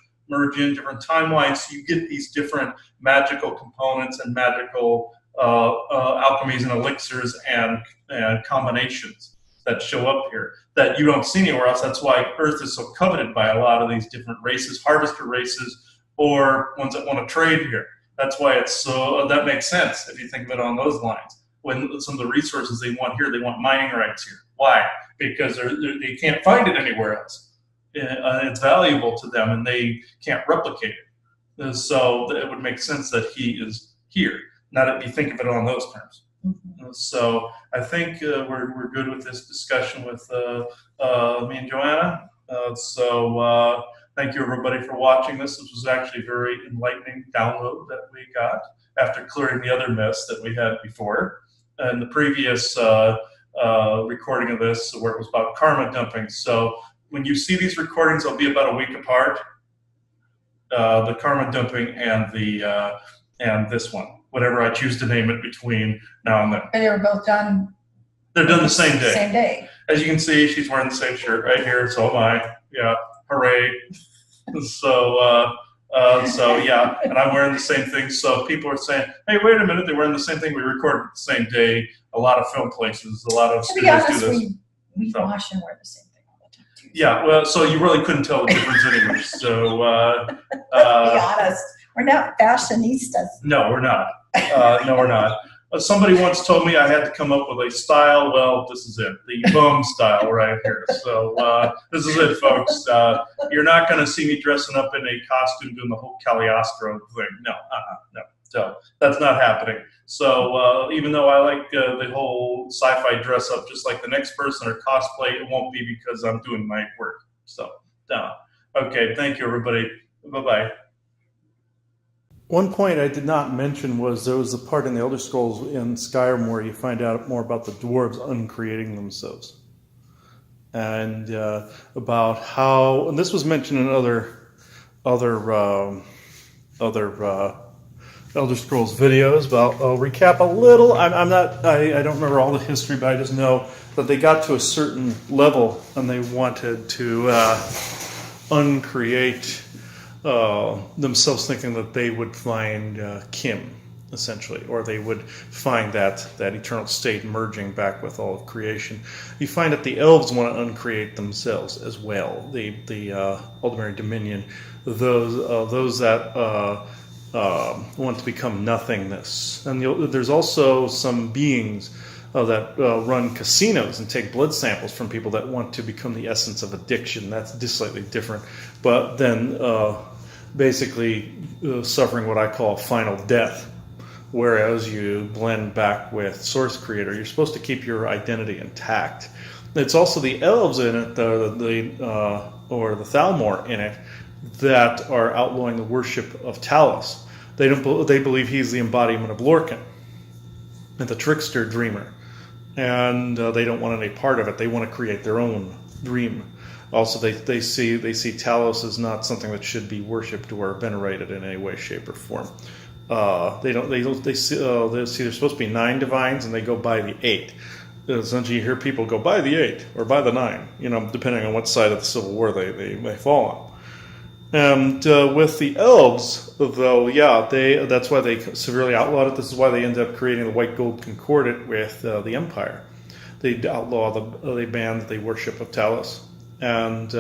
in different timelines, so you get these different magical components and magical alchemies and elixirs and combinations that show up here that you don't see anywhere else. That's why Earth is so coveted by a lot of these different races, harvester races, or ones that want to trade here. That's why it's so, that makes sense if you think of it on those lines. When some of the resources they want here, they want mining rights here. Why? Because they can't find it anywhere else. It's valuable to them and they can't replicate it. So it would make sense that he is here, not if you think of it on those terms. Mm-hmm. So I think we're good with this discussion with me and Joanna. So thank you everybody for watching this. This was actually a very enlightening download that we got after clearing the other mess that we had before. And the previous recording of this, where it was about karma dumping. So when you see these recordings, they'll be about a week apart. The karma dumping and this one, whatever I choose to name it between now and then. And they were both done. They're done the same day. Same day. As you can see, she's wearing the same shirt right here. So am I. Yeah, hooray! So yeah, and I'm wearing the same thing. So people are saying, "Hey, wait a minute! They're wearing the same thing. We recorded the same day." A lot of film places, a lot of To be studios do honest, this. we wash and wear the same thing all the time too. Yeah, well, so you really couldn't tell the difference anyway. So Be honest, we're not fashionistas. no, we're not. No, we're not. Somebody once told me I had to come up with a style. Well, this is it, the boom style right here. So this is it, folks. You're not going to see me dressing up in a costume doing the whole Cagliostro thing. No, no. So that's not happening. So even though I like the whole sci-fi dress up just like the next person or cosplay, it won't be because I'm doing my work. So, okay, thank you, everybody. Bye-bye. One point I did not mention was there was a part in the Elder Scrolls in Skyrim where you find out more about the dwarves uncreating themselves. And about how, and this was mentioned in other Elder Scrolls videos, but I'll recap a little. I don't remember all the history, but I just know that they got to a certain level and they wanted to uncreate themselves, thinking that they would find Chim, essentially, or they would find that eternal state merging back with all of creation. You find that the elves want to uncreate themselves as well. The Ultimary Dominion, those that want to become nothingness. And there's also some beings that run casinos and take blood samples from people that want to become the essence of addiction. That's just slightly different. But then basically suffering what I call final death, whereas you blend back with Source Creator. You're supposed to keep your identity intact. It's also the elves in it, or the Thalmor in it, that are outlawing the worship of Talos. They believe he's the embodiment of Lorcan, and the trickster dreamer, and they don't want any part of it. They want to create their own dream. Also, they see Talos as not something that should be worshipped or venerated in any way, shape, or form. They see there's supposed to be 9 divines, and they go by the 8. Essentially, you hear people go by the 8 or by the 9, depending on what side of the Civil War they fall on. And with the elves, though, that's why they severely outlawed it. This is why they ended up creating the White Gold Concordat with the Empire. They they banned the worship of Talos. And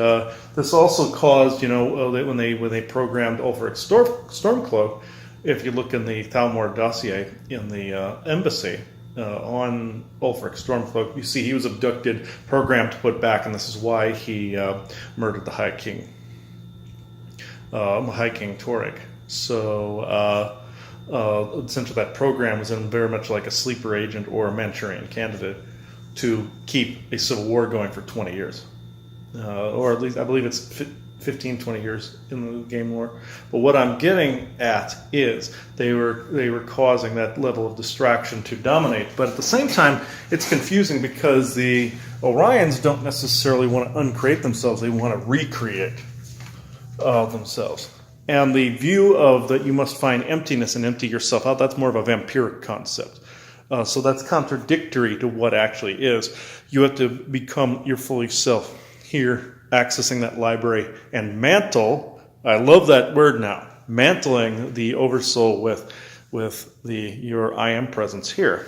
this also caused, when they programmed Ulfric Stormcloak, if you look in the Thalmor dossier in the embassy on Ulfric Stormcloak, you see he was abducted, programmed to put back, and this is why he murdered the High King Torrig. So essentially that program was in very much like a sleeper agent or a Manchurian candidate to keep a civil war going for 20 years. Or at least I believe it's 15, 20 years in the game lore. But what I'm getting at is they were causing that level of distraction to dominate. But at the same time, it's confusing because the Orions don't necessarily want to uncreate themselves. They want to recreate themselves. And the view of that you must find emptiness and empty yourself out, that's more of a vampiric concept. So that's contradictory to what actually is. You have to become your fully self here, accessing that library, and mantle. I love that word now. Mantling the oversoul with your I am presence here.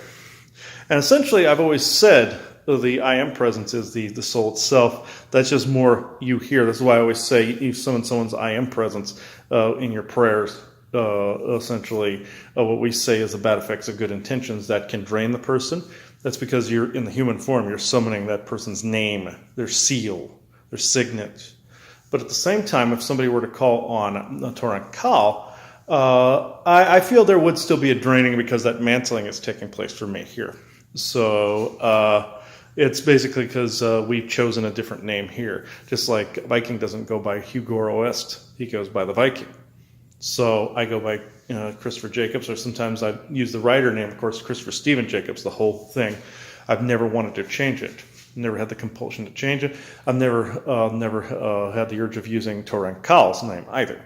And essentially, I've always said the I am presence is the soul itself. That's just more you here. That's why I always say you summon someone's I am presence in your prayers. Essentially, what we say is the bad effects of good intentions that can drain the person. That's because you're in the human form. You're summoning that person's name, their seal, their signet. But at the same time, if somebody were to call on Toran Kal, I feel there would still be a draining because that mantling is taking place for me here. So it's basically because we've chosen a different name here. Just like Viking doesn't go by Hugor Oest, he goes by the Viking. So I go by Christopher Jacobs, or sometimes I use the writer name, of course, Christopher Stephen Jacobs, the whole thing. I've never wanted to change it. Never had the compulsion to change it. I've never had the urge of using Toran Kal's name either,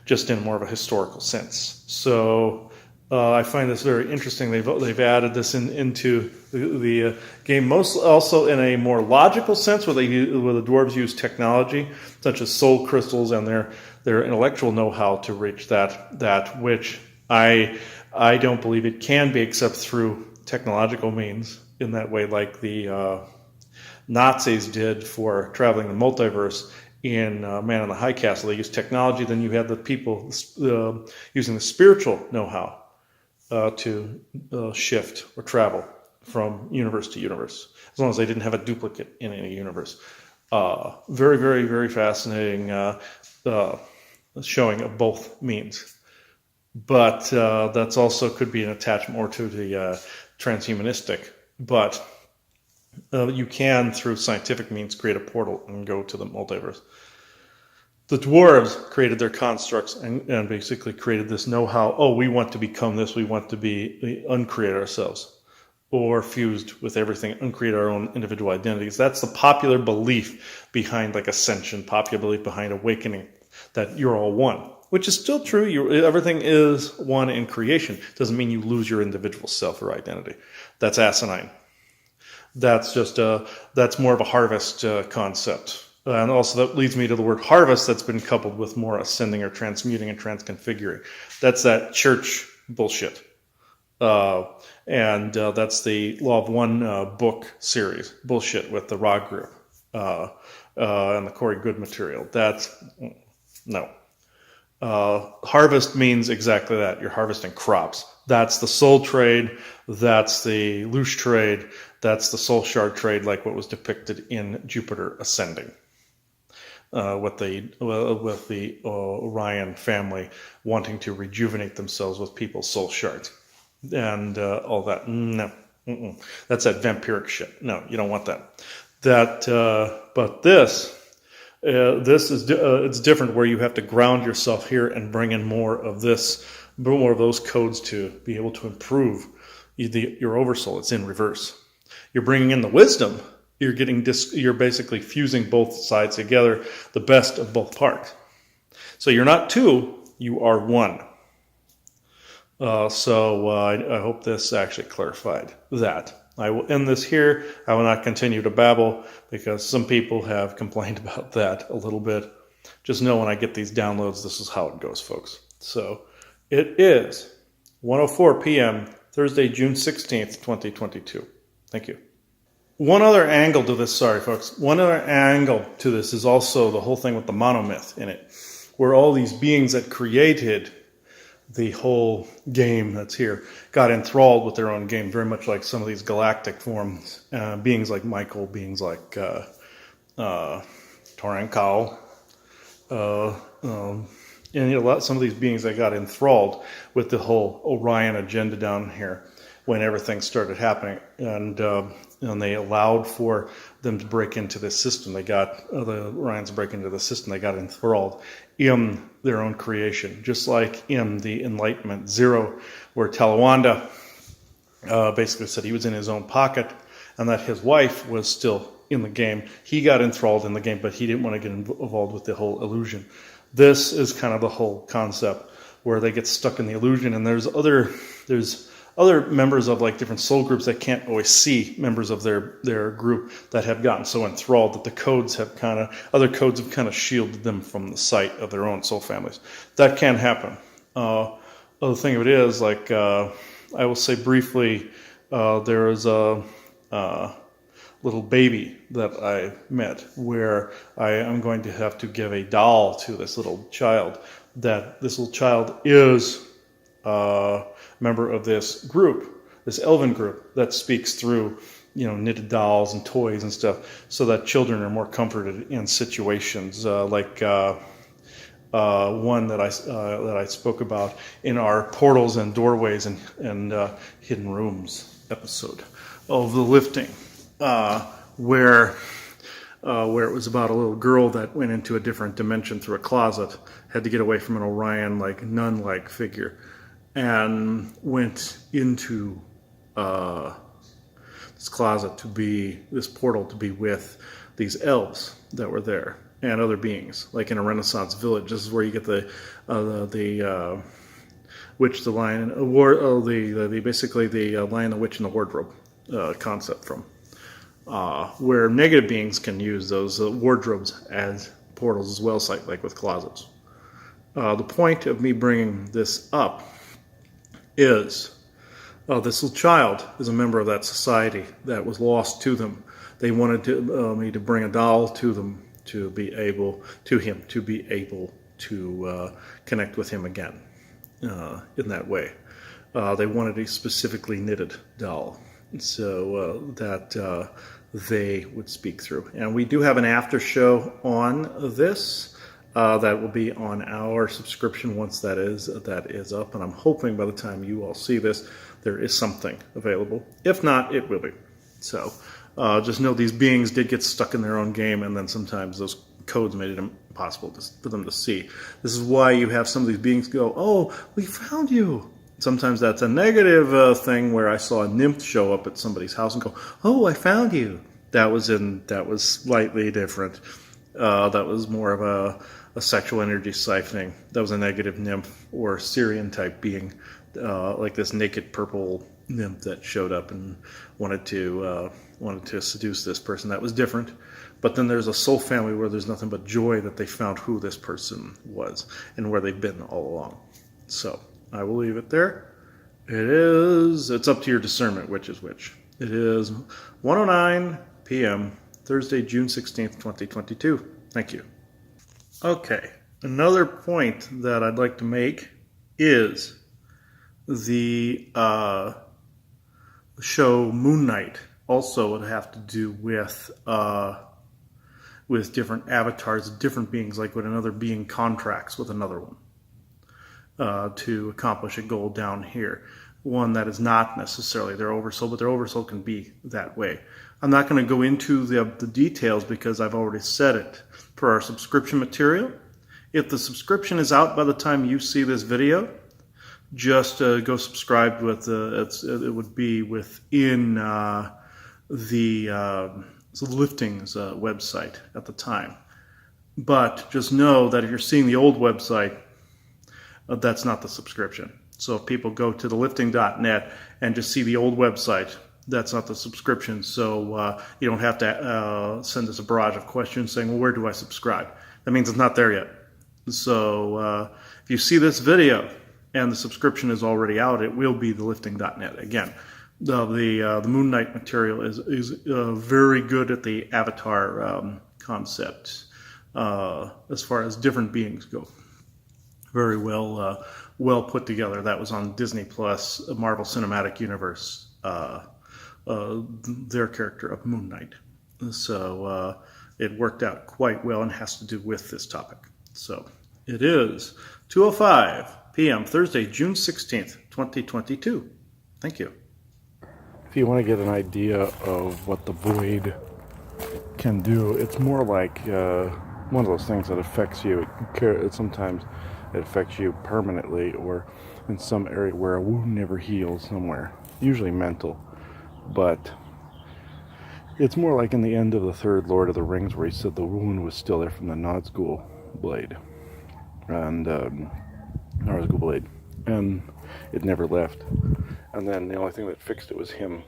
just in more of a historical sense. So I find this very interesting. They've added this into the game, most also in a more logical sense, where the dwarves use technology such as soul crystals and their intellectual know-how to reach that which I don't believe it can be except through technological means in that way, like the Nazis did for traveling the multiverse in Man in the High Castle. They used technology. Then you had the people using the spiritual know-how to shift or travel from universe to universe, as long as they didn't have a duplicate in any universe. Very, very, very fascinating showing of both means. But that's also could be an attachment more to the transhumanistic. But you can, through scientific means, create a portal and go to the multiverse. The dwarves created their constructs and basically created this know-how. Oh, we want to become this. We want to uncreate ourselves, or fused with everything, uncreate our own individual identities. That's the popular belief behind like ascension, popular belief behind awakening, that you're all one, which is still true. Everything is one in creation. Doesn't mean you lose your individual self or identity. That's asinine. That's just that's more of a harvest concept. And also that leads me to the word harvest that's been coupled with more ascending or transmuting and transconfiguring. That's that church bullshit. And that's the Law of One book series bullshit with the Ra group and the Corey Good material. That's no. Harvest means exactly that. You're harvesting crops. That's the soul trade. That's the Lush trade. That's the soul shard trade, like what was depicted in Jupiter Ascending. With the Orion family wanting to rejuvenate themselves with people's soul shards and all that. No, that's that vampiric shit. No, you don't want that. But this is it's different, where you have to ground yourself here and bring in more of those codes to be able to improve your oversoul. It's in reverse. You're bringing in the wisdom. You're basically fusing both sides together, the best of both parts. So you're not two, you are one. So I hope this actually clarified that. I will end this here. I will not continue to babble because some people have complained about that a little bit. Just know when I get these downloads, this is how it goes, folks. So it is 1:04 p.m., Thursday, June 16th, 2022. Thank you. One other angle to this, one other angle to this is also the whole thing with the monomyth in it, where all these beings that created the whole game that's here, got enthralled with their own game, very much like some of these galactic forms, beings like Michael, beings like Torankal, and some of these beings that got enthralled with the whole Orion agenda down here when everything started happening, and they allowed for them to break into this system. They got the Orions to break into the system. They got enthralled in their own creation, just like in the Enlightenment Zero, where Talawanda basically said he was in his own pocket and that his wife was still in the game. He got enthralled in the game, but he didn't want to get involved with the whole illusion. This is kind of the whole concept where they get stuck in the illusion, and there's other members of like different soul groups that can't always see members of their group that have gotten so enthralled that other codes have kind of shielded them from the sight of their own soul families. That can happen. The thing of it is, like I will say briefly, there is a little baby that I met where I am going to have to give a doll to this little child. That this little child is a member of this group, this elven group that speaks through, knitted dolls and toys and stuff, so that children are more comforted in situations like one that I spoke about in our portals and doorways and hidden rooms episode of the lifting, where it was about a little girl that went into a different dimension through a closet, had to get away from an Orion nun-like figure, and went into this closet this portal to be with these elves that were there and other beings, like in a Renaissance village. This is where you get the witch, the lion, basically the lion, the witch, and the wardrobe concept from, where negative beings can use those wardrobes as portals as well, like with closets. The point of me bringing this up is this little child is a member of that society that was lost to them. They wanted me to bring a doll to them to be able to connect with him again in that way. They wanted a specifically knitted doll, so that they would speak through. And we do have an after show on this. That will be on our subscription once that is up, and I'm hoping by the time you all see this, there is something available. If not, it will be. So just know these beings did get stuck in their own game, and then sometimes those codes made it impossible for them to see. This is why you have some of these beings go, "Oh, we found you." Sometimes that's a negative thing, where I saw a nymph show up at somebody's house and go, "Oh, I found you." That was slightly different. That was more of a sexual energy siphoning. That was a negative nymph or Syrian type being, like this naked purple nymph that showed up and wanted to seduce this person. That was different. But then there's a soul family where there's nothing but joy that they found who this person was and where they've been all along. So I will leave it there. It's up to your discernment which is which. It is 1:09 p.m. Thursday, June 16th, 2022. Thank you. Okay, another point that I'd like to make is the show Moon Knight also would have to do with different avatars, different beings, like when another being contracts with another one to accomplish a goal down here. One that is not necessarily their oversoul, but their oversoul can be that way. I'm not going to go into the details because I've already said it for our subscription material. If the subscription is out by the time you see this video, just go subscribe with it would be within the Liftings website at the time. But just know that if you're seeing the old website, that's not the subscription. So if people go to thelifting.net and just see the old website, that's not the subscription. So you don't have to send us a barrage of questions saying, well, where do I subscribe? That means it's not there yet. So if you see this video and the subscription is already out, it will be thelifting.net. Again, the Moon Knight material is very good at the avatar concept as far as different beings go. Very well well put together. That was on Disney Plus, Marvel Cinematic Universe, their character of Moon Knight. So it worked out quite well and has to do with this topic. So it is 2:05 p.m. Thursday, June 16th, 2022. Thank you. If you want to get an idea of what the void can do, it's more like one of those things that affects you. Sometimes it affects you permanently, or in some area where a wound never heals somewhere, usually mental. But it's more like in the end of the third Lord of the Rings, where he said the wound was still there from the Nazgul blade, and Nazgul blade, and it never left. And then the only thing that fixed it was him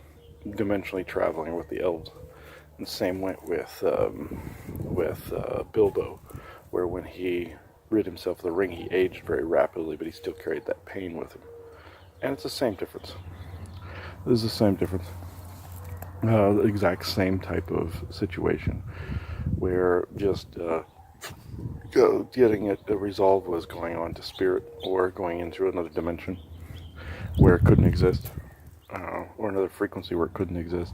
dimensionally traveling with the elves. And the same went with Bilbo, where when he rid himself of the ring, he aged very rapidly, but he still carried that pain with him. And it's the same difference. This is the same difference. The exact same type of situation, where just getting it resolved was going on to spirit, or going into another dimension where it couldn't exist, or another frequency where it couldn't exist.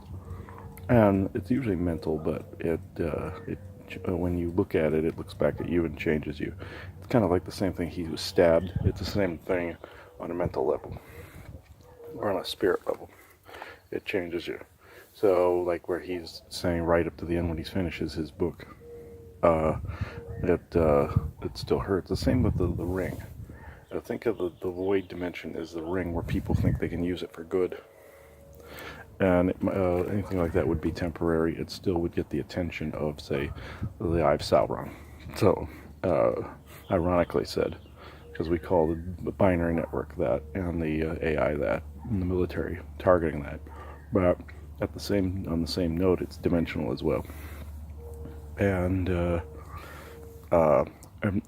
And it's usually mental, but when you look at it, it looks back at you and changes you. It's kind of like the same thing. He was stabbed. It's the same thing on a mental level, or on a spirit level. It changes you. So, like where he's saying right up to the end when he finishes his book, it still hurts. The same with the ring. Think of the void dimension as the ring, where people think they can use it for good. And anything like that would be temporary. It still would get the attention of, say, the Eye of Sauron. So, ironically said, because we call the binary network that, and the AI that, and the military targeting that. But on the same note, it's dimensional as well. And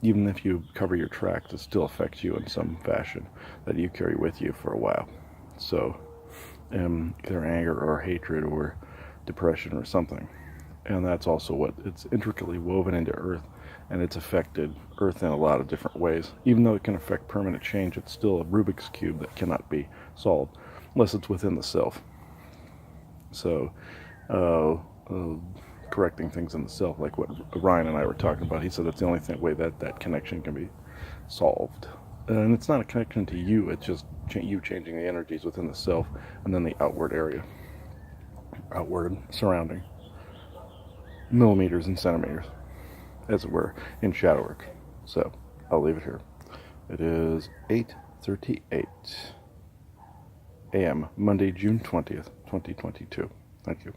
even if you cover your tracks, it still affects you in some fashion that you carry with you for a while. So, either anger or hatred or depression or something. And that's also what it's intricately woven into Earth, and it's affected Earth in a lot of different ways. Even though it can affect permanent change, it's still a Rubik's Cube that cannot be solved unless it's within the self. So, correcting things in the self, like what Ryan and I were talking about, he said that's the only way that connection can be solved. And it's not a connection to you, it's just you changing the energies within the self, and then the outward area, outward surrounding, millimeters and centimeters, as it were, in shadow work. So, I'll leave it here. It is 8:38 a.m., Monday, June 20th, 2022. Thank you.